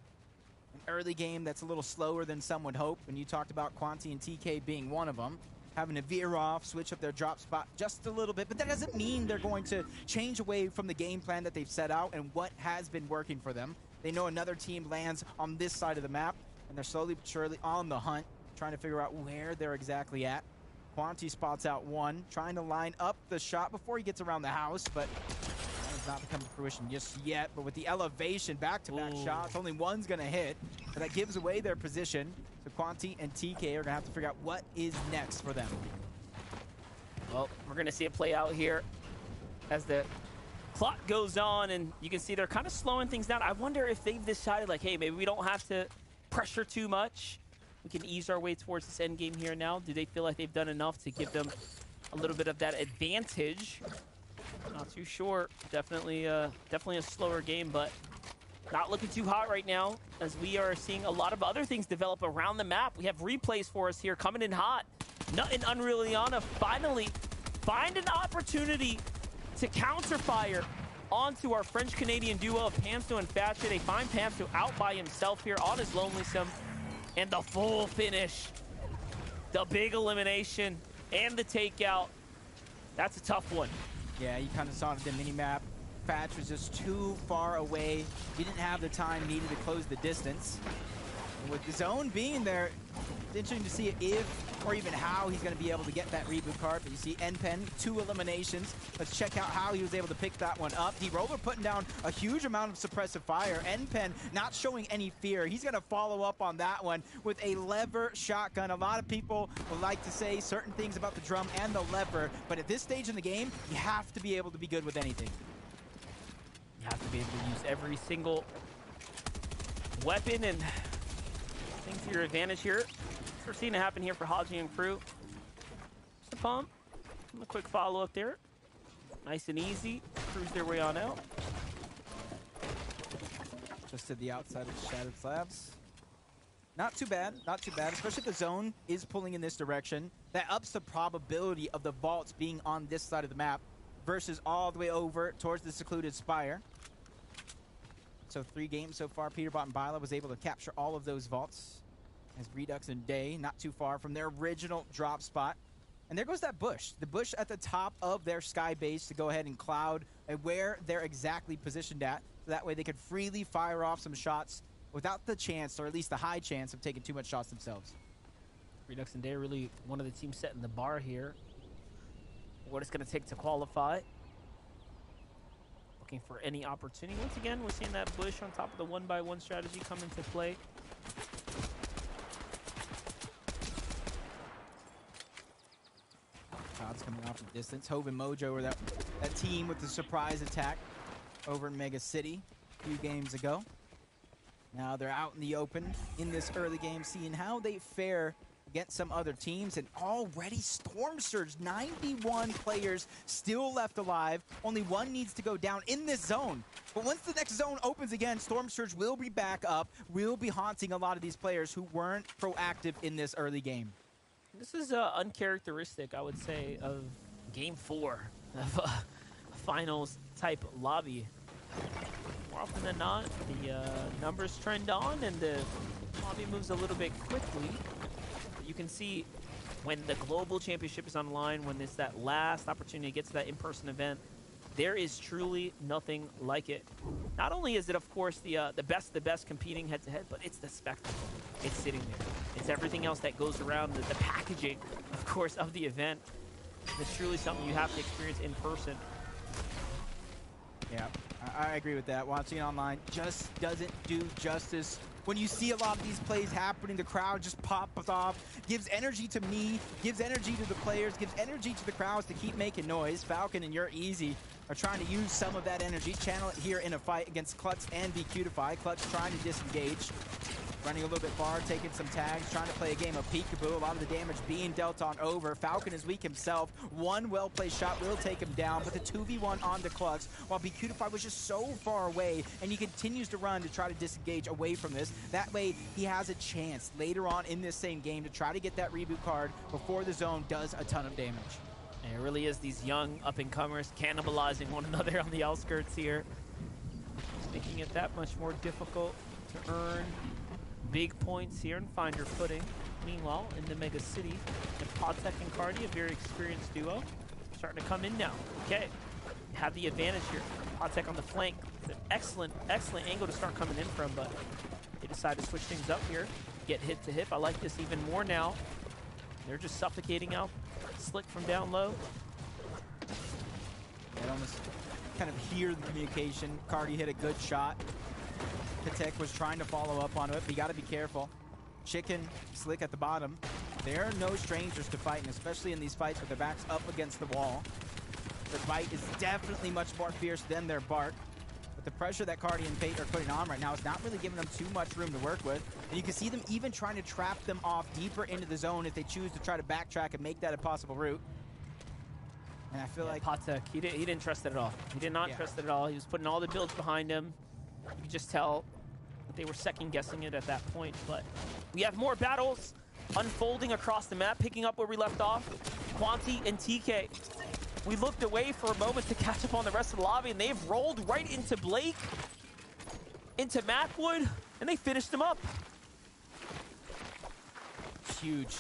Speaker 15: an early game that's a little slower than some would hope. And you talked about Quanti and TK being one of them. Having to veer off, switch up their drop spot just a little bit. But that doesn't mean they're going to change away from the game plan that they've set out and what has been working for them. They know another team lands on this side of the map, and they're slowly but surely on the hunt, trying to figure out where they're exactly at. Quanti spots out one, trying to line up the shot before he gets around the house, but that has not become to fruition just yet. But with the elevation, back-to-back shots, only one's going to hit, but that gives away their position. So Quanti and TK are going to have to figure out what is next for them.
Speaker 14: Well, we're going to see it play out here as the clock goes on, and you can see they're kind of slowing things down. I wonder if they've decided, like, hey, maybe we don't have to pressure too much. We can ease our way towards this end game here now. Do they feel like they've done enough to give them a little bit of that advantage? Not too sure. Definitely a slower game, but not looking too hot right now, as we are seeing a lot of other things develop around the map. We have replays for us here coming in hot. Nut and Unrealiana finally find an opportunity to counterfire onto our French-Canadian duo of Pamsto and Thatcher. They find Pamsto out by himself here on his lonely sim. And the full finish. The big elimination and the takeout. That's a tough one.
Speaker 15: Yeah, you kind of saw it in the mini-map. Fatch was just too far away. He didn't have the time needed to close the distance. And with the zone being there, it's interesting to see if or even how he's going to be able to get that reboot card. But you see NPen, 2 eliminations. Let's check out how he was able to pick that one up. D-Roller putting down a huge amount of suppressive fire. NPen not showing any fear. He's going to follow up on that one with a lever shotgun. A lot of people would like to say certain things about the drum and the lever, but at this stage in the game, you have to be able to be good with anything.
Speaker 14: You have to be able to use every single weapon and thing to your advantage here. We're seeing it happen here for Haji and crew. Just a pump. A quick follow up there. Nice and easy. Cruise their way on out.
Speaker 15: Just to the outside of the Shattered Slabs. Not too bad, not too bad, especially if the zone is pulling in this direction. That ups the probability of the vaults being on this side of the map versus all the way over towards the secluded spire. So 3 games so far, Peterbot and Bila was able to capture all of those vaults. As Redux and Day not too far from their original drop spot. And there goes that bush. The bush at the top of their sky base to go ahead and cloud where they're exactly positioned at. So that way they could freely fire off some shots without the chance, or at least the high chance, of taking too much shots themselves.
Speaker 14: Redux and Day are really one of the teams setting the bar here. What it's going to take to qualify. Looking for any opportunity. Once again, we're seeing that bush on top of the 1x1 strategy come into play.
Speaker 15: Shots coming off the distance. Hove and Mojo were that team with the surprise attack over in Mega City a few games ago. Now they're out in the open in this early game, seeing how they fare against some other teams, and already Storm Surge, 91 players still left alive. Only 1 needs to go down in this zone. But once the next zone opens again, Storm Surge will be back up, will be haunting a lot of these players who weren't proactive in this early game.
Speaker 14: This is uncharacteristic, I would say, of Game 4 of a finals type lobby. More often than not, the numbers trend on and the lobby moves a little bit quickly. But you can see when the global championship is on the line, when it's that last opportunity to get to that in-person event, there is truly nothing like it. Not only is it, of course, the best competing head-to-head, but it's the spectacle. It's sitting there. It's everything else that goes around, the packaging, of course, of the event. It's truly something you have to experience in person.
Speaker 15: Yeah, I agree with that. Watching it online just doesn't do justice. When you see a lot of these plays happening, the crowd just pops off, gives energy to me, gives energy to the players, gives energy to the crowds to keep making noise. Falcon and You're Easy are trying to use some of that energy, channel it here in a fight against Klutz and BQtify. Klutz trying to disengage. Running a little bit far, taking some tags, trying to play a game of peekaboo. A lot of the damage being dealt on over. Falcon is weak himself. 1 well-placed shot will take him down, but the 2v1 on the Klutz, while BQtify was just so far away, and he continues to run to try to disengage away from this. That way, he has a chance later on in this same game to try to get that reboot card before the zone does a ton of damage.
Speaker 14: And it really is these young up-and-comers cannibalizing one another on the outskirts here. Just making it that much more difficult to earn big points here and find your footing. Meanwhile, in the Mega City, Potek and Cardi, a very experienced duo, starting to come in now. Okay, have the advantage here. Potek on the flank. It's an excellent angle to start coming in from, but they decide to switch things up here. Get hip to hip. I like this even more now. They're just suffocating out Slick from down low.
Speaker 15: I almost kind of hear the communication. Cardi hit a good shot. Patek was trying to follow up on it, but you got to be careful. Chicken, Slick at the bottom. They're no strangers to fighting, especially in these fights with their backs up against the wall. Their bite is definitely much more fierce than their bark. But the pressure that Cardi and Pate are putting on right now is not really giving them too much room to work with. And you can see them even trying to trap them off deeper into the zone if they choose to try to backtrack and make that a possible route. And I feel like
Speaker 14: Patek, he didn't trust it at all. He did not trust it at all. He was putting all the builds behind him. You could just tell that they were second guessing it at that point. But we have more battles unfolding across the map, picking up where we left off. Quanti and TK. We looked away for a moment to catch up on the rest of the lobby, and they've rolled right into Blake, into Macwood, and they finished him up.
Speaker 15: Huge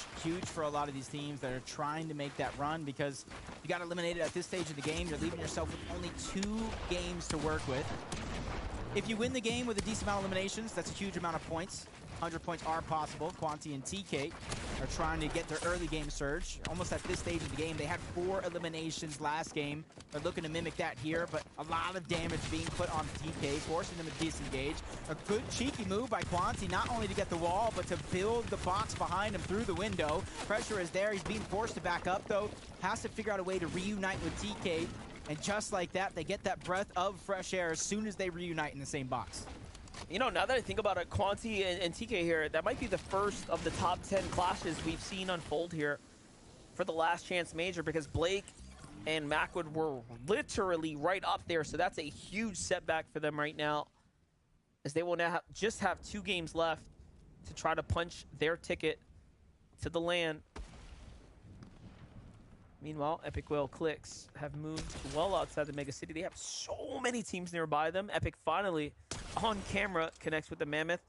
Speaker 15: for a lot of these teams that are trying to make that run, because you got eliminated at this stage of the game. You're leaving yourself with only 2 games to work with. If you win the game with a decent amount of eliminations, that's a huge amount of points. 100 points are possible. Quanti and TK are trying to get their early game surge. Almost at this stage of the game, they had 4 eliminations last game. They're looking to mimic that here, but a lot of damage being put on TK, forcing them to disengage. A good cheeky move by Quanti, not only to get the wall, but to build the box behind him through the window. Pressure is there. He's being forced to back up, though. Has to figure out a way to reunite with TK. And just like that, they get that breath of fresh air as soon as they reunite in the same box.
Speaker 14: You know, now that I think about it, Quanti and TK here, that might be the first of the top 10 clashes we've seen unfold here for the last chance major, because Blake and Macwood were literally right up there. So that's a huge setback for them right now, as they will now just have 2 games left to try to punch their ticket to the LAN. Meanwhile, Epic Whale Clicks have moved well outside the mega city. They have so many teams nearby them. Epic finally on camera connects with the Mammoth,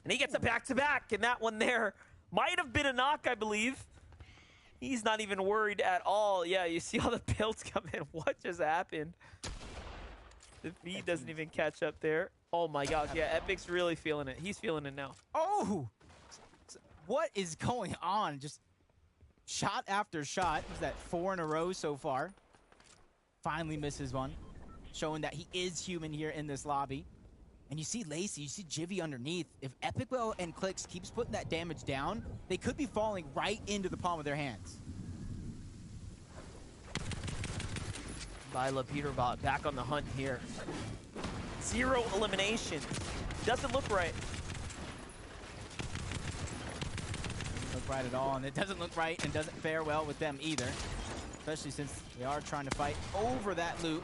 Speaker 14: and he gets a back-to-back, and that one there might have been a knock, I believe. He's not even worried at all. Yeah, you see all the builds come in. What just happened? The feed doesn't even catch up there. Oh my gosh, yeah, Epic's really feeling it. He's feeling it now.
Speaker 15: Oh! What is going on? Just shot after shot. Was that 4 in a row so far? Finally misses one, showing that he is human here in this lobby. And you see Lacey, you see Jivy underneath. If Epic Whale and Clicks keeps putting that damage down, they could be falling right into the palm of their hands.
Speaker 14: Lila Peterbot back on the hunt here. 0 elimination. Doesn't look right.
Speaker 15: Doesn't look right at all, and it doesn't look right and doesn't fare well with them either. Especially since they are trying to fight over that loot.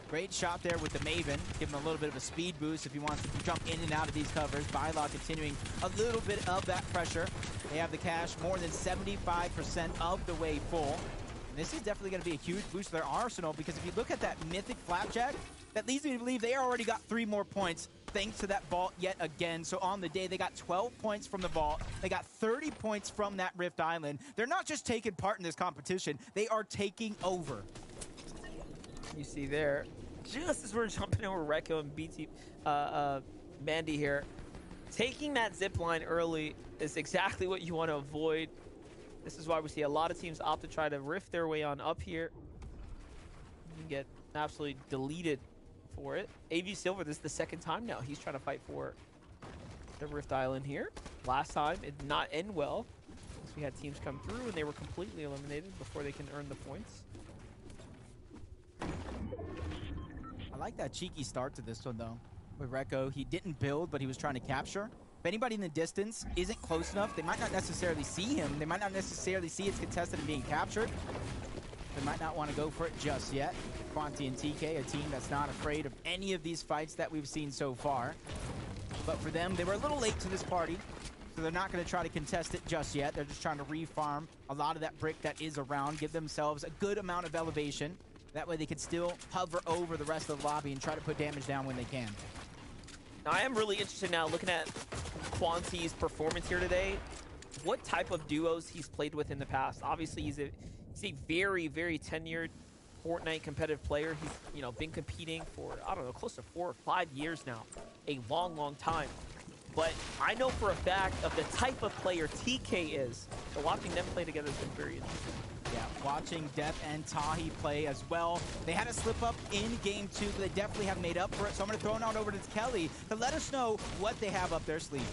Speaker 15: Great shot there with the Maven. Give him a little bit of a speed boost if he wants to jump in and out of these covers. Bylaw continuing a little bit of that pressure. They have the cash more than 75% of the way full. And this is definitely going to be a huge boost to their arsenal, because if you look at that Mythic Flapjack, that leads me to believe they already got 3 more points thanks to that vault yet again. So on the day, they got 12 points from the vault. They got 30 points from that Rift Island. They're not just taking part in this competition, they are taking over.
Speaker 14: You see there, just as we're jumping over Rekko and BT, Mandy here, taking that zip line early is exactly what you want to avoid. This is why we see a lot of teams opt to try to rift their way on up here. You can get absolutely deleted for it. AV Silver, this is the second time now he's trying to fight for the Rift Island here. Last time it did not end well, because we had teams come through and they were completely eliminated before they can earn the points.
Speaker 15: I like that cheeky start to this one, though. With Rekko, he didn't build, but he was trying to capture. If anybody in the distance isn't close enough, they might not necessarily see him. They might not necessarily see it's contested and being captured. They might not want to go for it just yet. Quanti and TK, a team that's not afraid of any of these fights that we've seen so far. But for them, they were a little late to this party, so they're not going to try to contest it just yet. They're just trying to refarm a lot of that brick that is around, give themselves a good amount of elevation. That way they can still hover over the rest of the lobby and try to put damage down when they can.
Speaker 14: Now, I am really interested now looking at Quanti's performance here today. What type of duos he's played with in the past. Obviously, he's a very, very tenured Fortnite competitive player. He's, you know, been competing for, I don't know, close to 4 or 5 years now. A long, long time. But I know for a fact of the type of player TK is. So watching them play together has been very interesting.
Speaker 15: Yeah, watching Death and Tahi play as well. They had a slip up in game 2, but they definitely have made up for it. So I'm going to throw it on over to Kelly to let us know what they have up their sleeve.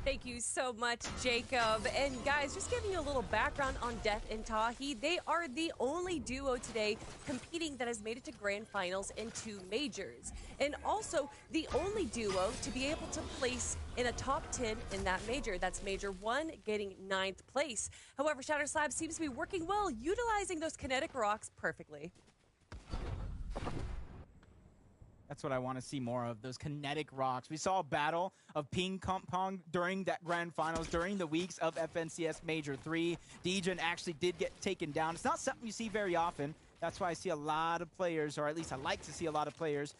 Speaker 16: Thank you so much, Jacob. And guys, just giving you a little background on Death and Tahi. They are the only duo today competing that has made it to grand finals in 2 majors. And also the only duo to be able to place in a top 10 in that major. That's Major 1, getting 9th place. However, Shatter Slab seems to be working well, utilizing those kinetic rocks perfectly.
Speaker 15: That's what I want to see more of, those kinetic rocks. We saw a battle of ping pong during that grand finals, during the weeks of FNCS Major 3. Degen actually did get taken down. It's not something you see very often. That's why I see a lot of players, or at least I like to see a lot of players,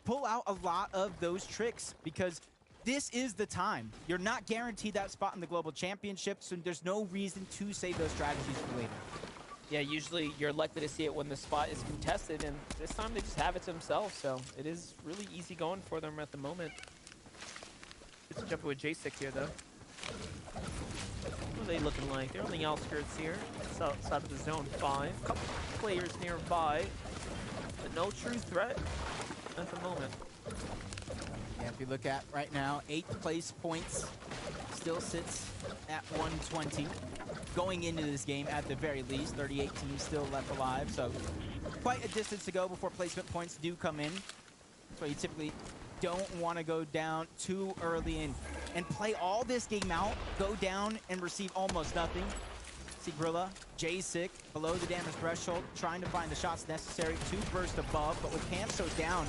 Speaker 15: pull out a lot of those tricks because this is the time. You're not guaranteed that spot in the Global Championship, so there's no reason to save those strategies for later.
Speaker 14: Yeah, usually you're likely to see it when the spot is contested, and this time they just have it to themselves, so it is really easy going for them at the moment. Let's jump with J6 here, though. What are they looking like? They're on the outskirts here. It's outside of the zone 5. Couple players nearby, but no true threat at the moment.
Speaker 15: Yeah, if you look at right now, 8th place points still sits at 120. Going into this game at the very least, 38 teams still left alive, so quite a distance to go before placement points do come in. So you typically don't want to go down too early and play all this game out, go down and receive almost nothing. See Grilla, J6 below the damage threshold, trying to find the shots necessary to burst above, but with Camp so down,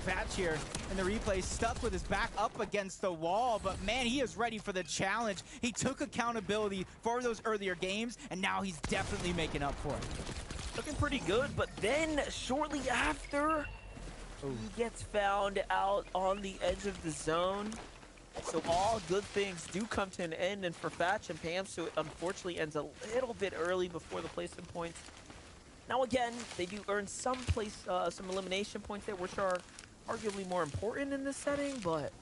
Speaker 15: Batch here in the replay stuck with his back up against the wall, but man, he is ready for the challenge. He took accountability for those earlier games, and now he's definitely making up for it.
Speaker 14: Looking pretty good, but then shortly after, he gets found out on the edge of the zone. So all good things do come to an end, and for Fatch and Pam, so it unfortunately ends a little bit early before the placement points. Now again, they do earn some elimination points there, which are arguably more important in this setting, but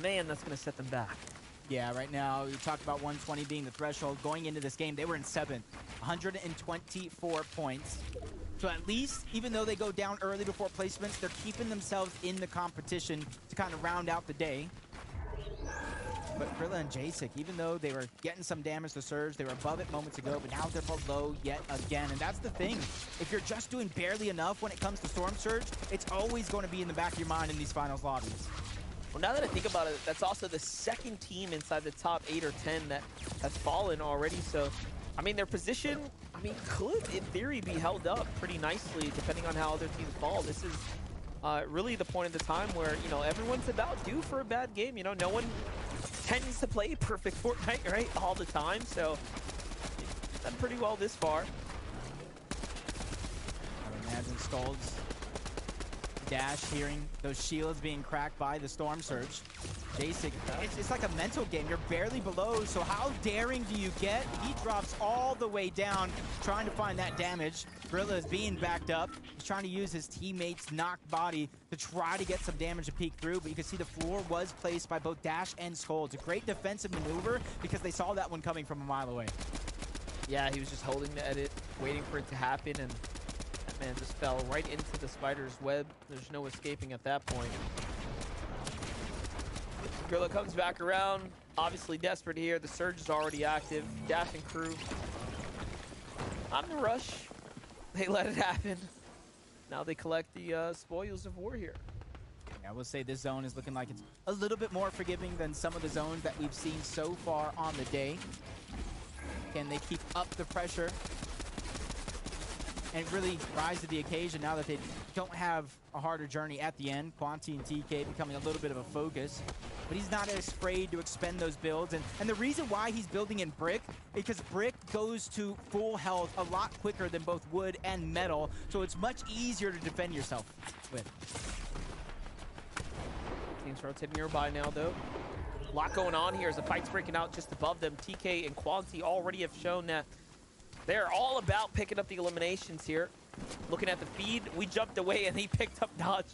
Speaker 14: man, that's going to set them back.
Speaker 15: Yeah, right now, you talked about 120 being the threshold. Going into this game, they were in 7th, 124 points. So at least, even though they go down early before placements, they're keeping themselves in the competition to kind of round out the day. But Grilla and Jacek, even though they were getting some damage to Surge, they were above it moments ago, but now they're below yet again. And that's the thing. If you're just doing barely enough when it comes to Storm Surge, it's always going to be in the back of your mind in these finals lobbies.
Speaker 14: Well, now that I think about it, that's also the second team inside the top 8 or 10 that has fallen already. So, I mean, their position, could in theory be held up pretty nicely depending on how other teams fall. This is really the point of the time where, everyone's about due for a bad game. No one tends to play perfect Fortnite, right, all the time, so done pretty well this far.
Speaker 15: I would imagine Scald's Dash hearing those shields being cracked by the Storm Surge. Basic, it's like a mental game. You're barely below, so how daring do you get? He drops all the way down, trying to find that damage. Grilla is being backed up. He's trying to use his teammate's knocked body to try to get some damage to peek through, but you can see the floor was placed by both Dash and Skull. It's a great defensive maneuver because they saw that one coming from a mile away.
Speaker 14: Yeah, he was just holding the edit, waiting for it to happen, and that man just fell right into the spider's web. There's no escaping at that point. Grilla comes back around, obviously desperate here. The Surge is already active. Dash and crew on the rush. They let it happen. Now they collect the spoils of war here.
Speaker 15: I will say this zone is looking like it's a little bit more forgiving than some of the zones that we've seen so far on the day. Can they keep up the pressure and really rise to the occasion now that they don't have a harder journey at the end? Quanti and TK becoming a little bit of a focus, but he's not as afraid to expend those builds. And the reason why he's building in Brick, because Brick goes to full health a lot quicker than both wood and metal, so it's much easier to defend yourself with.
Speaker 14: Teams rotating nearby now, though. A lot going on here as the fight's breaking out just above them. TK and Quanti already have shown that they're all about picking up the eliminations here. Looking at the feed, we jumped away and he picked up Dodge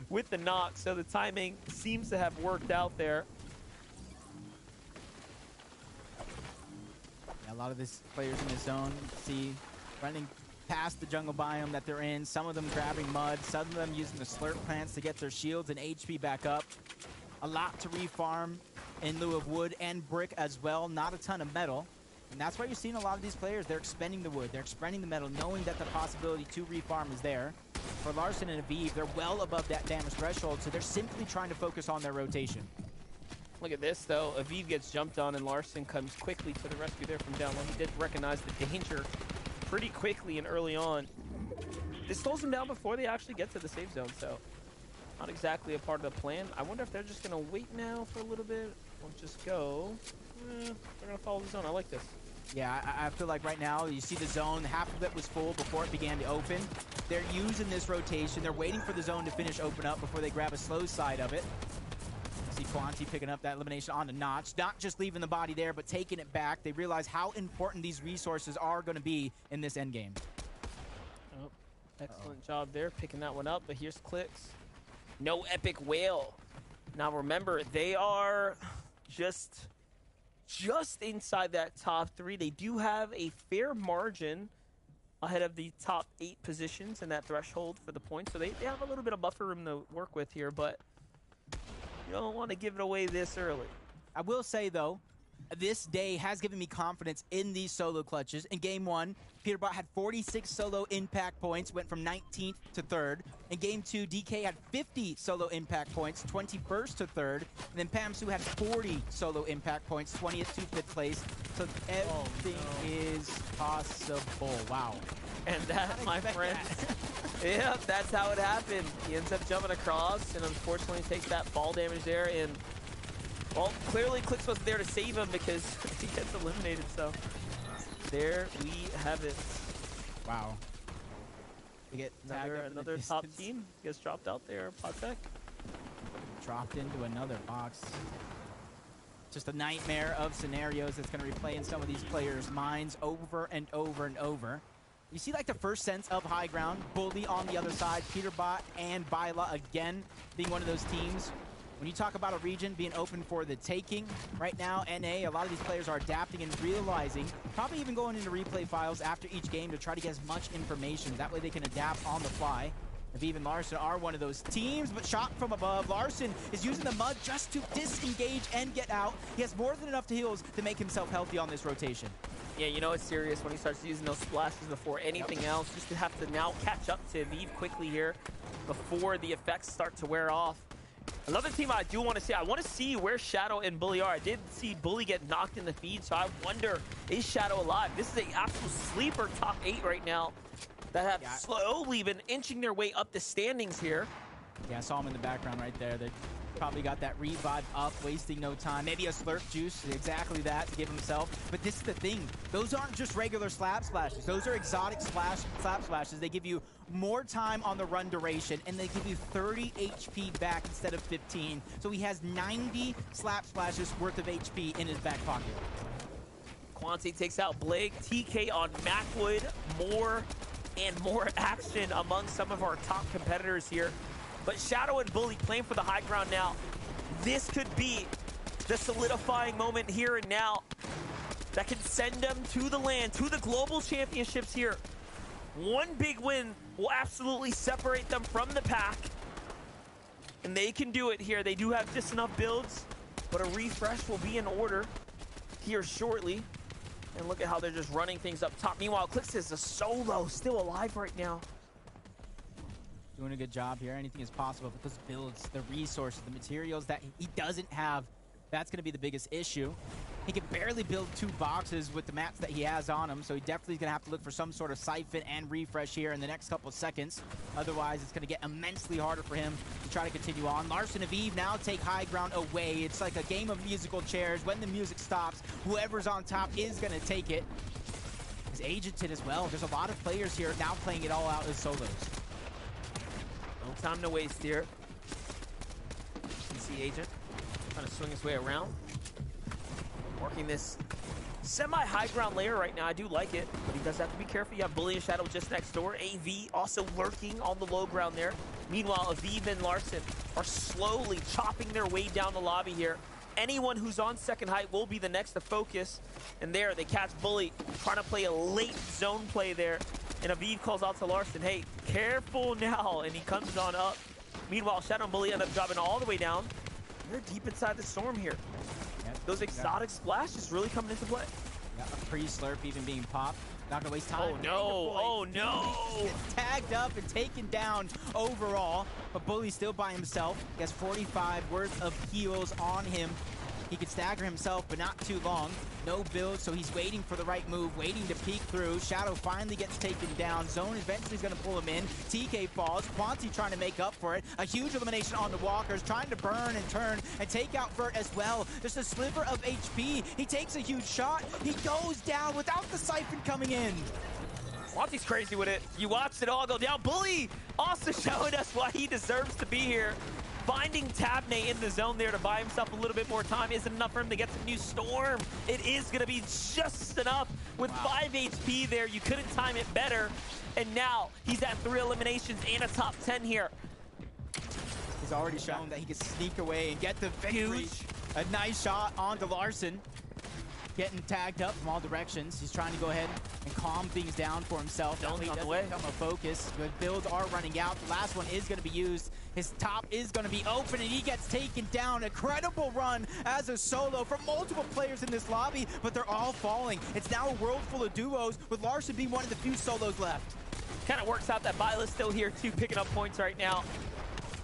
Speaker 14: with the knock, so the timing seems to have worked out there.
Speaker 15: Yeah, a lot of these players in the zone, see, running past the jungle biome that they're in, some of them grabbing mud, some of them using the slurp plants to get their shields and HP back up. A lot to refarm in lieu of wood and brick as well, not a ton of metal. And that's why you're seeing a lot of these players, they're expending the wood, they're expending the metal, knowing that the possibility to refarm is there. For Larson and Aviv, they're well above that damage threshold, so they're simply trying to focus on their rotation.
Speaker 14: Look at this, though. Aviv gets jumped on, and Larson comes quickly to the rescue there from down low. He did recognize the danger pretty quickly and early on. This slows him down before they actually get to the safe zone, so Not exactly a part of the plan. I wonder if they're just going to wait now for a little bit or just go. They're going to follow the zone. I like this.
Speaker 15: Yeah, I feel like right now you see the zone, half of it was full before it began to open. They're using this rotation. They're waiting for the zone to finish open up before they grab a slow side of it. See Quanti picking up that elimination on the Notch. Not just leaving the body there, but taking it back. They realize how important these resources are going to be in this endgame.
Speaker 14: Oh, excellent job there, picking that one up. But here's Clicks. No Epic Whale. Now remember, they are just inside that top 3. They do have a fair margin ahead of the top 8 positions in that threshold for the points. So they have a little bit of buffer room to work with here, but you don't want to give it away this early.
Speaker 15: I will say, though, this day has given me confidence in these solo clutches. In Game 1, Peterbot had 46 solo impact points, went from 19th to 3rd. In Game 2, DK had 50 solo impact points, 21st to 3rd. And then Pamsu had 40 solo impact points, 20th to 5th place. So everything is possible. Wow.
Speaker 14: And that, my friend, yeah, that's how it happened. He ends up jumping across and unfortunately takes that fall damage there. And well, clearly Clicks wasn't there to save him because he gets eliminated, so there we have it.
Speaker 15: Wow. We get
Speaker 14: another top team gets dropped out there, Patek.
Speaker 15: Dropped into another box. Just a nightmare of scenarios that's going to replay in some of these players' minds over and over and over. You see like the first sense of high ground, Bully on the other side, Peterbot and Byla again being one of those teams. When you talk about a region being open for the taking, right now, NA, a lot of these players are adapting and realizing, probably even going into replay files after each game to try to get as much information. That way they can adapt on the fly. Aviv and Larson are one of those teams, but shot from above. Larson is using the mud just to disengage and get out. He has more than enough heals to make himself healthy on this rotation.
Speaker 14: Yeah, you know it's serious when he starts using those splashes before anything else, just to have to now catch up to Aviv quickly here before the effects start to wear off. Another team I do want to see, I want to see where Shadow and Bully are. I did see Bully get knocked in the feed, so I wonder, is Shadow alive? This is an absolute sleeper top 8 right now that have slowly been inching their way up the standings here.
Speaker 15: Yeah, I saw him in the background right there. They probably got that revive up, wasting no time. Maybe a slurp juice, exactly that, to give himself. But this is the thing. Those aren't just regular slap splashes. Those are exotic slap splashes. They give you more time on the run duration, and they give you 30 HP back instead of 15. So he has 90 slap splashes worth of HP in his back pocket.
Speaker 14: Quanti takes out Blake. TK on Macwood. More and more action among some of our top competitors here. But Shadow and Bully playing for the high ground now. This could be the solidifying moment here and now that can send them to the land, to the global championships here. One big win will absolutely separate them from the pack. And they can do it here. They do have just enough builds, but a refresh will be in order here shortly. And look at how they're just running things up top. Meanwhile, Clicks is a solo, still alive right now.
Speaker 15: Doing a good job here. Anything is possible, but those builds, the resources, the materials that he doesn't have, that's going to be the biggest issue. He can barely build 2 boxes with the mats that he has on him, so he definitely is going to have to look for some sort of siphon and refresh here in the next couple of seconds. Otherwise, it's going to get immensely harder for him to try to continue on. Larson and Aviv now take high ground away. It's like a game of musical chairs. When the music stops, whoever's on top is going to take it. His Agenton as well. There's a lot of players here now playing it all out as solos.
Speaker 14: No time to waste here. PC Agent trying to swing his way around. Working this semi-high ground layer right now. I do like it, but he does have to be careful. You have Bully and Shadow just next door. AV also lurking on the low ground there. Meanwhile, Aviv and Larson are slowly chopping their way down the lobby here. Anyone who's on second height will be the next to focus. And there, they catch Bully trying to play a late zone play there. And Aviv calls out to Larson, hey, careful now. And he comes on up. Meanwhile, Shadow and Bully end up dropping all the way down. They're deep inside the storm here. Yep. Those exotic splashes really coming into play.
Speaker 15: Yeah, a pre-slurp even being popped. Not gonna waste time.
Speaker 14: Oh no, oh no!
Speaker 15: Gets tagged up and taken down overall, but Bully's still by himself. He has 45 worth of heals on him. He could stagger himself, but not too long. No build, so he's waiting for the right move, waiting to peek through. Shadow finally gets taken down. Zone eventually is going to pull him in. TK falls. Quanti trying to make up for it. A huge elimination on the Walkers, trying to burn and turn and take out Vert as well. Just a sliver of HP. He takes a huge shot. He goes down without the Siphon coming in.
Speaker 14: Quanti's crazy with it. You watched it all go down. Bully also showing us why he deserves to be here. Finding Tabney in the zone there to buy himself a little bit more time isn't enough for him to get some new Storm. It is going to be just enough with 5 HP there. You couldn't time it better. And now he's at 3 eliminations and a top 10 here.
Speaker 15: He's already shown that he can sneak away and get the victory. A nice shot onto Larson. Getting tagged up from all directions. He's trying to go ahead and calm things down for himself.
Speaker 14: Only on the way.
Speaker 15: Become a focus. Good builds are running out. The last one is going to be used. His top is going to be open, and he gets taken down. A credible run as a solo from multiple players in this lobby, but they're all falling. It's now a world full of duos, with Larson being one of the few solos left.
Speaker 14: Kind of works out that Vila's still here, too, picking up points right now.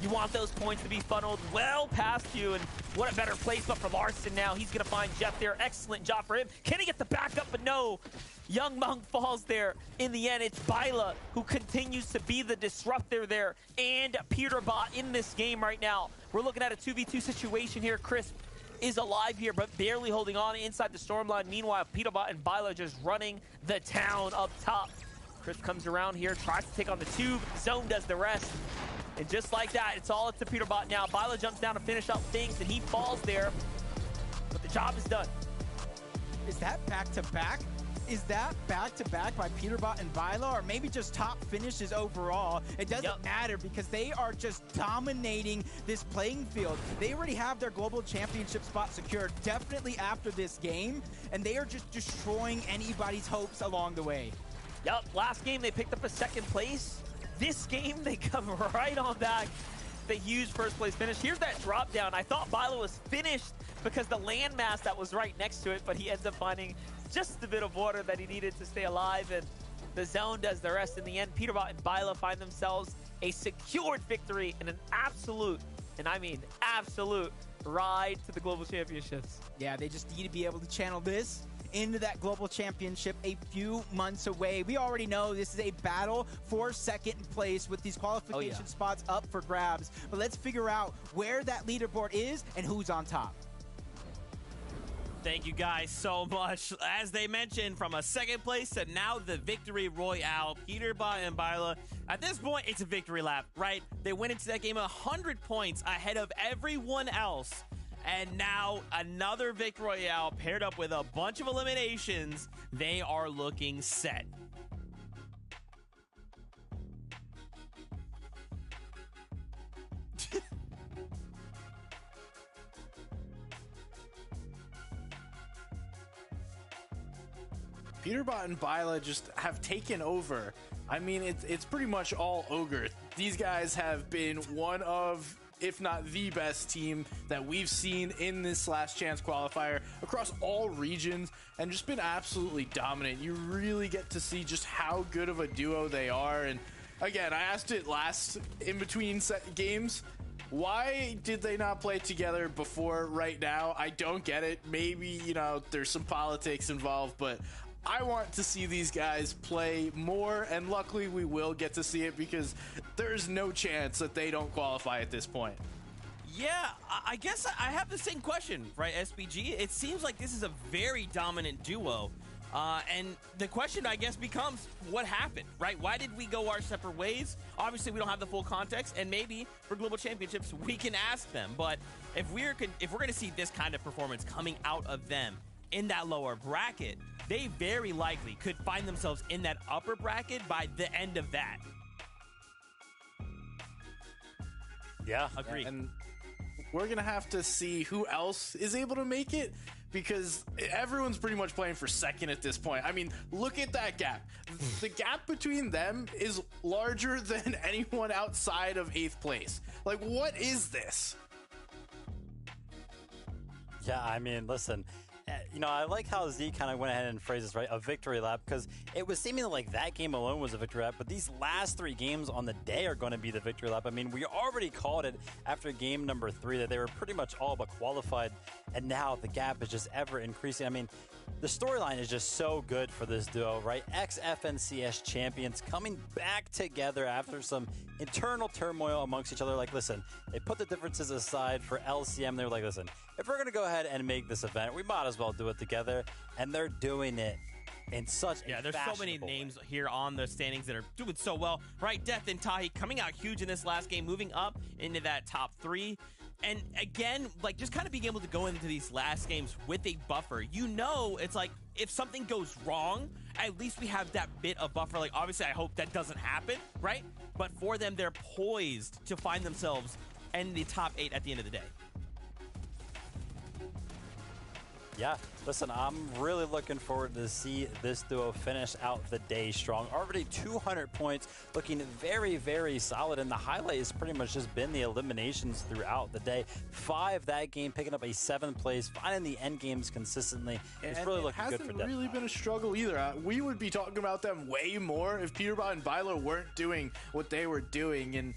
Speaker 14: You want those points to be funneled well past you, and what a better placement for Larson now. He's going to find Jeff there. Excellent job for him. Can he get the backup? But no. Young Monk falls there. In the end, it's Vila who continues to be the disruptor there, and Peterbot in this game right now. We're looking at a 2v2 situation here. Crisp is alive here, but barely holding on inside the storm line. Meanwhile, Peterbot and Vila just running the town up top. Crisp comes around here, tries to take on the tube. Zone does the rest. And just like that, it's all up to Peterbot now. Vila jumps down to finish up things, and he falls there. But the job is done.
Speaker 15: Is that back-to-back? Is that back-to-back by Peterbot and Vila, or maybe just top finishes overall? It doesn't matter because they are just dominating this playing field. They already have their global championship spot secured, definitely after this game, and they are just destroying anybody's hopes along the way.
Speaker 14: Yup, last game they picked up a 2nd place. This game, they come right on back. The huge first place finish. Here's that drop down. I thought Vila was finished because the landmass that was right next to it, but he ends up finding just a bit of water that he needed to stay alive, and the zone does the rest. In the end, Peterbot and Vila find themselves a secured victory in an absolute, and I mean absolute, ride to the Global Championships.
Speaker 15: Yeah, they just need to be able to channel this into that global championship a few months away. We already know this is a battle for 2nd place with these qualification spots up for grabs. But let's figure out where that leaderboard is and who's on top.
Speaker 10: Thank you guys so much. As they mentioned, from a 2nd place to now the victory royale, Peterbot and Vila. At this point, it's a victory lap, right? They went into that game 100 points ahead of everyone else. And now another victory royale paired up with a bunch of eliminations. They are looking set.
Speaker 12: Peterbot and Vila just have taken over. I mean, it's pretty much all ogre. These guys have been one of, if not the best team that we've seen in this last chance qualifier across all regions, and just been absolutely dominant. You really get to see just how good of a duo they are. And again, I asked it last in between games, why did they not play together before right now? I don't get it. Maybe, you know, there's some politics involved, but I want to see these guys play more, and luckily we will get to see it because there's no chance that they don't qualify at this point.
Speaker 10: Yeah, I guess I have the same question, right, SBG? It seems like this is a very dominant duo. And the question, I guess, becomes what happened, right? Why did we go our separate ways? Obviously, we don't have the full context, and maybe for Global Championships, we can ask them. But if we're going to see this kind of performance coming out of them in that lower bracket, they very likely could find themselves in that upper bracket by the end of that.
Speaker 11: Yeah.
Speaker 10: Agree.
Speaker 12: And we're going to have to see who else is able to make it, because everyone's pretty much playing for 2nd at this point. I mean, look at that gap. The gap between them is larger than anyone outside of 8th place. Like, what is this?
Speaker 11: Yeah, I mean, listen, you know, I like how Z kind of went ahead and phrased this, right? A victory lap, because it was seeming like that game alone was a victory lap, but these last 3 games on the day are going to be the victory lap. I mean, we already called it after game number 3 that they were pretty much all but qualified, and now the gap is just ever increasing. I mean, the storyline is just so good for this duo, right? Ex-FNCS champions coming back together after some internal turmoil amongst each other. Like, listen, they put the differences aside for LCM. They were like, listen, if we're going to go ahead and make this event, we might as well do it together. And they're doing it in such a
Speaker 10: there's so many names here on the standings that are doing so well, right? Death and Tahi coming out huge in this last game, moving up into that top 3. And again, like, just kind of being able to go into these last games with a buffer. You know, it's like, if something goes wrong, at least we have that bit of buffer. Like, obviously, I hope that doesn't happen, right? But for them, they're poised to find themselves in the top 8 at the end of the day.
Speaker 11: Yeah, listen, I'm really looking forward to see this duo finish out the day strong. Already 200 points, looking very, very solid. And the highlight has pretty much just been the eliminations throughout the day. 5 that game, picking up a 7th place, finding the end games consistently. It's really looking good for them.
Speaker 12: It hasn't really been a struggle either. We would be talking about them way more if Peterbot and Bilo weren't doing what they were doing. And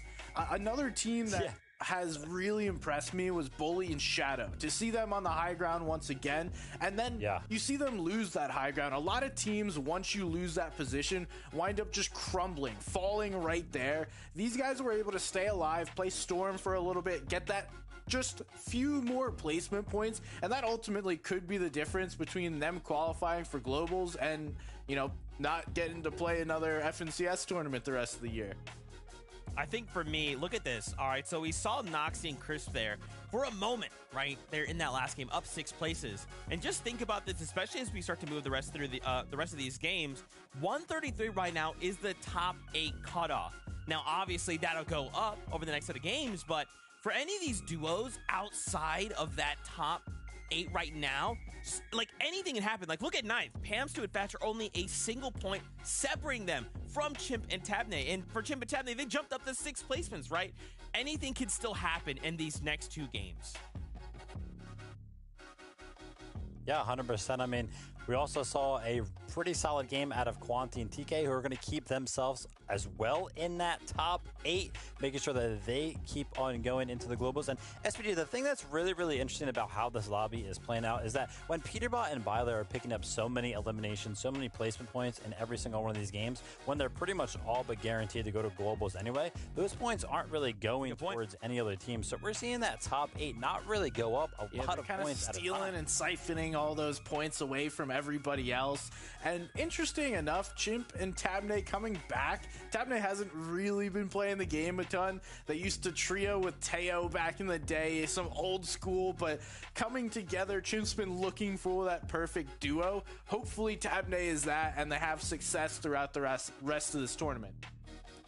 Speaker 12: another team that has really impressed me was Bully and Shadow. To see them on the high ground once again, and then you see them lose that high ground. A lot of teams, once you lose that position, wind up just crumbling, falling right there. These guys were able to stay alive, play Storm for a little bit, get that just few more placement points, and that ultimately could be the difference between them qualifying for globals and, you know, not getting to play another FNCS tournament the rest of the year.
Speaker 10: I think for me, look at this. All right, so we saw Noxie and Crisp there for a moment, right? They're in that last game, up 6 places. And just think about this, especially as we start to move the rest through the rest of these games. 133 right now is the top 8 cutoff. Now, obviously, that'll go up over the next set of games, but for any of these duos outside of that top 8 right now, like, anything can happen. Like, look at 9th. Pamstu and Thatcher only a single point separating them from Chimp and Tabney. And for Chimp and Tabney, they jumped up to 6 placements, right? Anything can still happen in these next 2 games.
Speaker 11: Yeah, 100%. I mean, we also saw a pretty solid game out of Quanti and TK, who are going to keep themselves as well in that top 8, making sure that they keep on going into the globals. And SPD, the thing that's really, really interesting about how this lobby is playing out is that when Peterbot and Byler are picking up so many eliminations, so many placement points in every single one of these games, when they're pretty much all but guaranteed to go to globals anyway, those points aren't really going towards any other team. So we're seeing that top 8 not really go up a lot of points at a time.
Speaker 12: Stealing and siphoning all those points away from everybody else. And interesting enough, Chimp and Tabney coming back. Tabney hasn't really been playing the game a ton. They used to trio with Teo back in the day, some old school, but coming together, Chimp's been looking for that perfect duo. Hopefully Tabney is that, and they have success throughout the rest of this tournament.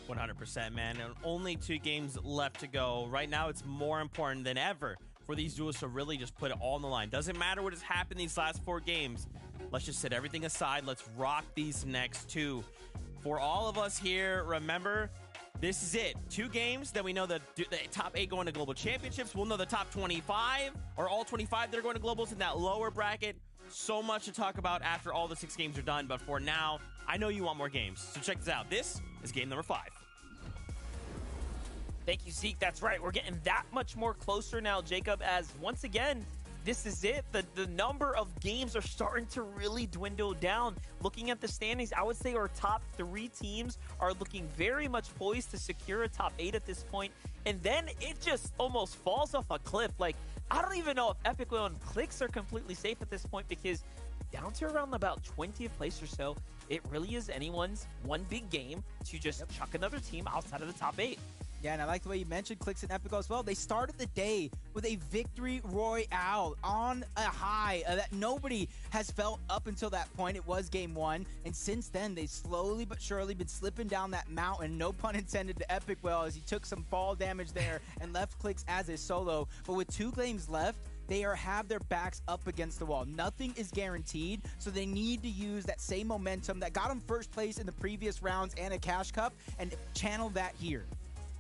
Speaker 10: 100%, man. And only 2 games left to go. Right now, it's more important than ever for these duos to really just put it all on the line. Doesn't matter what has happened these last 4 games. Let's just set everything aside. Let's rock these next 2. For all of us here, remember, this is it. 2 games, then we know the top 8 going to global championships. We'll know the top 25, or all 25 that are going to globals in that lower bracket. So much to talk about after all the 6 games are done, but for now, I know you want more games. So check this out. This is game number 5.
Speaker 14: Thank you, Zeke. That's right. We're getting that much more closer now, Jacob, as once again, this is it. The number of games are starting to really dwindle down. Looking at the standings, I would say our top 3 teams are looking very much poised to secure a top 8 at this point. And then it just almost falls off a cliff. Like, I don't even know if Epic Whale and Clicks are completely safe at this point, because down to around about 20th place or so, it really is anyone's one big game to just chuck another team outside of the top 8.
Speaker 15: Yeah, and I like the way you mentioned Clicks and Epico as well. They started the day with a victory royale on a high that nobody has felt up until that point. It was game 1, and since then, they've slowly but surely been slipping down that mountain, no pun intended, to Epic Well, as he took some fall damage there and left Clicks as a solo. But with 2 games left, they have their backs up against the wall. Nothing is guaranteed, so they need to use that same momentum that got them first place in the previous rounds and a cash cup and channel that here.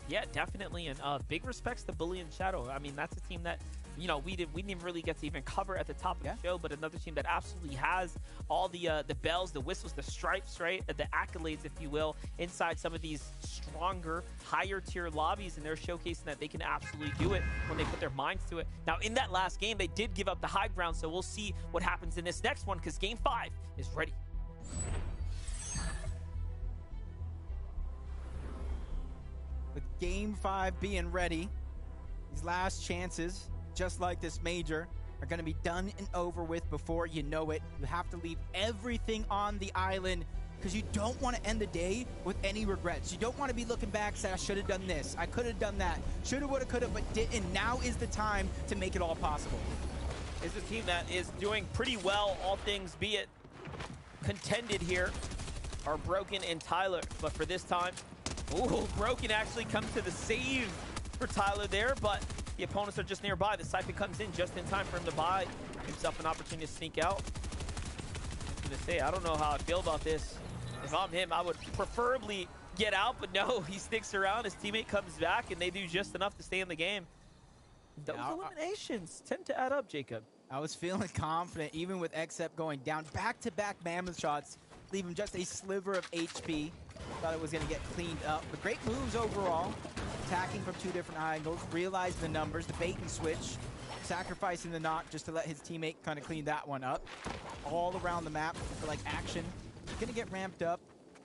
Speaker 14: Yeah, definitely, and big respects to Bully and Shadow. I mean, that's a team that, you know, we didn't really get to even cover at the top of the show, but another team that absolutely has all the bells, the whistles, the stripes, right, the accolades, if you will, inside some of these stronger, higher tier lobbies, and they're showcasing that they can absolutely do it when they put their minds to it. Now, in that last game, they did give up the high ground, so we'll see what happens in this next one, because Game 5 is ready.
Speaker 15: With Game 5 being ready, these last chances, just like this major, are going to be done and over with before you know it. You have to leave everything on the island because you don't want to end the day with any regrets. You don't want to be looking back and say, I should have done this, I could have done that, should have, would have, could have, but didn't. Now is the time to make it all possible.
Speaker 14: Is a team that is doing pretty well, all things be it contended here, are Broken and Tyler. But for this time, ooh, Broken actually comes to the save for Tyler there, but the opponents are just nearby. The Siphon comes in just in time for him to buy himself an opportunity to sneak out. I'm gonna say, I don't know how I feel about this. If I'm him, I would preferably get out, but no, he sticks around. His teammate comes back, and they do just enough to stay in the game. Those eliminations tend to add up, Jacob.
Speaker 15: I was feeling confident, even with Xep going down. Back-to-back mammoth shots, leave him just a sliver of HP. Thought it was going to get cleaned up, but great moves overall. Attacking from two different angles, realized the numbers, the bait and switch, sacrificing the knock just to let his teammate kind of clean that one up. All around the map for like action. Going to get ramped up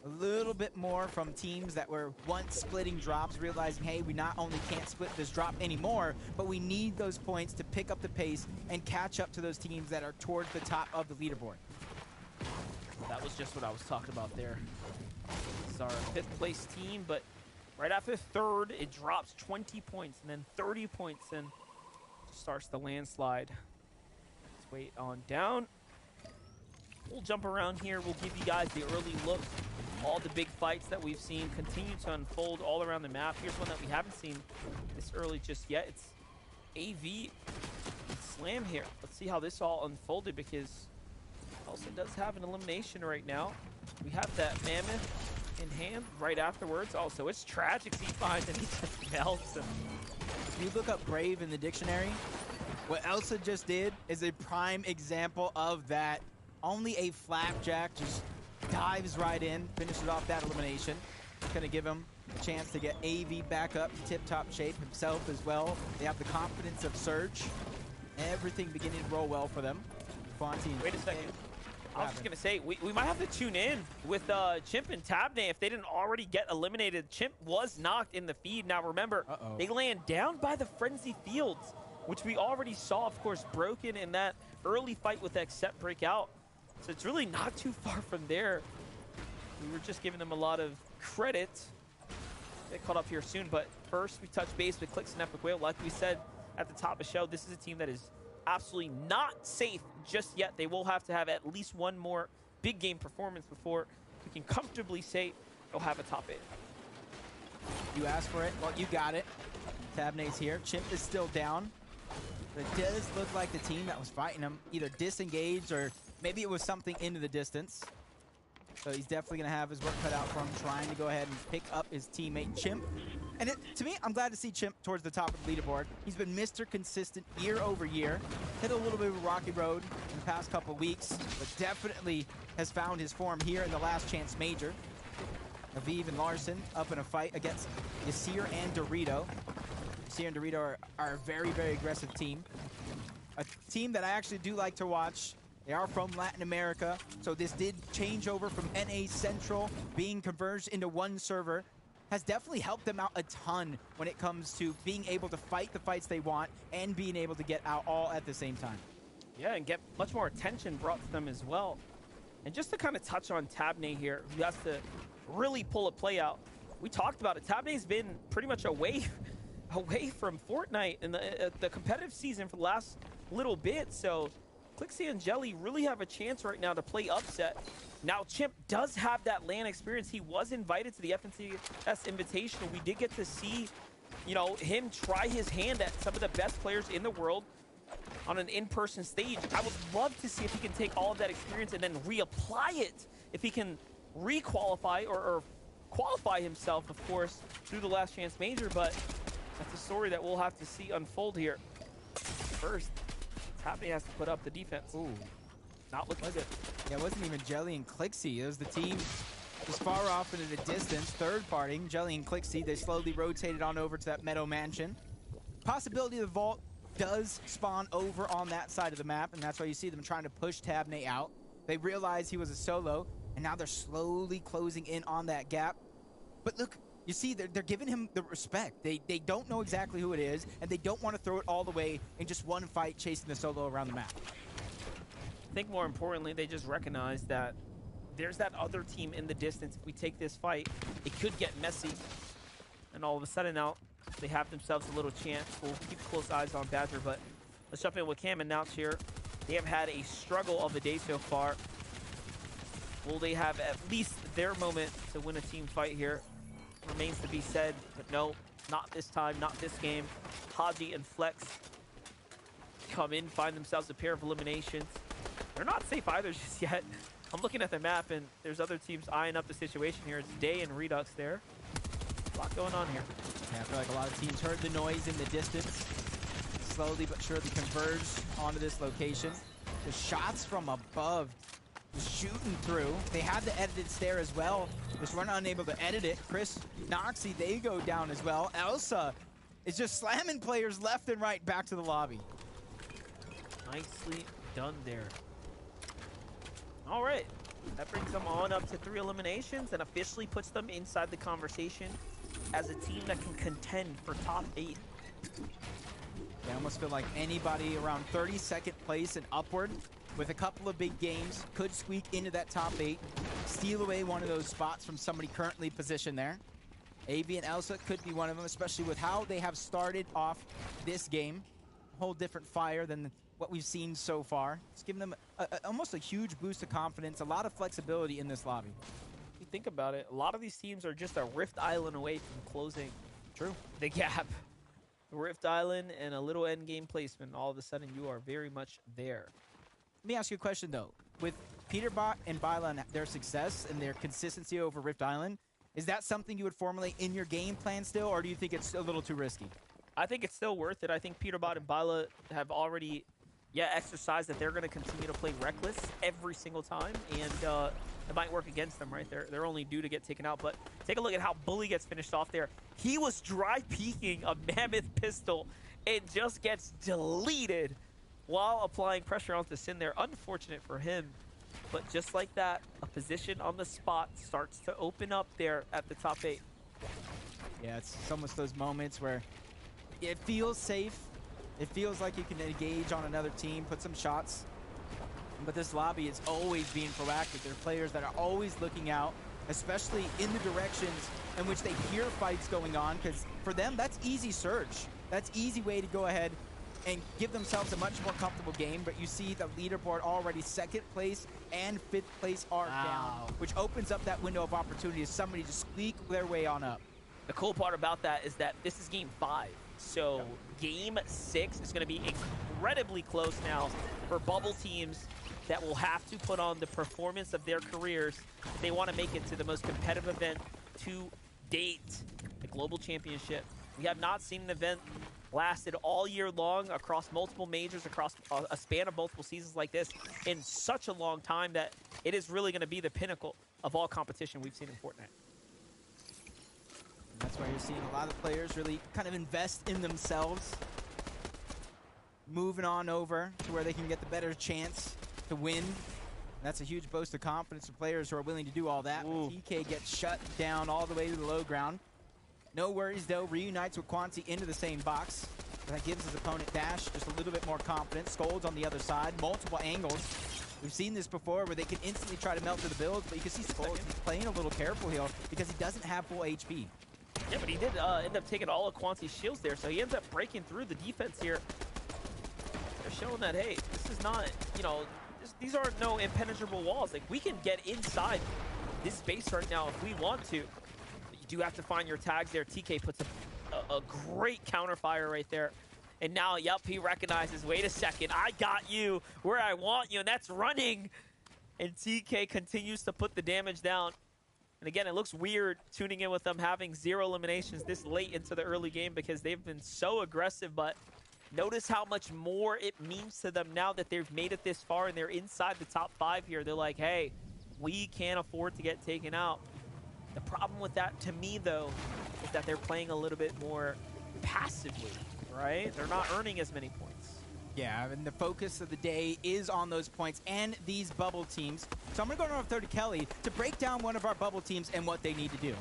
Speaker 15: a little bit more from teams that were once splitting drops, realizing, hey, we not only can't split this drop anymore, but we need those points to pick up the pace and catch up to those teams that are towards the top of the leaderboard.
Speaker 14: That was just what I was talking about there. This is our 5th place team, but right after 3rd, it drops 20 points and then 30 points and starts the landslide. Let's wait on down. We'll jump around here. We'll give you guys the early look. All the big fights that we've seen continue to unfold all around the map. Here's one that we haven't seen this early just yet. It's AV and Slam here. Let's see how this all unfolded, because also does have an elimination right now. We have that Mammoth in hand right afterwards. Also, it's tragic he finds and he just melts him.
Speaker 15: If you look up Brave in the dictionary, what Elsa just did is a prime example of that. Only a Flapjack just dives right in, finishes off that elimination. Gonna give him a chance to get AV back up to tip-top shape himself as well. They have the confidence of Surge. Everything beginning to roll well for them. Fontaine.
Speaker 14: Wait a second. I was just going to say, we might have to tune in with Chimp and Tabney if they didn't already get eliminated. Chimp was knocked in the feed. Now remember, they land down by the Frenzy Fields, which we already saw, of course, Broken in that early fight with Accept breakout. So it's really not too far from there. We were just giving them a lot of credit. Get caught up here soon, but first we touch base with Clicks and Epic Whale. Like we said at the top of the show, this is a team that is absolutely not safe just yet. They will have to have at least one more big game performance before we can comfortably say they'll have a top 8.
Speaker 15: You asked for it. Well, you got it. Tabney's here. Chimp is still down. But it does look like the team that was fighting him either disengaged or maybe it was something into the distance. So he's definitely going to have his work cut out for him, trying to go ahead and pick up his teammate Chimp. And to me, I'm glad to see Chimp towards the top of the leaderboard. He's been Mr. Consistent year over year. Hit a little bit of a rocky road in the past couple weeks, but definitely has found his form here in the last chance major. Aviv and Larson up in a fight against Yasir and Dorito. Yasir and Dorito are a very, very aggressive team. A team that I actually do like to watch. They are from Latin America, so this did change over from NA Central being converged into one server. Has definitely helped them out a ton when it comes to being able to fight the fights they want and being able to get out all at the same time.
Speaker 14: Yeah, and get much more attention brought to them as well. And just to kind of touch on Tabney here, who has to really pull a play out. We talked about it. Tabney's been pretty much away from Fortnite in the competitive season for the last little bit, so Clixie and Jelly really have a chance right now to play upset. Now, Chimp does have that LAN experience. He was invited to the FNCS Invitational. We did get to see, you know, him try his hand at some of the best players in the world on an in-person stage. I would love to see if he can take all of that experience and then reapply it. If he can re-qualify or qualify himself, of course, through the last chance major, but that's a story that we'll have to see unfold here. First, Happy has to put up the defense.
Speaker 15: Ooh.
Speaker 14: Not looking good.
Speaker 15: Yeah, it wasn't even Jelly and Clixie. It was the team just far off and at a distance. Third parting, Jelly and Clixie, they slowly rotated on over to that Meadow Mansion. Possibility the vault does spawn over on that side of the map, and that's why you see them trying to push Tabney out. They realized he was a solo, and now they're slowly closing in on that gap. But look, you see, they're giving him the respect. They don't know exactly who it is, and they don't want to throw it all the way in just one fight chasing the solo around the map.
Speaker 14: I think more importantly, they just recognize that there's that other team in the distance. If we take this fight, it could get messy. And all of a sudden now, they have themselves a little chance. We'll keep close eyes on Badger, but let's jump in with Cam and Nouch here. They have had a struggle of the day so far. Will they have at least their moment to win a team fight here? Remains to be said, but no, not this time, not this game. Haji and Flex come in, find themselves a pair of eliminations. They're not safe either just yet. I'm looking at the map, and there's other teams eyeing up the situation here. It's Day and Redux there. A lot going on here.
Speaker 15: Yeah, I feel like a lot of teams heard the noise in the distance. Slowly but surely converge onto this location. The shots from above just shooting through. They had the edited stare as well. Just weren't unable to edit it. Chris, Noxy, they go down as well. Elsa is just slamming players left and right back to the lobby.
Speaker 14: Nicely done there. All right, that brings them on up to 3 eliminations and officially puts them inside the conversation as a team that can contend for top 8.
Speaker 15: I almost feel like anybody around 32nd place and upward with a couple of big games could squeak into that top 8, steal away one of those spots from somebody currently positioned there. AV and Elsa could be one of them, especially with how they have started off this game. A whole different fire than what we've seen so far. It's given them almost a huge boost of confidence, a lot of flexibility in this lobby.
Speaker 14: If you think about it, a lot of these teams are just a Rift Island away from closing the gap. Rift Island and a little end game placement, all of a sudden you are very much there.
Speaker 15: Let me ask you a question though. With Peterbot and Byla and their success and their consistency over Rift Island, is that something you would formulate in your game plan still, or do you think it's a little too risky?
Speaker 14: I think it's still worth it. I think Peterbot and Byla have already exercised that they're going to continue to play reckless every single time, and it might work against them, right? They're only due to get taken out, but take a look at how Bully gets finished off there. He was dry peeking a Mammoth pistol. It just gets deleted while applying pressure onto Sin there. Unfortunate for him, but just like that, a position on the spot starts to open up there at the top 8.
Speaker 15: Yeah, it's almost those moments where it feels safe. It feels like you can engage on another team, put some shots. But this lobby is always being proactive. There are players that are always looking out, especially in the directions in which they hear fights going on, because for them, that's easy search. That's easy way to go ahead and give themselves a much more comfortable game. But you see the leaderboard already 2nd place and 5th place are down, which opens up that window of opportunity as somebody to squeak their way on up.
Speaker 14: The cool part about that is that this is game 5. So game 6 is going to be incredibly close now for bubble teams that will have to put on the performance of their careers if they want to make it to the most competitive event to date, the Global Championship. We have not seen an event lasted all year long across multiple majors, across a span of multiple seasons like this in such a long time that it is really going to be the pinnacle of all competition we've seen in Fortnite.
Speaker 15: That's why you're seeing a lot of players really kind of invest in themselves, moving on over to where they can get the better chance to win. That's a huge boost of confidence for players who are willing to do all that. TK gets shut down all the way to the low ground. No worries though, reunites with Quanti into the same box. That gives his opponent Dash just a little bit more confidence. Scold's on the other side, multiple angles. We've seen this before where they can instantly try to melt through the builds, but you can see Scold playing a little careful here because he doesn't have full HP.
Speaker 14: Yeah, but he did end up taking all of Quanti's shields there, so he ends up breaking through the defense here. They're showing that, hey, this is not, you know, these aren't no impenetrable walls. Like, we can get inside this base right now if we want to. But you do have to find your tags there. TK puts a great counterfire right there. And now, yep, he recognizes, wait a second, I got you where I want you, and that's running. And TK continues to put the damage down. And again, it looks weird tuning in with them having 0 eliminations this late into the early game because they've been so aggressive, but notice how much more it means to them now that they've made it this far and they're inside the top 5 here. They're like, hey, we can't afford to get taken out. The problem with that, to me, though, is that they're playing a little bit more passively, right? They're not earning as many points.
Speaker 15: Yeah, and the focus of the day is on those points and these bubble teams. So I'm going to go over to Kelly to break down one of our bubble teams and what they need to do.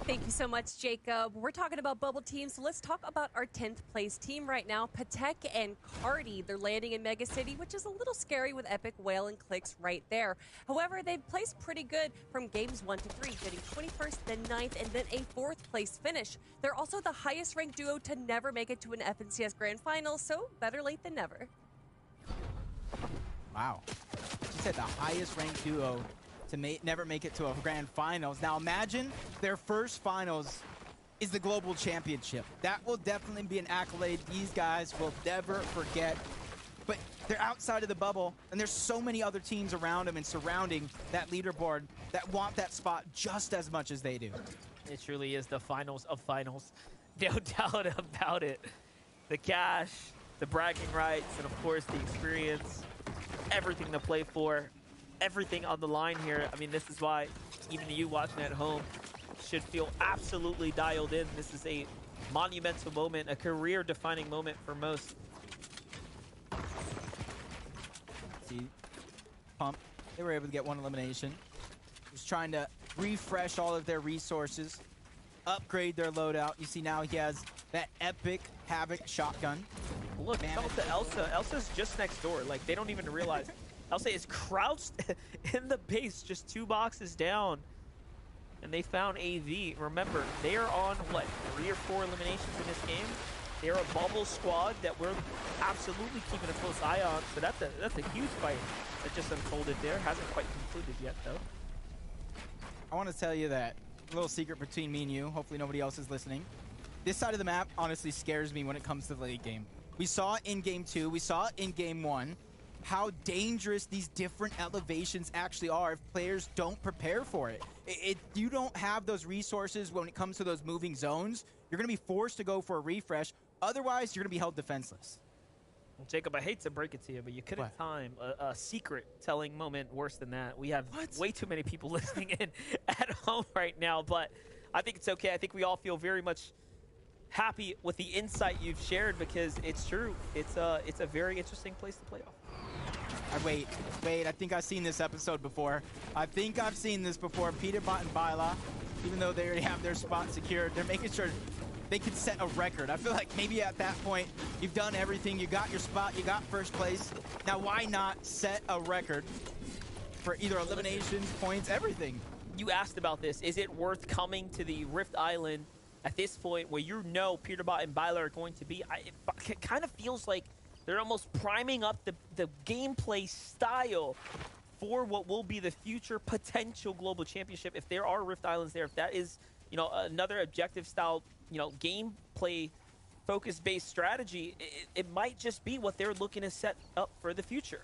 Speaker 16: Thank you so much, Jacob. We're talking about bubble teams, so let's talk about our 10th place team right now, Patek and Cardi. They're landing in Mega City, which is a little scary with Epic, Whale, and Clicks right there. However, they've placed pretty good from games 1 to 3, getting 21st, then 9th, and then a 4th place finish. They're also the highest ranked duo to never make it to an FNCS Grand Final, so better late than never.
Speaker 15: Wow. She said the highest ranked duo to never make it to a grand finals. Now imagine their first finals is the global championship. That will definitely be an accolade these guys will never forget. But they're outside of the bubble, and there's so many other teams around them and surrounding that leaderboard that want that spot just as much as they do.
Speaker 14: It truly is the finals of finals. No doubt about it. The cash, the bragging rights, and of course the experience, everything to play for. Everything on the line here. I mean, this is why even you watching at home should feel absolutely dialed in. This is a monumental moment, a career-defining moment for most.
Speaker 15: See, Pump, they were able to get one elimination. Just trying to refresh all of their resources, upgrade their loadout. You see now he has that epic Havoc shotgun.
Speaker 14: Look, Elsa. Elsa's just next door. Like, they don't even realize. Elsa is crouched in the base, just 2 boxes down. And they found AV. Remember, they are on, what, 3 or 4 eliminations in this game? They're a bubble squad that we're absolutely keeping a close eye on. So that's a huge fight that just unfolded there. Hasn't quite concluded yet, though.
Speaker 15: I want to tell you that a little secret between me and you. Hopefully nobody else is listening. This side of the map honestly scares me when it comes to the late game. We saw it in game 2. We saw it in game 1. How dangerous these different elevations actually are if players don't prepare for it. If you don't have those resources when it comes to those moving zones, you're going to be forced to go for a refresh. Otherwise, you're going to be held defenseless.
Speaker 14: Well, Jacob, I hate to break it to you, but you couldn't time a secret-telling moment worse than that. We have way too many people listening in at home right now, but I think it's okay. I think we all feel very much happy with the insight you've shared because it's true. It's a very interesting place to play off.
Speaker 15: Wait, I think I've seen this episode before. Peterbot and Byla, even though they already have their spot secured, they're making sure they can set a record. I feel like maybe at that point, you've done everything. You got your spot, you got first place. Now, why not set a record for either eliminations, points, everything?
Speaker 14: You asked about this. Is it worth coming to the Rift Island at this point where you know Peterbot and Byla are going to be? It kind of feels like they're almost priming up the gameplay style for what will be the future potential global championship. If there are Rift Islands there, if that is, you know, another objective style, you know, gameplay focus-based strategy, it might just be what they're looking to set up for the future.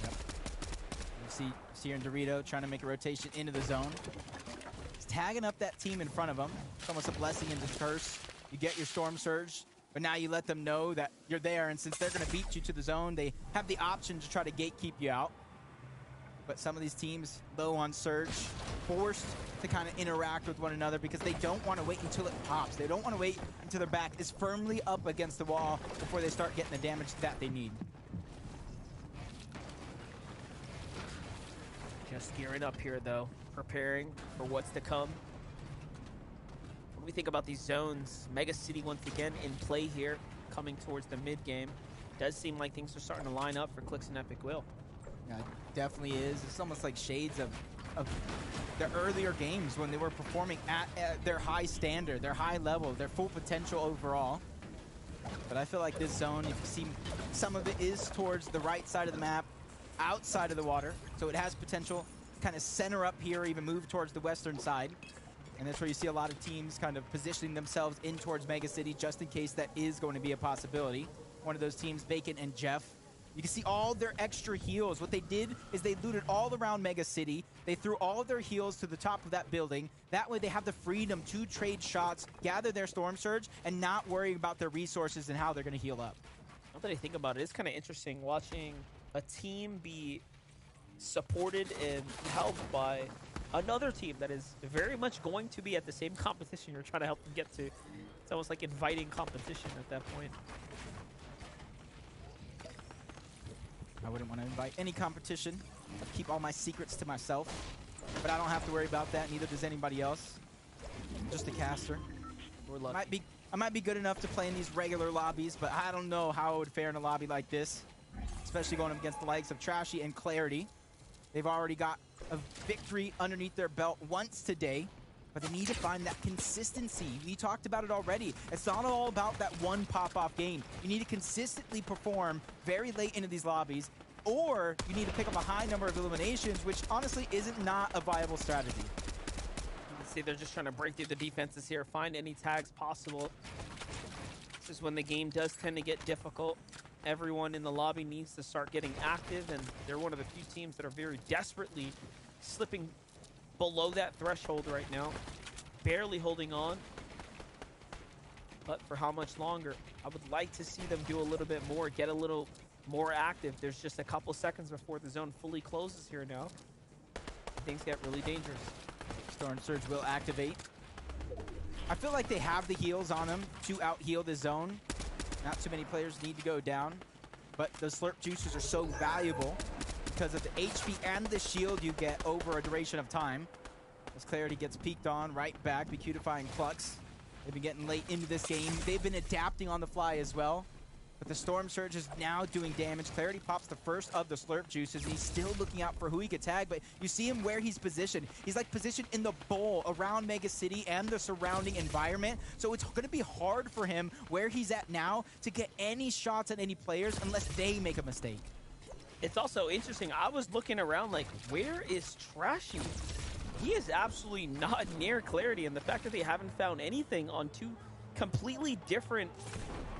Speaker 15: Yep. You see here in Dorito trying to make a rotation into the zone. He's tagging up that team in front of him. It's almost a blessing and a curse. You get your Storm Surge, but now you let them know that you're there, and since they're going to beat you to the zone, they have the option to try to gatekeep you out. But some of these teams, low on Surge, forced to kind of interact with one another because they don't want to wait until it pops. They don't want to wait until their back is firmly up against the wall before they start getting the damage that they need.
Speaker 14: Just gearing up here, though, preparing for what's to come. What do we think about these zones? Mega City once again in play here, coming towards the mid-game. Does seem like things are starting to line up for Clicks and Epic Will.
Speaker 15: Yeah, it definitely is. It's almost like shades of the earlier games when they were performing at their high standard, their high level, their full potential overall. But I feel like this zone, if you see, some of it is towards the right side of the map, outside of the water, so it has potential to kind of center up here, even move towards the western side. And that's where you see a lot of teams kind of positioning themselves in towards Mega City just in case that is going to be a possibility. One of those teams, Vacant and Jeff, You can see all their extra heals. What they did is they looted all around Mega City. They threw all of their heals to the top of that building. That way they have the freedom to trade shots, gather their Storm Surge, and not worry about their resources and how they're going to heal up.
Speaker 14: Now that I think about it, it's kind of interesting watching a team be supported and helped by another team that is very much going to be at the same competition you're trying to help them get to. It's almost like inviting competition at that point.
Speaker 15: I wouldn't want to invite any competition. I'd keep all my secrets to myself. But I don't have to worry about that, neither does anybody else. I'm just a caster.
Speaker 14: We're lucky.
Speaker 15: I might be good enough to play in these regular lobbies, but I don't know how I would fare in a lobby like this. Especially going up against the likes of Trashy and Clarity. They've already got a victory underneath their belt once today, but they need to find that consistency. We talked about it already. It's not all about that one pop-off game. You need to consistently perform very late into these lobbies, or you need to pick up a high number of eliminations, which honestly isn't not a viable strategy.
Speaker 14: You can see they're just trying to break through the defenses here, find any tags possible. This is when the game does tend to get difficult. Everyone in the lobby needs to start getting active, and they're one of the few teams that are very desperately slipping below that threshold right now. Barely holding on. But for how much longer? I would like to see them do a little bit more, get a little more active. There's just a couple seconds before the zone fully closes here now. Things get really dangerous.
Speaker 15: Storm Surge will activate. I feel like they have the heals on them to out-heal the zone. Not too many players need to go down, but the slurp juices are so valuable because of the HP and the shield you get over a duration of time. As Clarity gets peeked on, right back, BQtifying Clux. They've been getting late into this game. They've been adapting on the fly as well. But the Storm Surge is now doing damage. Clarity pops the first of the slurp juices, and he's still looking out for who he could tag, but you see him where he's positioned. He's like positioned in the bowl around Mega City and the surrounding environment, so it's going to be hard for him where he's at now to get any shots at any players unless they make a mistake.
Speaker 14: It's also interesting. I was looking around like, where is Trashy? He is absolutely not near Clarity, and the fact that they haven't found anything on two completely different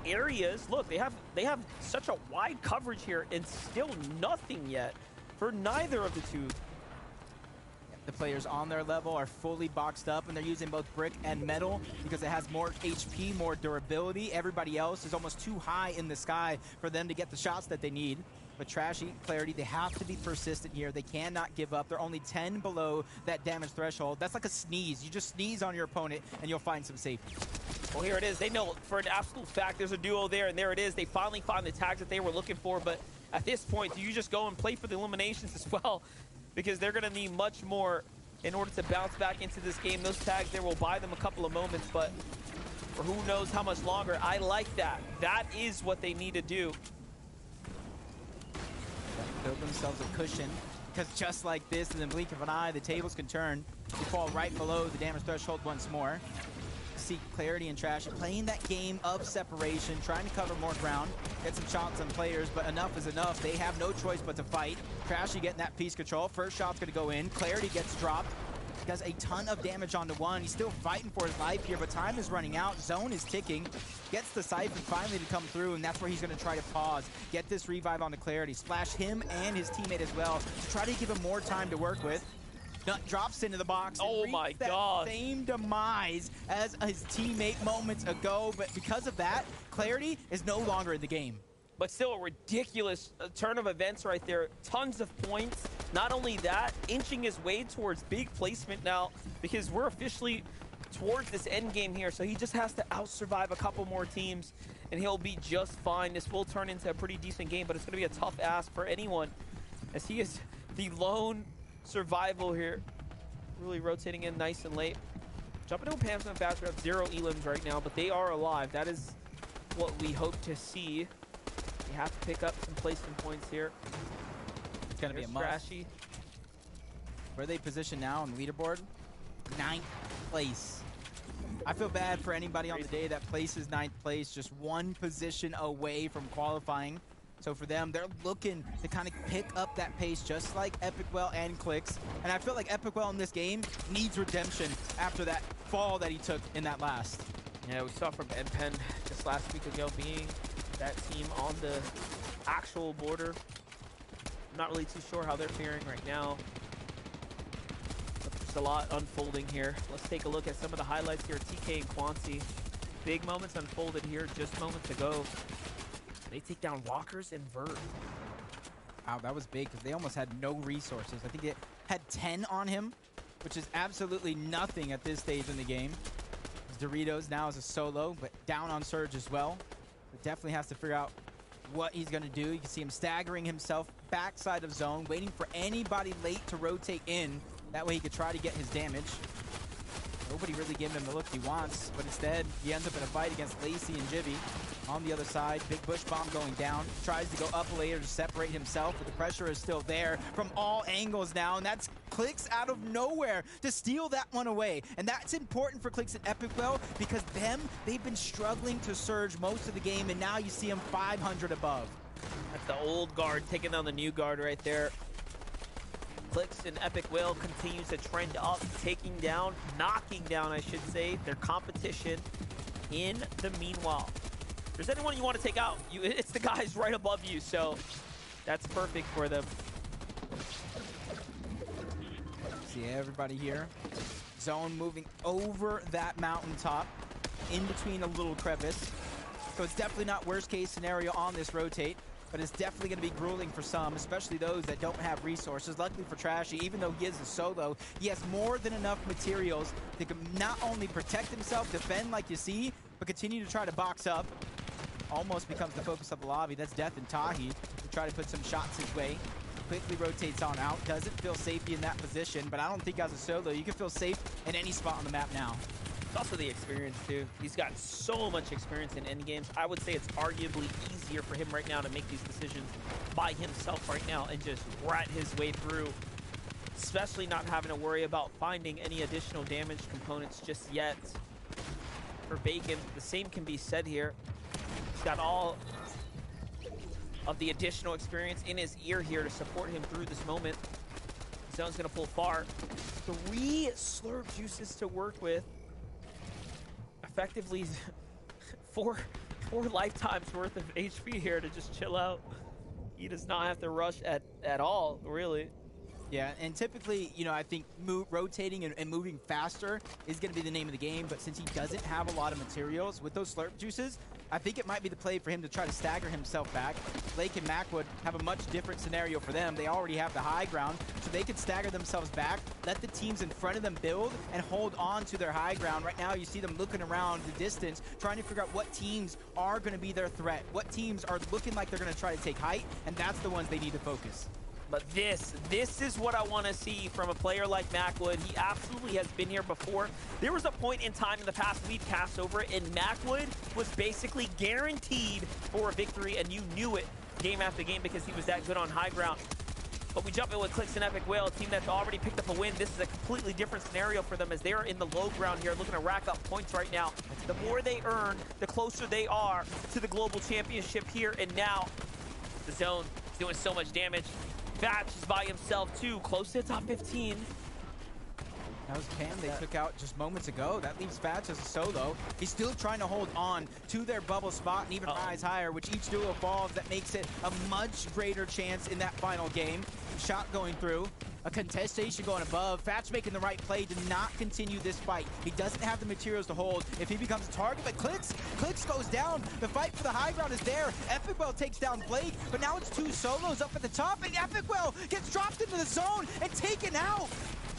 Speaker 14: areas. Look, they have such a wide coverage here and still nothing yet for neither of the two.
Speaker 15: The players on their level are fully boxed up, and they're using both brick and metal because it has more HP, more durability. Everybody else is almost too high in the sky for them to get the shots that they need. But Trashy, Clarity, they have to be persistent here. They cannot give up. They're only 10 below that damage threshold. That's like a sneeze. You just sneeze on your opponent, and you'll find some safety.
Speaker 14: Well, here it is. They know for an absolute fact there's a duo there, and there it is. They finally find the tags that they were looking for, but at this point, do you just go and play for the eliminations as well? Because they're going to need much more in order to bounce back into this game. Those tags there will buy them a couple of moments, but for who knows how much longer. I like that. That is what they need to do.
Speaker 15: Build themselves a cushion, because just like this, in the blink of an eye, the tables can turn. They fall right below the damage threshold once more. See Clarity and Trash playing that game of separation, trying to cover more ground, get some shots on players, but enough is enough. They have no choice but to fight. Trashy getting that piece control. First shot's going to go in. Clarity gets dropped. Does a ton of damage onto one. He's still fighting for his life here, but time is running out. Zone is ticking. Gets the Siphon finally to come through, and that's where he's going to try to pause. Get this revive onto Clarity. Splash him and his teammate as well to try to give him more time to work with. Nut drops into the box.
Speaker 14: Oh my God.
Speaker 15: Same demise as his teammate moments ago, but because of that, Clarity is no longer in the game.
Speaker 14: But still a ridiculous turn of events right there. Tons of points. Not only that, inching his way towards big placement now, because we're officially towards this end game here. So he just has to out-survive a couple more teams, and he'll be just fine. This will turn into a pretty decent game, but it's going to be a tough ask for anyone, as he is the lone survival here. Really rotating in nice and late. Jumping into a Pam's faster, have 0 elims right now, but they are alive. That is what we hope to see. You have to pick up some placement points here.
Speaker 15: It's going to be a must.
Speaker 14: Trashy.
Speaker 15: Where are they positioned now on the leaderboard? 9th place. I feel bad for anybody on the day that places 9th place, just one position away from qualifying. So for them, they're looking to kind of pick up that pace just like Epicwell and Clicks. And I feel like Epicwell in this game needs redemption after that fall that he took in that last.
Speaker 14: Yeah, we saw from NPen just last week ago being that team on the actual border. I'm not really too sure how they're faring right now. But there's a lot unfolding here. Let's take a look at some of the highlights here. TK and Quancy. Big moments unfolded here just moments ago. They take down Walkers and Vert.
Speaker 15: Wow, that was big because they almost had no resources. I think they had 10 on him, which is absolutely nothing at this stage in the game. Doritos now is a solo, but down on Surge as well. But definitely has to figure out what he's going to do. You can see him staggering himself backside of zone, waiting for anybody late to rotate in. That way he could try to get his damage. Nobody really giving him the look he wants, but instead he ends up in a fight against Lacey and Jivy. On the other side, big bush bomb going down. Tries to go up later to separate himself, but the pressure is still there from all angles now, and that's Clix out of nowhere to steal that one away. And that's important for Clix and Epic Well, because they've been struggling to surge most of the game, and now you see them 500 above.
Speaker 14: That's the old guard taking down the new guard right there. Clix and Epic Will continues to trend up, taking down, knocking down, I should say, their competition. In the meanwhile, if there's anyone you want to take out, it's the guys right above you, so that's perfect for them.
Speaker 15: See everybody here. Zone moving over that mountaintop, in between a little crevice. So it's definitely not worst case scenario on this rotate, but it's definitely going to be grueling for some, especially those that don't have resources. Luckily for Trashy, even though he is a solo, he has more than enough materials to not only protect himself, defend like you see, but continue to try to box up. Almost becomes the focus of the lobby. That's Death and Tahi to try to put some shots his way. Quickly rotates on out. Doesn't feel safety in that position, but I don't think as a solo, you can feel safe in any spot on the map now.
Speaker 14: It's also the experience, too. He's got so much experience in endgames. I would say it's arguably easier for him right now to make these decisions by himself right now and just rat his way through, especially not having to worry about finding any additional damage components just yet. For Bacon, the same can be said here. He's got all of the additional experience in his ear here to support him through this moment. Zone's gonna pull far. 3 slurp juices to work with. Effectively 4 lifetimes worth of HP here to just chill out. He does not have to rush at all, really.
Speaker 15: Yeah, and typically, you know, I think rotating and moving faster is going to be the name of the game, but since he doesn't have a lot of materials with those slurp juices, I think it might be the play for him to try to stagger himself back. Lake and Macwood have a much different scenario for them. They already have the high ground, so they can stagger themselves back, let the teams in front of them build, and hold on to their high ground. Right now, you see them looking around the distance, trying to figure out what teams are going to be their threat, what teams are looking like they're going to try to take height, and that's the ones they need to focus.
Speaker 14: But this is what I want to see from a player like Macwood. He absolutely has been here before. There was a point in time in the past we've cast over it, and Macwood was basically guaranteed for a victory, and you knew it game after game because he was that good on high ground. But we jump in with Clix and Epic Whale, a team that's already picked up a win. This is a completely different scenario for them as they're in the low ground here, looking to rack up points right now. The more they earn, the closer they are to the global championship here and now. The zone is doing so much damage. Fatch is by himself too, close to the top 15.
Speaker 15: That was Cam they took out just moments ago. That leaves Fatch as a solo. He's still trying to hold on to their bubble spot and even rise higher, which each duo falls. That makes it a much greater chance in that final game. Shot going through. A contestation going above. Fatch making the right play to not continue this fight. He doesn't have the materials to hold if he becomes a target, but Clix goes down. The fight for the high ground is there. Epicwell takes down Blake, but now it's 2 solos up at the top, and Epicwell gets dropped into the zone and taken out.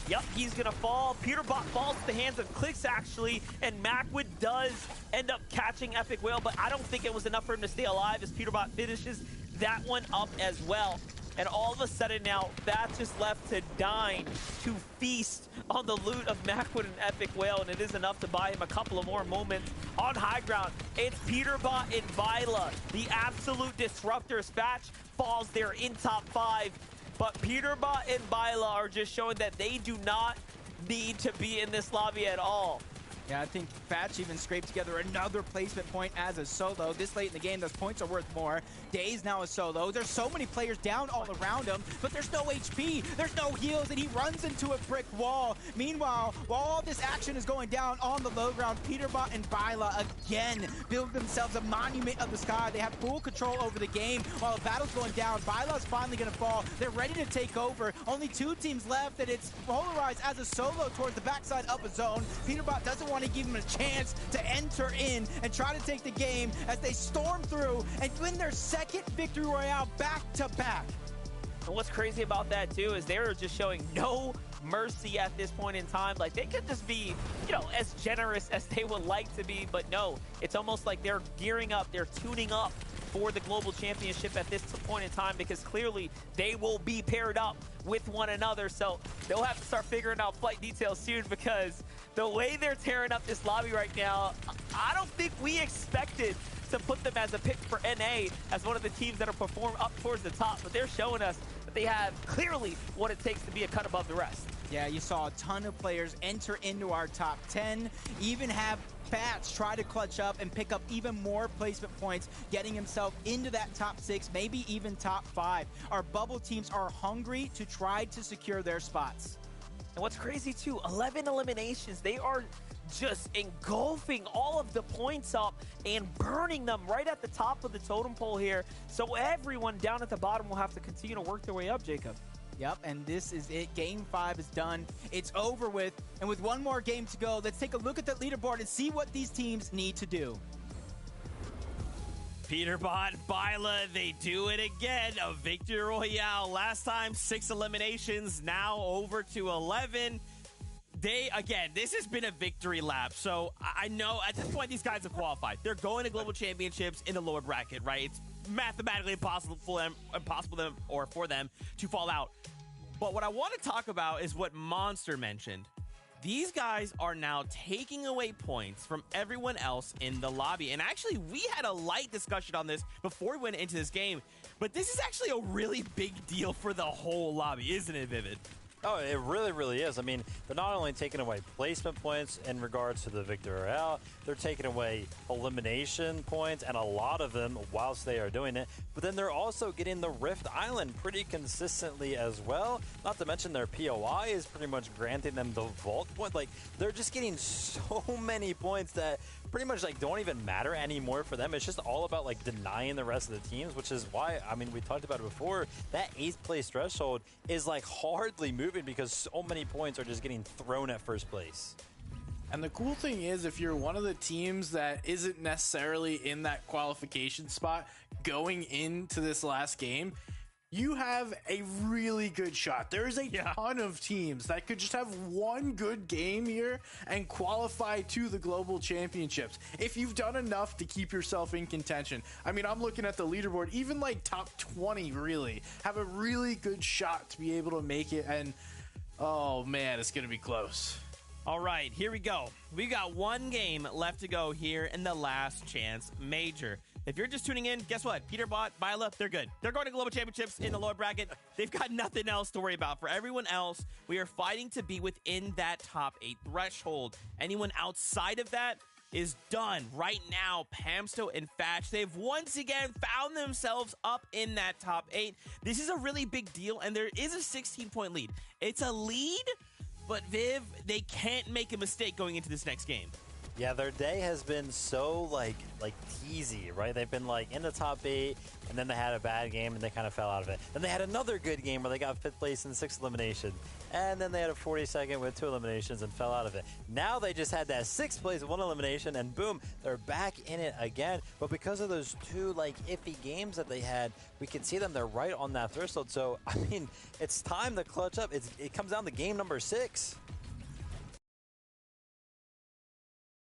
Speaker 14: Yep, he's gonna fall. Peterbot falls to the hands of Clix actually, and Macwood does end up catching Epic Whale, but I don't think it was enough for him to stay alive as Peterbot finishes that one up as well. And all of a sudden now, Fatch is left to dine, to feast on the loot of Macwood and Epic Whale, and it is enough to buy him a couple of more moments on high ground. It's Peterbot and Vila, the absolute disruptors. Fatch falls there in top 5, but Peterbot and Vila are just showing that they do not need to be in this lobby at all.
Speaker 15: Yeah, I think Fatch even scraped together another placement point as a solo. This late in the game, those points are worth more. Daze now a solo. There's so many players down all around him, but there's no HP, there's no heals, and he runs into a brick wall. Meanwhile, while all this action is going down on the low ground, Peterbot and Byla again build themselves a monument of the sky. They have full control over the game while the battle's going down. Byla's finally going to fall. They're ready to take over. Only 2 teams left, and it's Polarized as a solo towards the backside of a zone. Peterbot doesn't want to give him a chance to enter in and try to take the game as they storm through and win their second victory royale back-to-back.
Speaker 14: And what's crazy about that, too, is they're just showing no mercy at this point in time. Like, they could just be, as generous as they would like to be, but no, it's almost like they're gearing up, they're tuning up for the global championship at this point in time, because clearly they will be paired up with one another. So they'll have to start figuring out flight details soon, because the way they're tearing up this lobby right now, I don't think we expected to put them as a pick for NA as one of the teams that are performing up towards the top, but they're showing us that they have clearly what it takes to be a cut above the rest.
Speaker 15: Yeah, you saw a ton of players enter into our top 10, even have Bats try to clutch up and pick up even more placement points, getting himself into that top 6, maybe even top 5. Our bubble teams are hungry to try to secure their spots.
Speaker 14: And what's crazy too, 11 eliminations. They are just engulfing all of the points up and burning them right at the top of the totem pole here. So everyone down at the bottom will have to continue to work their way up, Jacob.
Speaker 15: Yep, and this is it. Game 5 is done. It's over with. And with one more game to go, let's take a look at the leaderboard and see what these teams need to do.
Speaker 10: Peterbot, Byla, they do it again. A victory royale. Last time, 6 eliminations. Now over to 11. This has been a victory lap. So I know at this point, these guys have qualified. They're going to global championships in the lower bracket, right? It's mathematically impossible for them to fall out. But what I want to talk about is what Monster mentioned. These guys are now taking away points from everyone else in the lobby. And actually, we had a light discussion on this before we went into this game. But this is actually a really big deal for the whole lobby, isn't it, Vivid?
Speaker 11: Oh, it really, really is. I mean, they're not only taking away placement points in regards to the Victory Royale, they're taking away elimination points, and a lot of them whilst they are doing it. But then they're also getting the Rift Island pretty consistently as well. Not to mention their POI is pretty much granting them the Vault point. Like, they're just getting so many points that pretty much don't even matter anymore for them. It's just all about denying the rest of the teams, which is why, I mean, we talked about it before, that 8th place threshold is hardly moving because so many points are just getting thrown at first place.
Speaker 12: And the cool thing is, if you're one of the teams that isn't necessarily in that qualification spot going into this last game, you have a really good shot. There's a ton of teams that could just have one good game here and qualify to the global championships if you've done enough to keep yourself in contention. I mean, I'm looking at the leaderboard, even top 20 really have a really good shot to be able to make it, and oh man, it's gonna be close.
Speaker 10: All right, here we go. We got one game left to go here in the last chance major. If you're just tuning in, guess what? Peterbot, Byla, they're good. They're going to global championships in the lower bracket. They've got nothing else to worry about. For everyone else, we are fighting to be within that top 8 threshold. Anyone outside of that is done. Right now, Pamsto and Fatch, they've once again found themselves up in that top 8. This is a really big deal, and there is a 16-point lead. It's a lead, but Viv, they can't make a mistake going into this next game.
Speaker 11: Yeah, their day has been so teasy, right? They've been in the top 8, and then they had a bad game and they kind of fell out of it. Then they had another good game where they got 5th place in 6th elimination, and then they had a 42nd with 2 eliminations and fell out of it. Now they just had that 6th place with 1 elimination, and boom, they're back in it again. But because of those 2 iffy games that they had, we can see them. They're right on that threshold. So I mean, it's time to clutch up. It comes down to game number 6.